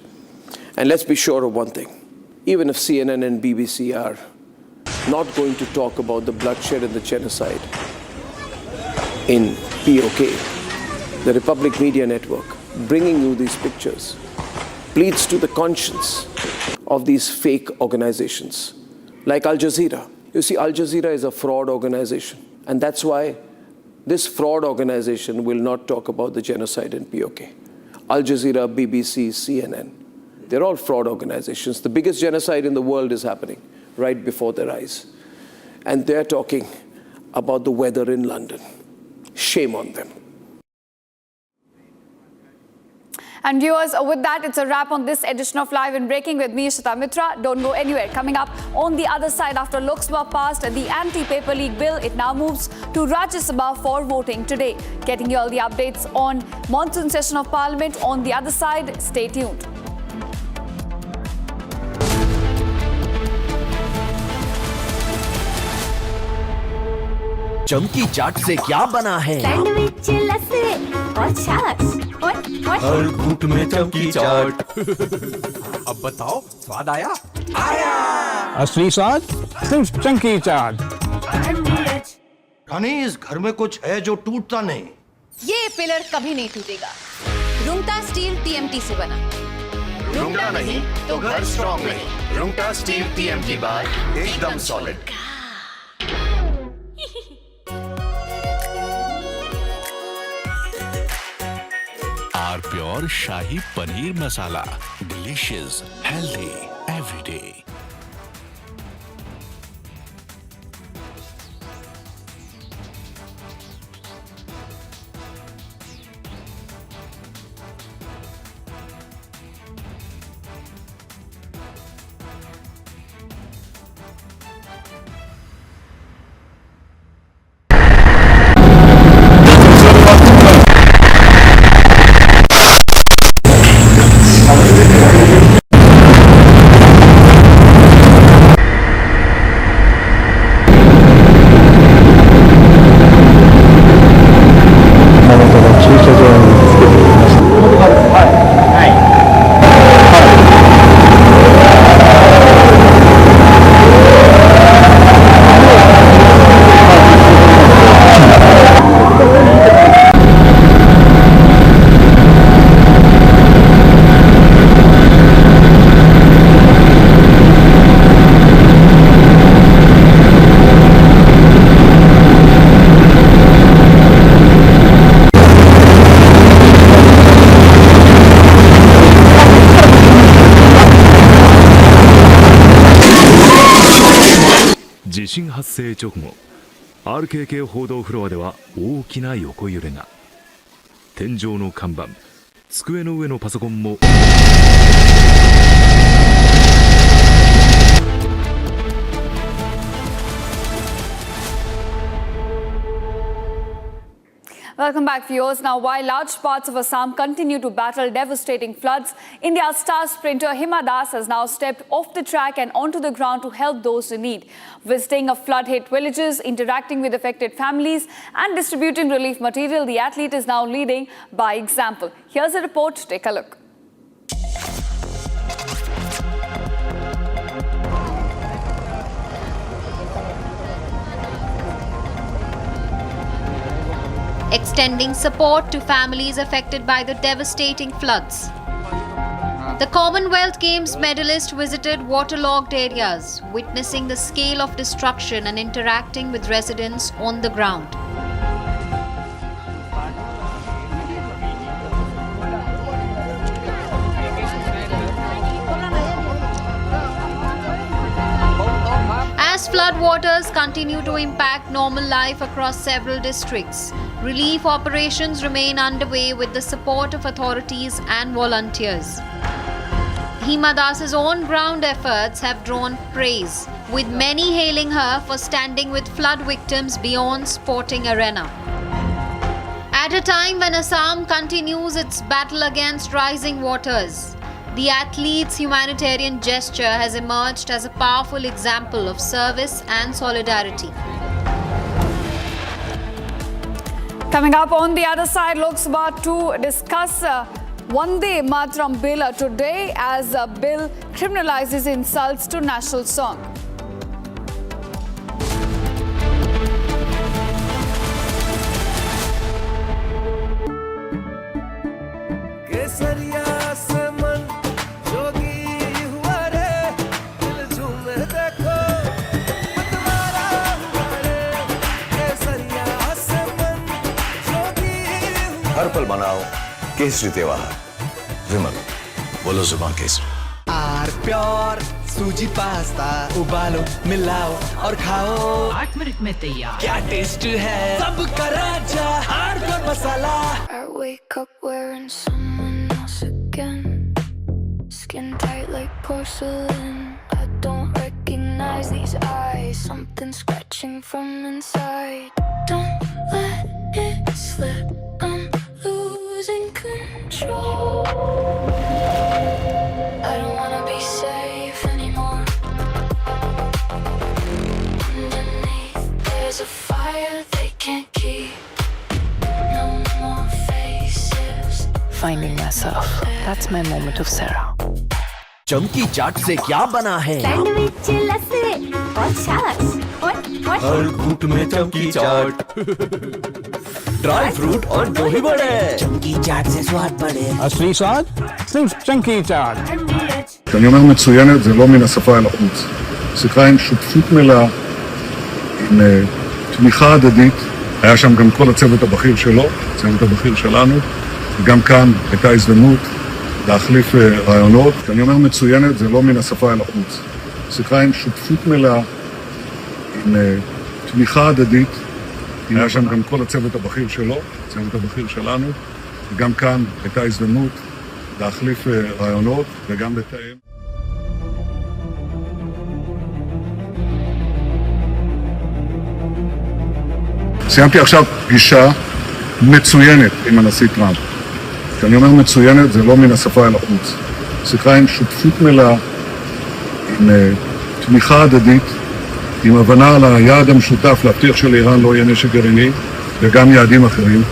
Speaker 9: And let's be sure of one thing. Even if CNN and BBC are not going to talk about the bloodshed and the genocide in POK, the Republic Media Network, bringing you these pictures, pleads to the conscience of these fake organizations like Al Jazeera. You see, Al Jazeera is a fraud organization, and that's why this fraud organization will not talk about the genocide in POK. Al Jazeera, BBC, CNN, they're all fraud organizations. The biggest genocide in the world is happening right before their eyes. And they're talking about the weather in London. Shame on them.
Speaker 1: And viewers, with that, it's a wrap on this edition of Live and Breaking with me, Ishita Mitra. Don't go anywhere. Coming up on the other side, after Lok Sabha passed the anti-paper leak bill, it now moves to Rajya Sabha for voting today. Getting you all the updates on monsoon session of Parliament on the other side. Stay tuned.
Speaker 26: चमकी चाट से क्या बना है?
Speaker 27: Sandwich, लस्सी और छाछ और
Speaker 26: हर घूंट में चमकी चाट। अब बताओ, स्वाद आया? आया।
Speaker 14: असली स्वाद सिर्फ चंकी चाट।
Speaker 5: रानी, इस घर में कुछ है जो टूटता नहीं।
Speaker 8: ये पिलर कभी नहीं टूटेगा। रुंगटा स्टील TMT से बना।
Speaker 5: रुंगटा नहीं तो घर स्ट्रॉन्ग नहीं। रुंगटा स्टील TMT बार एकदम solid.
Speaker 2: R pure shahi paneer masala, delicious, healthy every डे।
Speaker 13: 地震発生直後 RKK 報道フロアでは大きな横揺れが。天井の看板、机の上のパソコンも
Speaker 1: Welcome back, viewers. Now, while large parts of Assam continue to battle devastating floods, India's star sprinter Hima Das has now stepped off the track and onto the ground to help those in need. Visiting flood-hit villages, interacting with affected families and distributing relief material, the athlete is now leading by example. Here's a report. Take a look.
Speaker 15: Extending support to families affected by the devastating floods. The Commonwealth Games medalists visited waterlogged areas, witnessing the scale of destruction and interacting with residents on the ground. As floodwaters continue to impact normal life across several districts, relief operations remain underway with the support of authorities and volunteers. Hima Das's on-ground efforts have drawn praise, with many hailing her for standing with flood victims beyond sporting arena. At a time when Assam continues its battle against rising waters, The athlete's humanitarian gesture has emerged as a powerful example of service and solidarity.
Speaker 1: Coming up on the other side, Lok Sabha to discuss Vande Mataram bill today as a bill criminalizes insults to national song.
Speaker 5: हर पल मनाओ केसरी त्योहार विमल बोलो जुबान केसरी
Speaker 26: R pure सूजी pasta उबालो मिलाओ और खाओ 8 मिनट में तैयार क्या टेस्ट है सबका राजा R pure masala
Speaker 27: I wake up wearing someone else again. Skin tight like porcelain. I don't recognize these eyes. Something scratching from inside. Don't let it slip. I'm losing control. I don't wanna be safe anymore. Underneath there's a fire they can't keep. No more faces.
Speaker 19: Finding myself. That's my moment of Sarah.
Speaker 26: चमकी चाट से क्या बना है
Speaker 27: sandwich लस्सी और छाछ
Speaker 26: हर घूंट में चमकी चाट ड्राई फ्रूट और दही बड़े चमकी चाट से स्वाद बढ़े
Speaker 14: असली स्वाद सिर्फ चंकी चाट
Speaker 16: כשאני אומר מצוינת זה לא מן השפה אל החוץ. שיחה עם שותפות מלאה, עם תמיכה הדדית. היה שם גם כל הצוות הבכיר שלו, הצוות הבכיר שלנו, וגם כאן הייתה הזדמנות להחליף רעיונות. כשאני אומר מצוינת זה לא מן השפה אל החוץ. שיחה עם שותפות מלאה, עם תמיכה הדדית. היה שם גם כל הצוות הבכיר שלו, הצוות הבכיר שלנו, וגם כאן הייתה הזדמנות להחליף רעיונות וגם לתאם. סיימתי עכשיו פגישה מצוינת עם הנשיא טראמפ. כשאני אומר מצוינת זה לא מן השפה אל החוץ. שיחה עם שותפות מלאה, עם תמיכה הדדית, עם הבנה על היעד המשותף להבטיח שלאיראן לא יהיה נשק גרעיני וגם יעדים אחרים.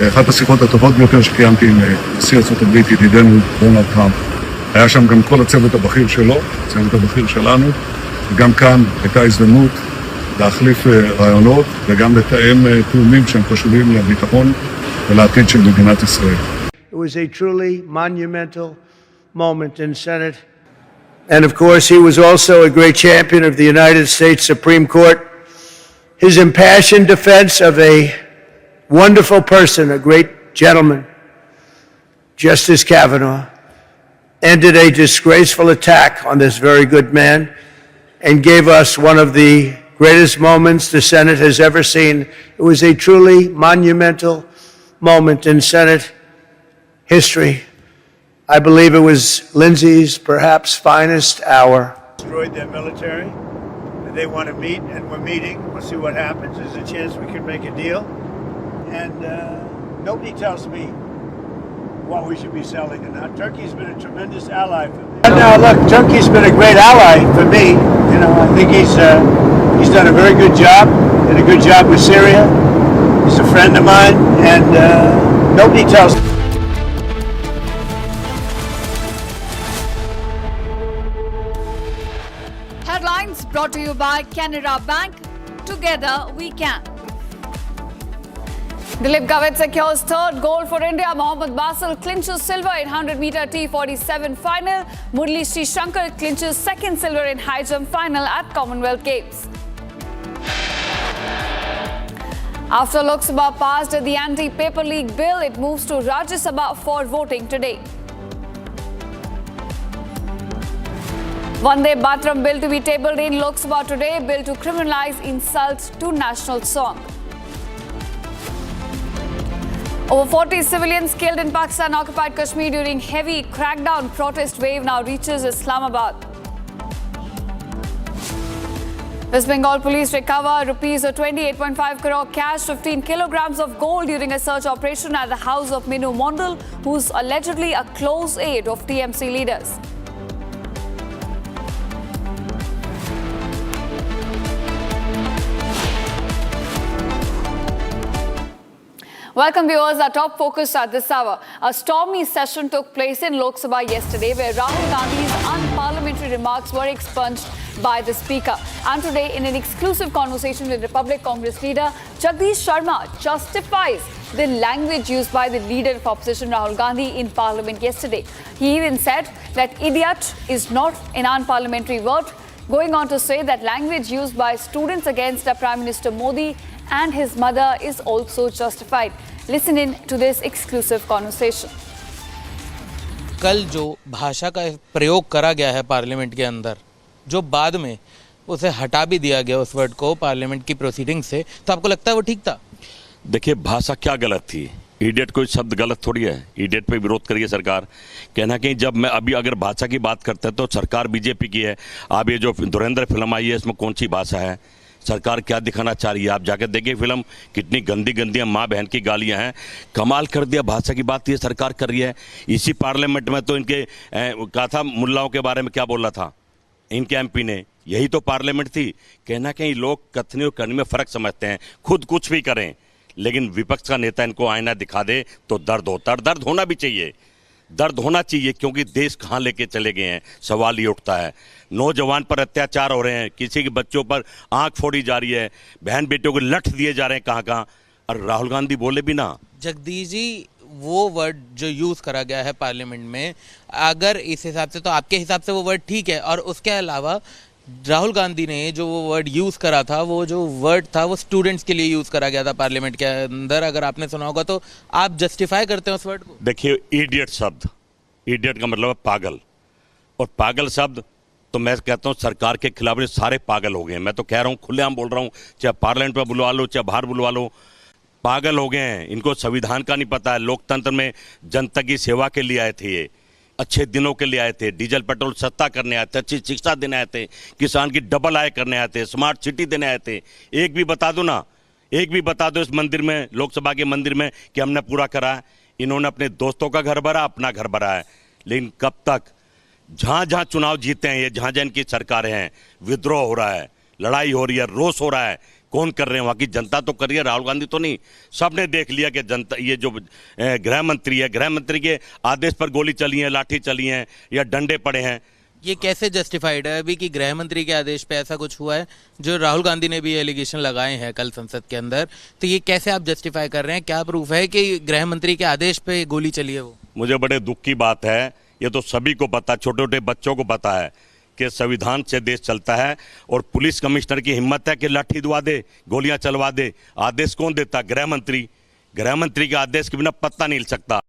Speaker 16: אחת השיחות הטובות ביותר שקיימתי עם נשיא ארצות הברית, ידידנו דונלד טראמפ. היה שם גם כל הצוות הבכיר שלו, הצוות הבכיר שלנו, וגם כאן הייתה הזדמנות להחליף רעיונות וגם לתאם תאומים שהם חשובים לביטחון ולעתיד של מדינת ישראל.
Speaker 4: It was a truly monumental moment in Senate. And of course, he was also a great champion of the United States Supreme Court. His impassioned defense of a wonderful person, a great gentleman, Justice Kavanaugh, ended a disgraceful attack on this very good man and gave us one of the greatest moments the Senate has ever seen. It was a truly monumental moment in Senate history. I believe it was Lindsey's perhaps finest hour. Destroyed their military. They want to meet, and we're meeting. We'll see what happens. There's a chance we could make a deal. And nobody tells me what we should be selling or not. Turkey's been a tremendous ally for me. Now, look, Turkey's been a great ally for me. You know, I think he's done a very good job. Did a good job with Syria. He's a friend of mine, and nobody tells me.
Speaker 1: Headlines brought to you by Canara Bank. Together we can. Dilip Gavit secures third gold for India. Mohammed Basil clinches silver in 100-meter T47 final. Murli Sri Shankar clinches second silver in high jump final at Commonwealth Games. After Lok Sabha passed the anti-paper league bill, it moves to Rajya Sabha for voting today. Vande Mataram bill to be tabled in Lok Sabha today. Bill to criminalize insults to national song. Over 40 civilians killed in Pakistan-occupied Kashmir during heavy crackdown. Protest wave now reaches Islamabad. West Bengal police recover rupees 28.5 crore cash, 15 kilograms of gold during a search operation at the house of Minu Mondal, who's allegedly a close aide of TMC leaders. Welcome viewers, our top focus at this hour. A stormy session took place in Lok Sabha yesterday where Rahul Gandhi's unparliamentary remarks were expunged by the Speaker. And today, in an exclusive conversation with Republic Congress leader Jagdish Sharma, justifies the language used by the leader of opposition Rahul Gandhi in Parliament yesterday. He even said that idiot is not an unparliamentary word, going on to say that language used by students against Prime Minister Modi and his mother is also justified. Listen in to this exclusive conversation.
Speaker 6: कल जो भाषा का प्रयोग करा गया है parliament के अंदर, जो बाद में उसे हटा भी दिया गया उस वर्ड को पार्लियामेंट की प्रोसीडिंग से, तो आपको लगता है वो ठीक था?
Speaker 17: देखिए, भाषा क्या गलत थी? इडियट कोई शब्द गलत थोड़ी है। इडियट पे विरोध करिए सरकार। कहना कि जब मैं अभी अगर भाषा की बात करते हैं तो सरकार बीजेपी की है। अब ये जो धुरंधर फिल्म आई है इसमें कौन सी भाषा है? सरकार क्या दिखाना चाह रही है? आप जाकर देखिए फिल्म, कितनी गंदी गंदी माँ बहन की गालियां हैं। कमाल कर दिया। भाषा की बात ये सरकार कर रही है। इसी पार्लियामेंट में तो इनके कहा था मुल्लाओं के बारे में क्या बोला था इनके एमपी ने। यही तो पार्लियामेंट थी। कहना कहीं लोग कथनी और करने में फ़र्क समझते हैं, खुद कुछ भी करें, लेकिन विपक्ष का नेता इनको आईना दिखा दे तो दर्द होता है। दर्द होना भी चाहिए, दर्द होना चाहिए, क्योंकि देश कहाँ लेके चले गए हैं सवाल ये उठता है। नौजवान पर अत्याचार हो रहे हैं, किसी के बच्चों पर आंख फोड़ी जा रही है, बहन बेटियों को लठ दिए जा रहे हैं कहाँ कहाँ, और राहुल गांधी बोले भी ना।
Speaker 6: जगदीश जी, वो वर्ड जो यूज़ करा गया है पार्लियामेंट में, अगर इस हिसाब से तो आपके हिसाब से वो वर्ड ठीक है, और उसके अलावा राहुल गांधी ने जो वो वर्ड यूज़ करा था, वो जो वर्ड था वो स्टूडेंट्स के लिए यूज़ करा गया था पार्लियामेंट के अंदर, अगर आपने सुना होगा तो आप जस्टिफाई करते हैं उस वर्ड को?
Speaker 17: देखिए, इडियट शब्द, इडियट का मतलब है पागल, और पागल शब्द तो मैं कहता हूँ सरकार के खिलाफ सारे पागल हो गए हैं। मैं तो कह रहा हूँ, खुलेआम बोल रहा हूँ, चाहे पार्लियामेंट में बुलवा लो चाहे बाहर बुलवा लो, पागल हो गए हैं। इनको संविधान का नहीं पता है। लोकतंत्र में जनता की सेवा के लिए आए थे, ये अच्छे दिनों के लिए आए थे, डीजल पेट्रोल सस्ता करने आए थे, अच्छी शिक्षा देने आए थे, किसान की डबल आय करने आए थे, स्मार्ट सिटी देने आए थे। एक भी बता दो ना, एक भी बता दो इस मंदिर में, लोकसभा के मंदिर में, कि हमने पूरा करा है। इन्होंने अपने दोस्तों का घर भरा, अपना घर भरा है, लेकिन कब तक? जहाँ जहाँ चुनाव जीते हैं ये, जहाँ जहाँ इनकी सरकारें हैं, विद्रोह हो रहा है, लड़ाई हो रही है, रोष हो रहा है। कौन कर रहे हैं? वहाँ की जनता तो कर रही है, राहुल गांधी तो नहीं। सबने देख लिया कि जनता, ये जो गृह मंत्री है, गृह मंत्री के आदेश पर गोली चली है, लाठी चली है या डंडे पड़े हैं।
Speaker 6: ये कैसे जस्टिफाइड है अभी कि गृह मंत्री के आदेश पे ऐसा कुछ हुआ है? जो राहुल गांधी ने भी एलिगेशन लगाए हैं कल संसद के अंदर, तो ये कैसे आप जस्टिफाई कर रहे हैं? क्या प्रूफ है कि गृह मंत्री के आदेश पे गोली चली है? वो मुझे
Speaker 17: बड़े दुख की बात है। ये तो सभी को पता, छोटे छोटे बच्चों को पता है कि संविधान से देश चलता है, और पुलिस कमिश्नर की हिम्मत है कि लाठी दुआ दे, गोलियां चलवा दे। आदेश कौन देता? गृह मंत्री। गृह मंत्री के आदेश के बिना पत्ता नहीं हिल सकता।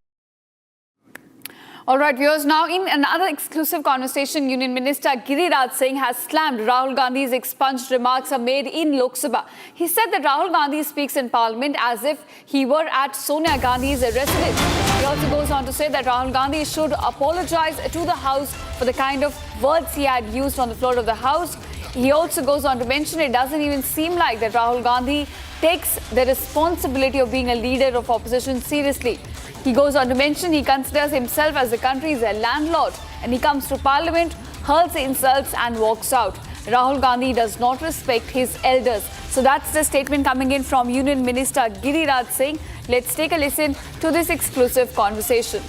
Speaker 1: All right, viewers, now in another exclusive conversation, Union Minister Giriraj Singh has slammed Rahul Gandhi's expunged remarks are made in Lok Sabha. He said that Rahul Gandhi speaks in Parliament as if he were at Sonia Gandhi's residence. He also goes on to say that Rahul Gandhi should apologize to the House for the kind of words he had used on the floor of the House. He also goes on to mention it doesn't even seem like that Rahul Gandhi takes the responsibility of being a leader of opposition seriously. He goes on to mention he considers himself as the country's landlord, and he comes to Parliament, hurls insults and walks out. Rahul Gandhi does not respect his elders. So that's the statement coming in from Union Minister Giriraj Singh. Let's take a listen to this exclusive conversation.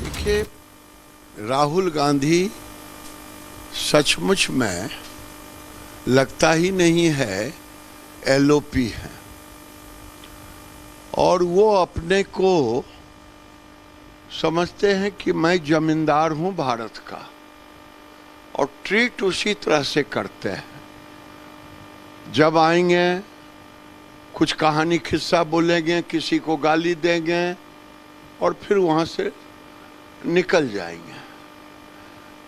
Speaker 20: देखिए, राहुल गांधी सचमुच में लगता ही नहीं है LOP है, और वो अपने को समझते हैं कि मैं जमींदार हूं भारत का, और ट्रीट उसी तरह से करते हैं। जब आएंगे कुछ कहानी खिस्सा बोलेंगे, किसी को गाली देंगे और फिर वहां से निकल जाएंगे।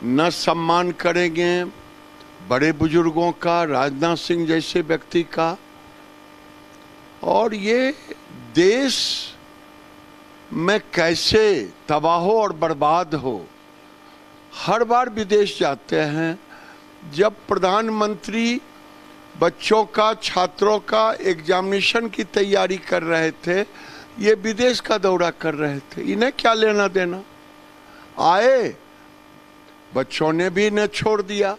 Speaker 20: न सम्मान करेंगे बड़े बुजुर्गों का, राजनाथ सिंह जैसे व्यक्ति का। और ये देश में कैसे तबाह हो और बर्बाद हो। हर बार विदेश जाते हैं, जब प्रधानमंत्री बच्चों का, छात्रों का एग्जामिनेशन की तैयारी कर रहे थे, ये विदेश का दौरा कर रहे थे, इन्हें क्या लेना देना। आए, बच्चों ने भी इन्हें छोड़ दिया।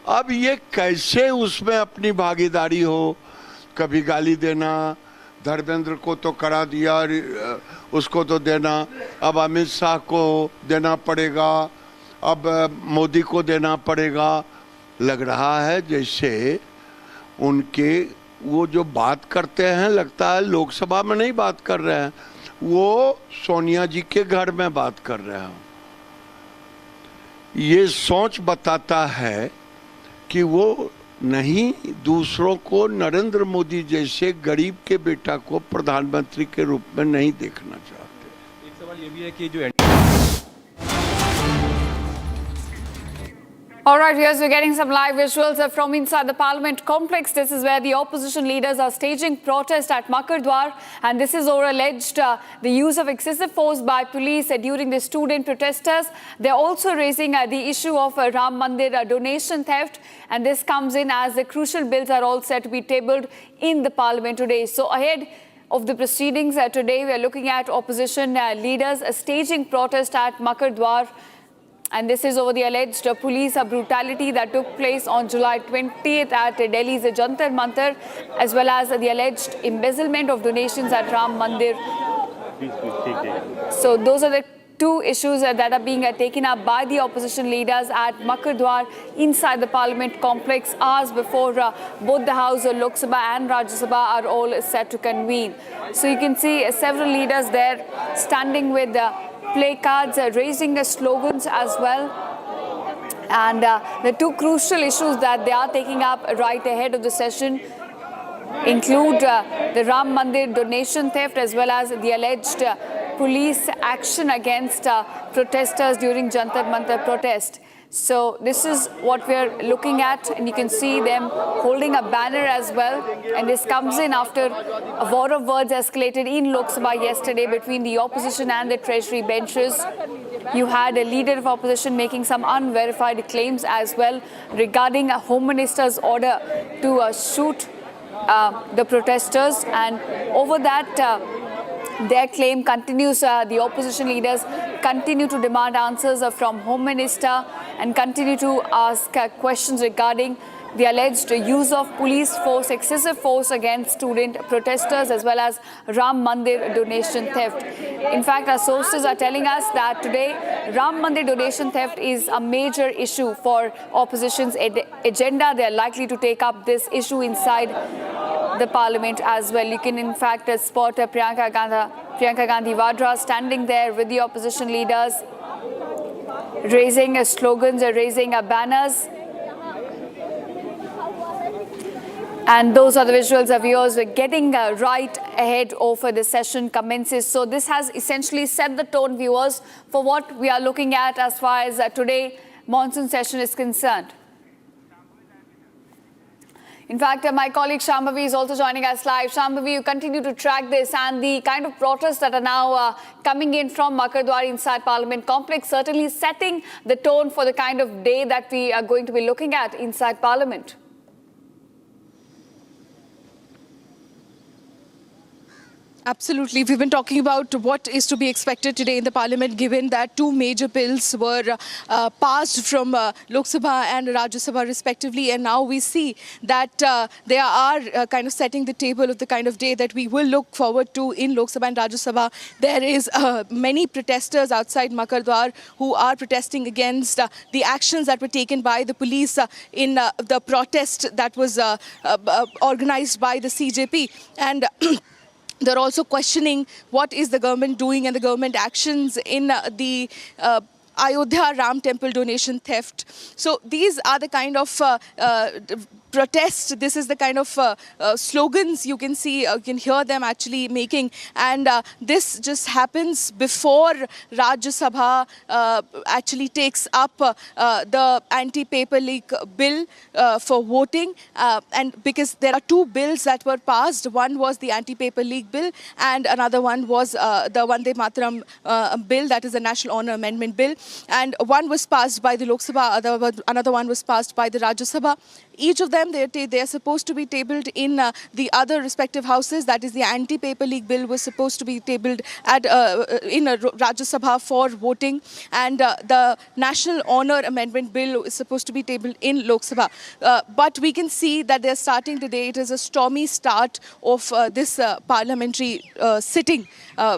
Speaker 20: अब ये कैसे उसमें अपनी भागीदारी हो, कभी गाली देना, धर्मेंद्र को तो करा दिया, उसको तो देना, अब अमित शाह को देना पड़ेगा, अब मोदी को देना पड़ेगा। लग रहा है जैसे उनके वो जो बात करते हैं, लगता है लोकसभा में नहीं बात कर रहे हैं, वो सोनिया जी के घर में बात कर रहे हैं। ये सोच बताता है कि वो नहीं दूसरों को, नरेंद्र मोदी जैसे गरीब के बेटा को प्रधानमंत्री के रूप में नहीं देखना चाहते।
Speaker 3: एक सवाल ये भी है कि जो
Speaker 1: All right, viewers, we're getting some live visuals from inside the Parliament complex. This is where the opposition leaders are staging protest at Makardwar, and this is over alleged the use of excessive force by police during the student protesters. They're also raising the issue of Ram Mandir donation theft, and this comes in as the crucial bills are all set to be tabled in the Parliament today. So ahead of the proceedings today, we are looking at opposition leaders staging protest at Makardwar. And this is over the alleged police brutality that took place on July 20th at Delhi's Jantar Mantar, as well as the alleged embezzlement of donations at Ram Mandir. So those are the two issues that are being taken up by the opposition leaders at Makardwar inside the Parliament complex, hours before both the House, Lok Sabha and Rajya Sabha are all set to convene. So you can see several leaders there standing with placards, raising slogans as well. And the two crucial issues that they are taking up right ahead of the session include the Ram Mandir donation theft, as well as the alleged police action against protesters during Jantar Mantar protest. So this is what we're looking at, and you can see them holding a banner as well. And this comes in after a war of words escalated in Lok Sabha yesterday between the opposition and the treasury benches. You had a leader of opposition making some unverified claims as well regarding a Home Minister's order to shoot the protesters, and over that their claim continues. The opposition leaders continue to demand answers from Home Minister and continue to ask questions regarding the alleged use of police force, excessive force against student protesters, as well as Ram Mandir donation theft. In fact, our sources are telling us that today Ram Mandir donation theft is a major issue for opposition's agenda. They are likely to take up this issue inside the Parliament as well. You can in fact spot Priyanka Gandhi Vadra standing there with the opposition leaders, raising slogans, raising banners. And those are the visuals of yours. We're getting right ahead of the session commences. So this has essentially set the tone, viewers, for what we are looking at as far as today monsoon session is concerned. In fact, my colleague Shambhavi is also joining us live. Shambhavi, you continue to track this, and the kind of protests that are now coming in from Makardwar inside Parliament complex certainly setting the tone for the kind of day that we are going to be looking at inside Parliament.
Speaker 10: Absolutely. We've been talking about what is to be expected today in the Parliament, given that two major bills were passed from Lok Sabha and Rajya Sabha respectively, and now we see that they are kind of setting the table of the kind of day that we will look forward to in Lok Sabha and Rajya Sabha. There is many protesters outside Makardwar who are protesting against the actions that were taken by the police in the protest that was organized by the CJP, and they're also questioning what is the government doing and the government actions in the Ayodhya Ram Temple donation theft. So these are the kind of protest. This is the kind of slogans you can see, you can hear them actually making. And this just happens before Rajya Sabha actually takes up the anti-paper leak bill for voting. And because there are two bills that were passed. One was the anti-paper leak bill and another one was the Vande Mataram bill, that is the National Honour Amendment bill. And one was passed by the Lok Sabha, another one was passed by the Rajya Sabha. Each of them, they are supposed to be tabled in the other respective houses. That is, the anti-paper leak bill was supposed to be tabled at in Rajya Sabha for voting, and the National Honour Amendment bill is supposed to be tabled in Lok Sabha. But we can see that they are starting today. It is a stormy start of this parliamentary sitting.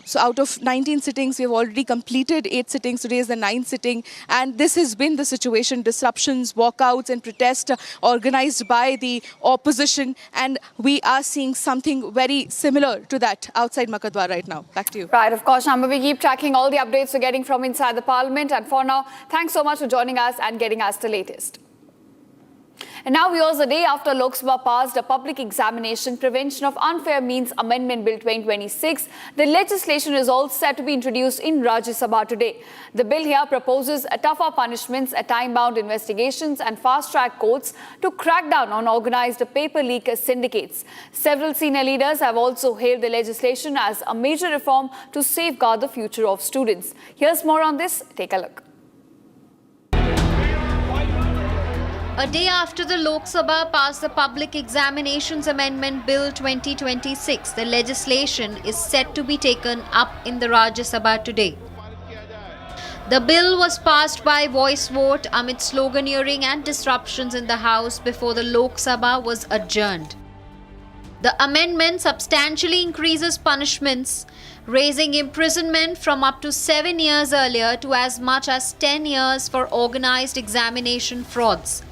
Speaker 10: So out of 19 sittings, we have already completed 8 sittings. Today is the 9th sitting, and this has been the situation: disruptions, walkouts, and protest organized by the opposition, and we are seeing something very similar to that outside Makadwar right now. Back to you.
Speaker 1: Right, of course, Shamba, we keep tracking all the updates we're getting from inside the parliament, and for now, thanks so much for joining us and getting us the latest. And now, viewers, a day after Lok Sabha passed a public examination prevention of unfair means amendment bill 2026, the legislation is all set to be introduced in Rajya Sabha today. The bill here proposes tougher punishments, time-bound investigations and fast-track courts to crack down on organised paper leak syndicates. Several senior leaders have also hailed the legislation as a major reform to safeguard the future of students. Here's more on this. Take a look.
Speaker 15: A day after the Lok Sabha passed the Public Examinations Amendment Bill 2026, the legislation is set to be taken up in the Rajya Sabha today. The bill was passed by voice vote amid sloganeering and disruptions in the House before the Lok Sabha was adjourned. The amendment substantially increases punishments, raising imprisonment from up to 7 years earlier to as much as 10 years for organised examination frauds.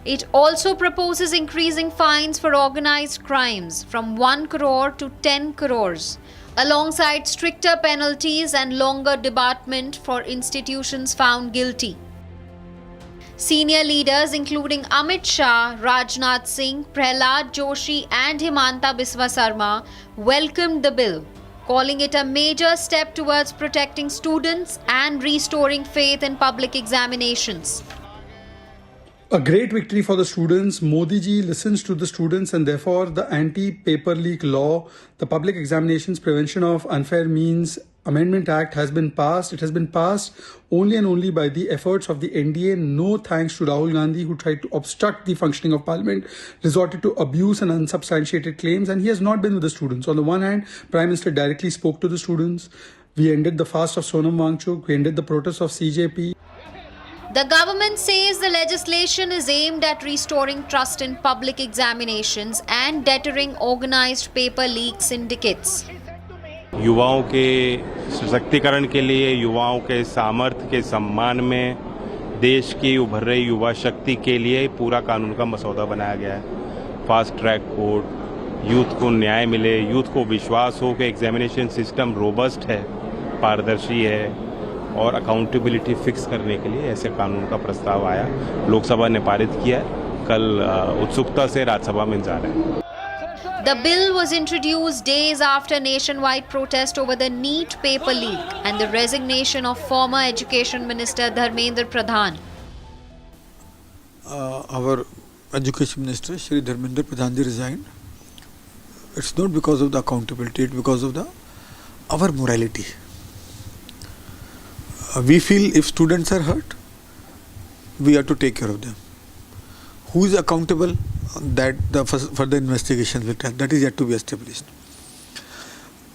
Speaker 15: It also proposes increasing fines for organised crimes from 1 crore to 10 crores, alongside stricter penalties and longer debarment for institutions found guilty. Senior leaders including Amit Shah, Rajnath Singh, Prahlad Joshi and Himanta Biswa Sarma welcomed the bill, calling it a major step towards protecting students and restoring faith in public examinations.
Speaker 3: A great victory for the students. Modi ji listens to the students, and therefore the anti-paper leak law, the Public Examinations Prevention of Unfair Means Amendment Act has been passed. It has been passed only and only by the efforts of the NDA. No thanks to Rahul Gandhi, who tried to obstruct the functioning of Parliament, resorted to abuse and unsubstantiated claims, and he has not been with the students. On the one hand, Prime Minister directly spoke to the students. We ended the fast of Sonam Wangchuk. We ended the protests of CJP.
Speaker 15: The government says the legislation is aimed at restoring trust in public examinations and deterring organised paper leak syndicates.
Speaker 7: युवाओं के सशक्तिकरण के लिए, युवाओं के सामर्थ्य के सम्मान में, देश की उभर रही युवा शक्ति के लिए पूरा कानून का मसौदा बनाया गया है। फास्ट ट्रैक कोर्ट, यूथ को न्याय मिले, यूथ को विश्वास हो कि एग्जामिनेशन सिस्टम रोबस्ट है, पारदर्शी है और अकाउंटेबिलिटी फिक्स करने के लिए ऐसे कानून का प्रस्ताव आया। लोकसभा ने पारित किया, कल उत्सुकता से राज्यसभा में जा रहे हैं।
Speaker 15: The bill was introduced days after nationwide protest over the NEET paper leak and the resignation of former Education Minister Dharmendra Pradhan.
Speaker 21: Our Education Minister, Shri Dharmendra Pradhan ji resigned. It's not because of the accountability, it's because of our morality. We feel if students are hurt, we have to take care of them. Who is accountable? That the further investigations will tell. That is yet to be established.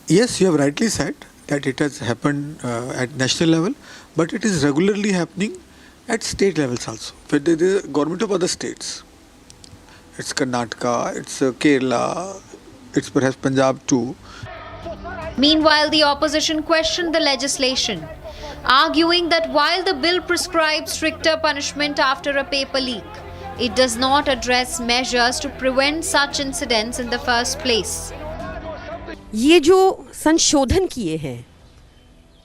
Speaker 21: Yes, you have rightly said that it has happened at national level, but it is regularly happening at state levels also. But there is a government of other states. It's Karnataka, it's Kerala, it's perhaps Punjab too.
Speaker 15: Meanwhile, the opposition questioned the legislation, arguing that while the bill prescribes stricter punishment after a paper leak, it does not address measures to prevent such incidents in the first place.
Speaker 22: ये जो संशोधन किए हैं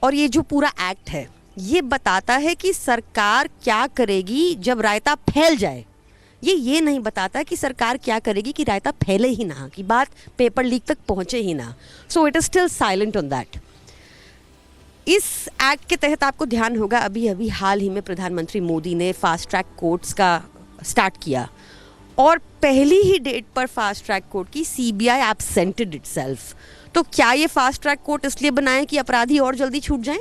Speaker 22: और ये जो पूरा act है, ये बताता है कि सरकार क्या करेगी जब रायता फैल जाए, ये नहीं बताता कि सरकार क्या करेगी कि रायता फैले ही ना, कि बात पेपर लीक तक पहुंचे ही ना. So it is still silent on that. इस एक्ट के तहत आपको ध्यान होगा अभी हाल ही में प्रधानमंत्री मोदी ने फास्ट ट्रैक कोर्ट्स का स्टार्ट किया और पहली ही डेट पर फास्ट ट्रैक कोर्ट की CBI एब्सेंटेड इटसेल्फ. तो क्या ये फास्ट ट्रैक कोर्ट इसलिए बनाए कि अपराधी और जल्दी छूट जाएं?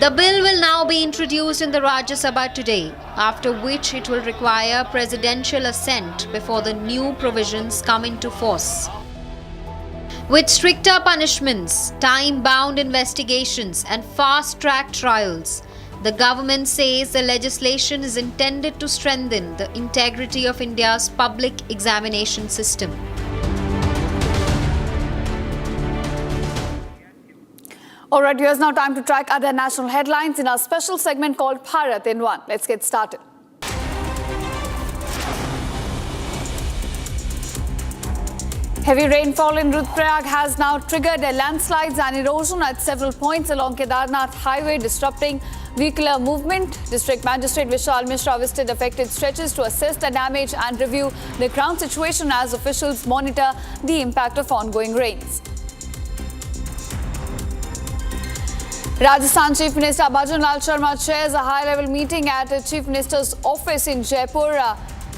Speaker 15: The bill will now be introduced in the Rajya Sabha today, after which it will require presidential assent before the new provisions come into force. With stricter punishments, time-bound investigations and fast-track trials, the government says the legislation is intended to strengthen the integrity of India's public examination system.
Speaker 1: All right, here's now time to track other national headlines in our special segment called Bharat in One. Let's get started. Heavy rainfall in Rudraprayag has now triggered landslides and erosion at several points along Kedarnath highway, disrupting vehicular movement. District Magistrate Vishal Mishra visited affected stretches to assess the damage and review the ground situation as officials monitor the impact of ongoing rains. Rajasthan Chief Minister Bhajan Lal Sharma chairs a high-level meeting at the Chief Minister's office in Jaipur.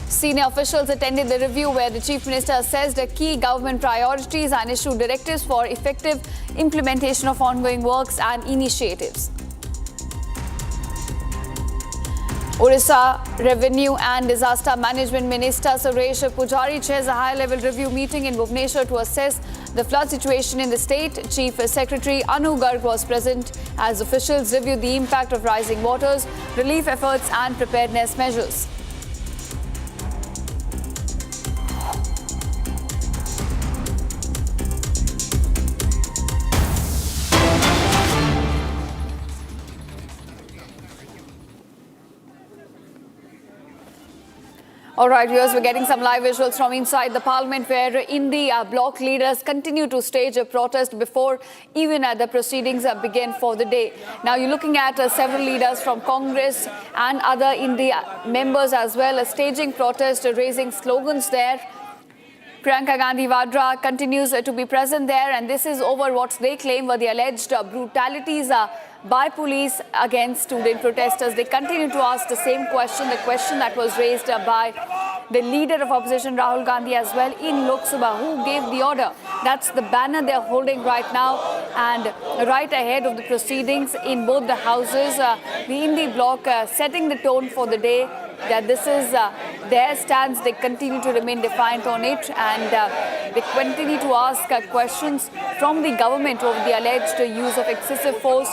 Speaker 1: Senior officials attended the review where the Chief Minister assessed the key government priorities and issued directives for effective implementation of ongoing works and initiatives. Orissa Revenue and Disaster Management Minister Suresh Pujari chairs a high-level review meeting in Bhubaneswar to assess the flood situation in the state. Chief Secretary Anu Garg was present as officials reviewed the impact of rising waters, relief efforts and preparedness measures. All right, viewers, we're getting some live visuals from inside the parliament where Indi bloc leaders continue to stage a protest before even the proceedings begin for the day. Now, you're looking at several leaders from Congress and other Indi members as well staging protest, raising slogans there. Priyanka Gandhi Vadra continues to be present there, and this is over what they claim were the alleged brutalities by police against student protesters. They continue to ask the same question, the question that was raised by the leader of opposition Rahul Gandhi as well in Lok Sabha. Who gave the order? That's the banner they're holding right now, and right ahead of the proceedings in both the houses, the Indi bloc setting the tone for the day, that this is their stance. They continue to remain defiant on it, and they continue to ask questions from the government over the alleged use of excessive force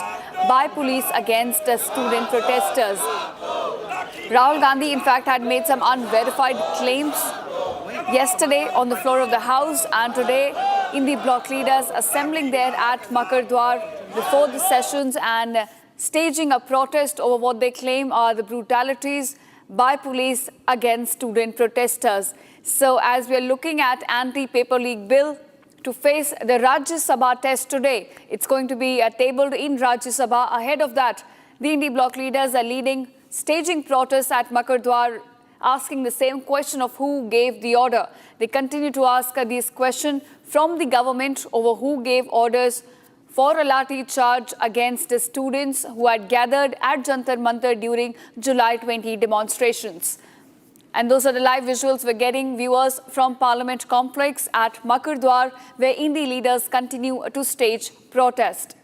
Speaker 1: by police against student protesters. Rahul Gandhi, in fact, had made some unverified claims yesterday on the floor of the House, and today Indi bloc leaders assembling there at Makardwar before the sessions and staging a protest over what they claim are the brutalities by police against student protesters. So as we are looking at anti-paper leak bill to face the Rajya Sabha test today, it's going to be tabled in Rajya Sabha. Ahead of that, the Indi bloc leaders are leading staging protests at Makardwar, asking the same question of who gave the order. They continue to ask this question from the government over who gave orders for a lathi charge against the students who had gathered at Jantar Mantar during July 20 demonstrations. And those are the live visuals we're getting, viewers, from Parliament complex at Makardwar, where Indi leaders continue to stage protest.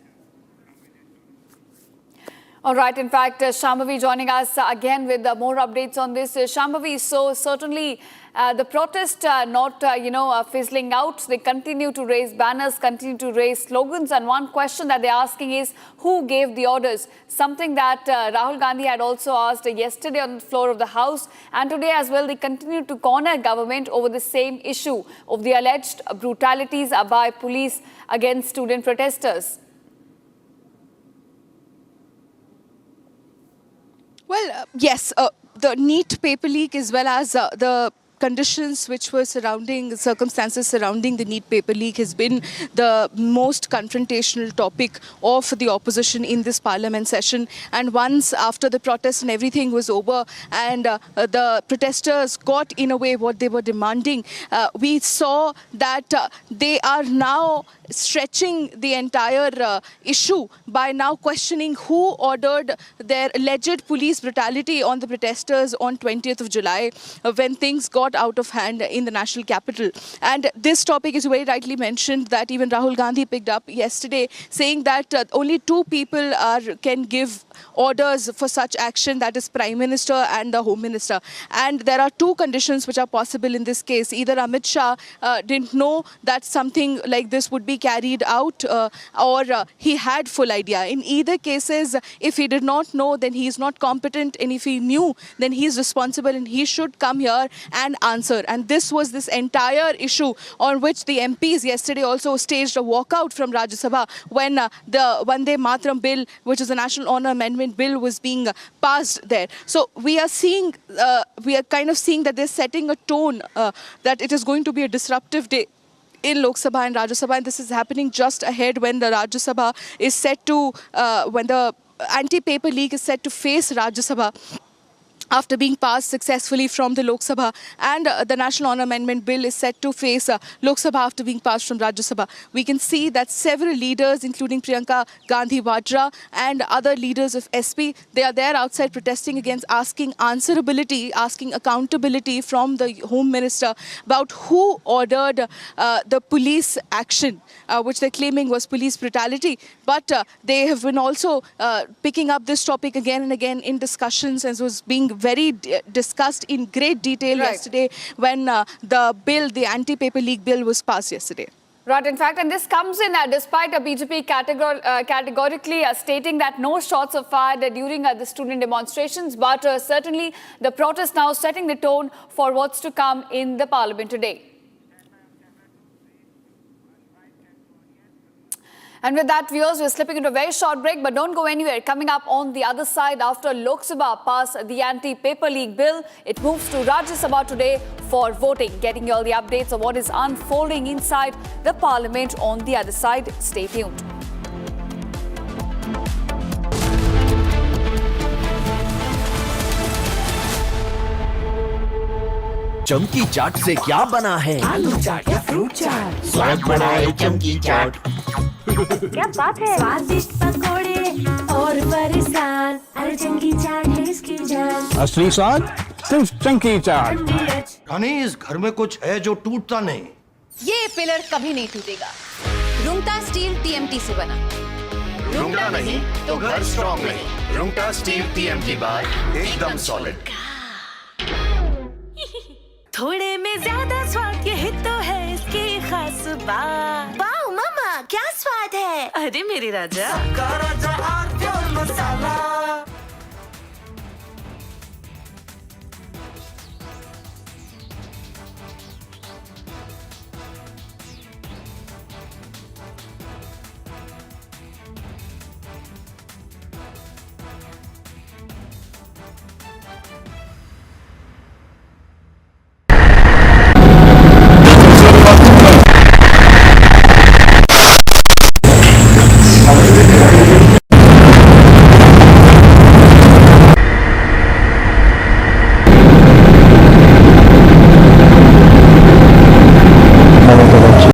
Speaker 1: All right, in fact, Shambhavi joining us again with more updates on this. Shambhavi, so certainly the protest not, fizzling out. They continue to raise banners, continue to raise slogans. And one question that they're asking is, who gave the orders? Something that Rahul Gandhi had also asked yesterday on the floor of the House. And today as well, they continue to corner government over the same issue of the alleged brutalities by police against student protesters.
Speaker 10: Well, yes, the NEET paper leak as well as the conditions which were surrounding, circumstances surrounding the NEET paper leak has been the most confrontational topic of the opposition in this parliament session. And once after the protest and everything was over and the protesters got in a way what they were demanding, we saw that they are now stretching the entire issue by now questioning who ordered their alleged police brutality on the protesters on 20th of July when things got out of hand in the national capital. And this topic is very rightly mentioned that even Rahul Gandhi picked up yesterday, saying that only two people can give orders for such action, that is Prime Minister and the Home Minister. And there are two conditions which are possible in this case. Either Amit Shah didn't know that something like this would be carried out or he had full idea. In either cases, if he did not know, then he is not competent, and if he knew, then he is responsible and he should come here and answer. And this was this entire issue on which the MPs yesterday also staged a walkout from Rajya Sabha when the Vande Mataram bill, which is a National Honour Amendment bill, was being passed there. So we are seeing, we are kind of seeing that they're setting a tone that it is going to be a disruptive day in Lok Sabha and Rajya Sabha, and this is happening just ahead when the Rajya Sabha is set to, when the anti-paper leak is set to face Rajya Sabha after being passed successfully from the Lok Sabha, and the National Honour Amendment Bill is set to face Lok Sabha after being passed from Rajya Sabha. We can see that several leaders, including Priyanka Gandhi Vadra and other leaders of SP, they are there outside protesting against, asking answerability, asking accountability from the Home Minister about who ordered the police action, which they're claiming was police brutality. But they have been also picking up this topic again and again in discussions, as was being very discussed in great detail yesterday when the bill, the anti-paper leak bill, was passed yesterday.
Speaker 1: Right, in fact, and this comes in despite a BJP categorically stating that no shots are fired during the student demonstrations, but certainly the protest now setting the tone for what's to come in the parliament today. And with that, viewers, we're slipping into a very short break, but don't go anywhere. Coming up on the other side, after Lok Sabha passed the anti-paper leak bill, it moves to Rajya Sabha today for voting. Getting you all the updates of what is unfolding inside the parliament on the other side. Stay tuned.
Speaker 26: चमकी चाट से क्या बना है? आलू चाट या fruit चाट, स्वाद बढ़ाए चमकी चाट।
Speaker 9: क्या बात है? स्वादिष्ट पकोड़े और फरसान, अरे चमकी चाट है इसकी जान।
Speaker 14: असली स्वाद सिर्फ चमकी चाट।
Speaker 5: रानी, इस घर में कुछ है जो टूटता नहीं।
Speaker 8: ये पिलर कभी नहीं टूटेगा। रुंगटा स्टील TMT से बना।
Speaker 5: रुंगटा नहीं तो घर स्ट्रॉन्ग नहीं। रुंगटा स्टील TMT बार एकदम सॉलिड।
Speaker 9: थोड़े में ज्यादा स्वाद, यही तो है इसकी खास बात। वाओ मामा, क्या स्वाद है? अरे मेरे राजा, मसाला।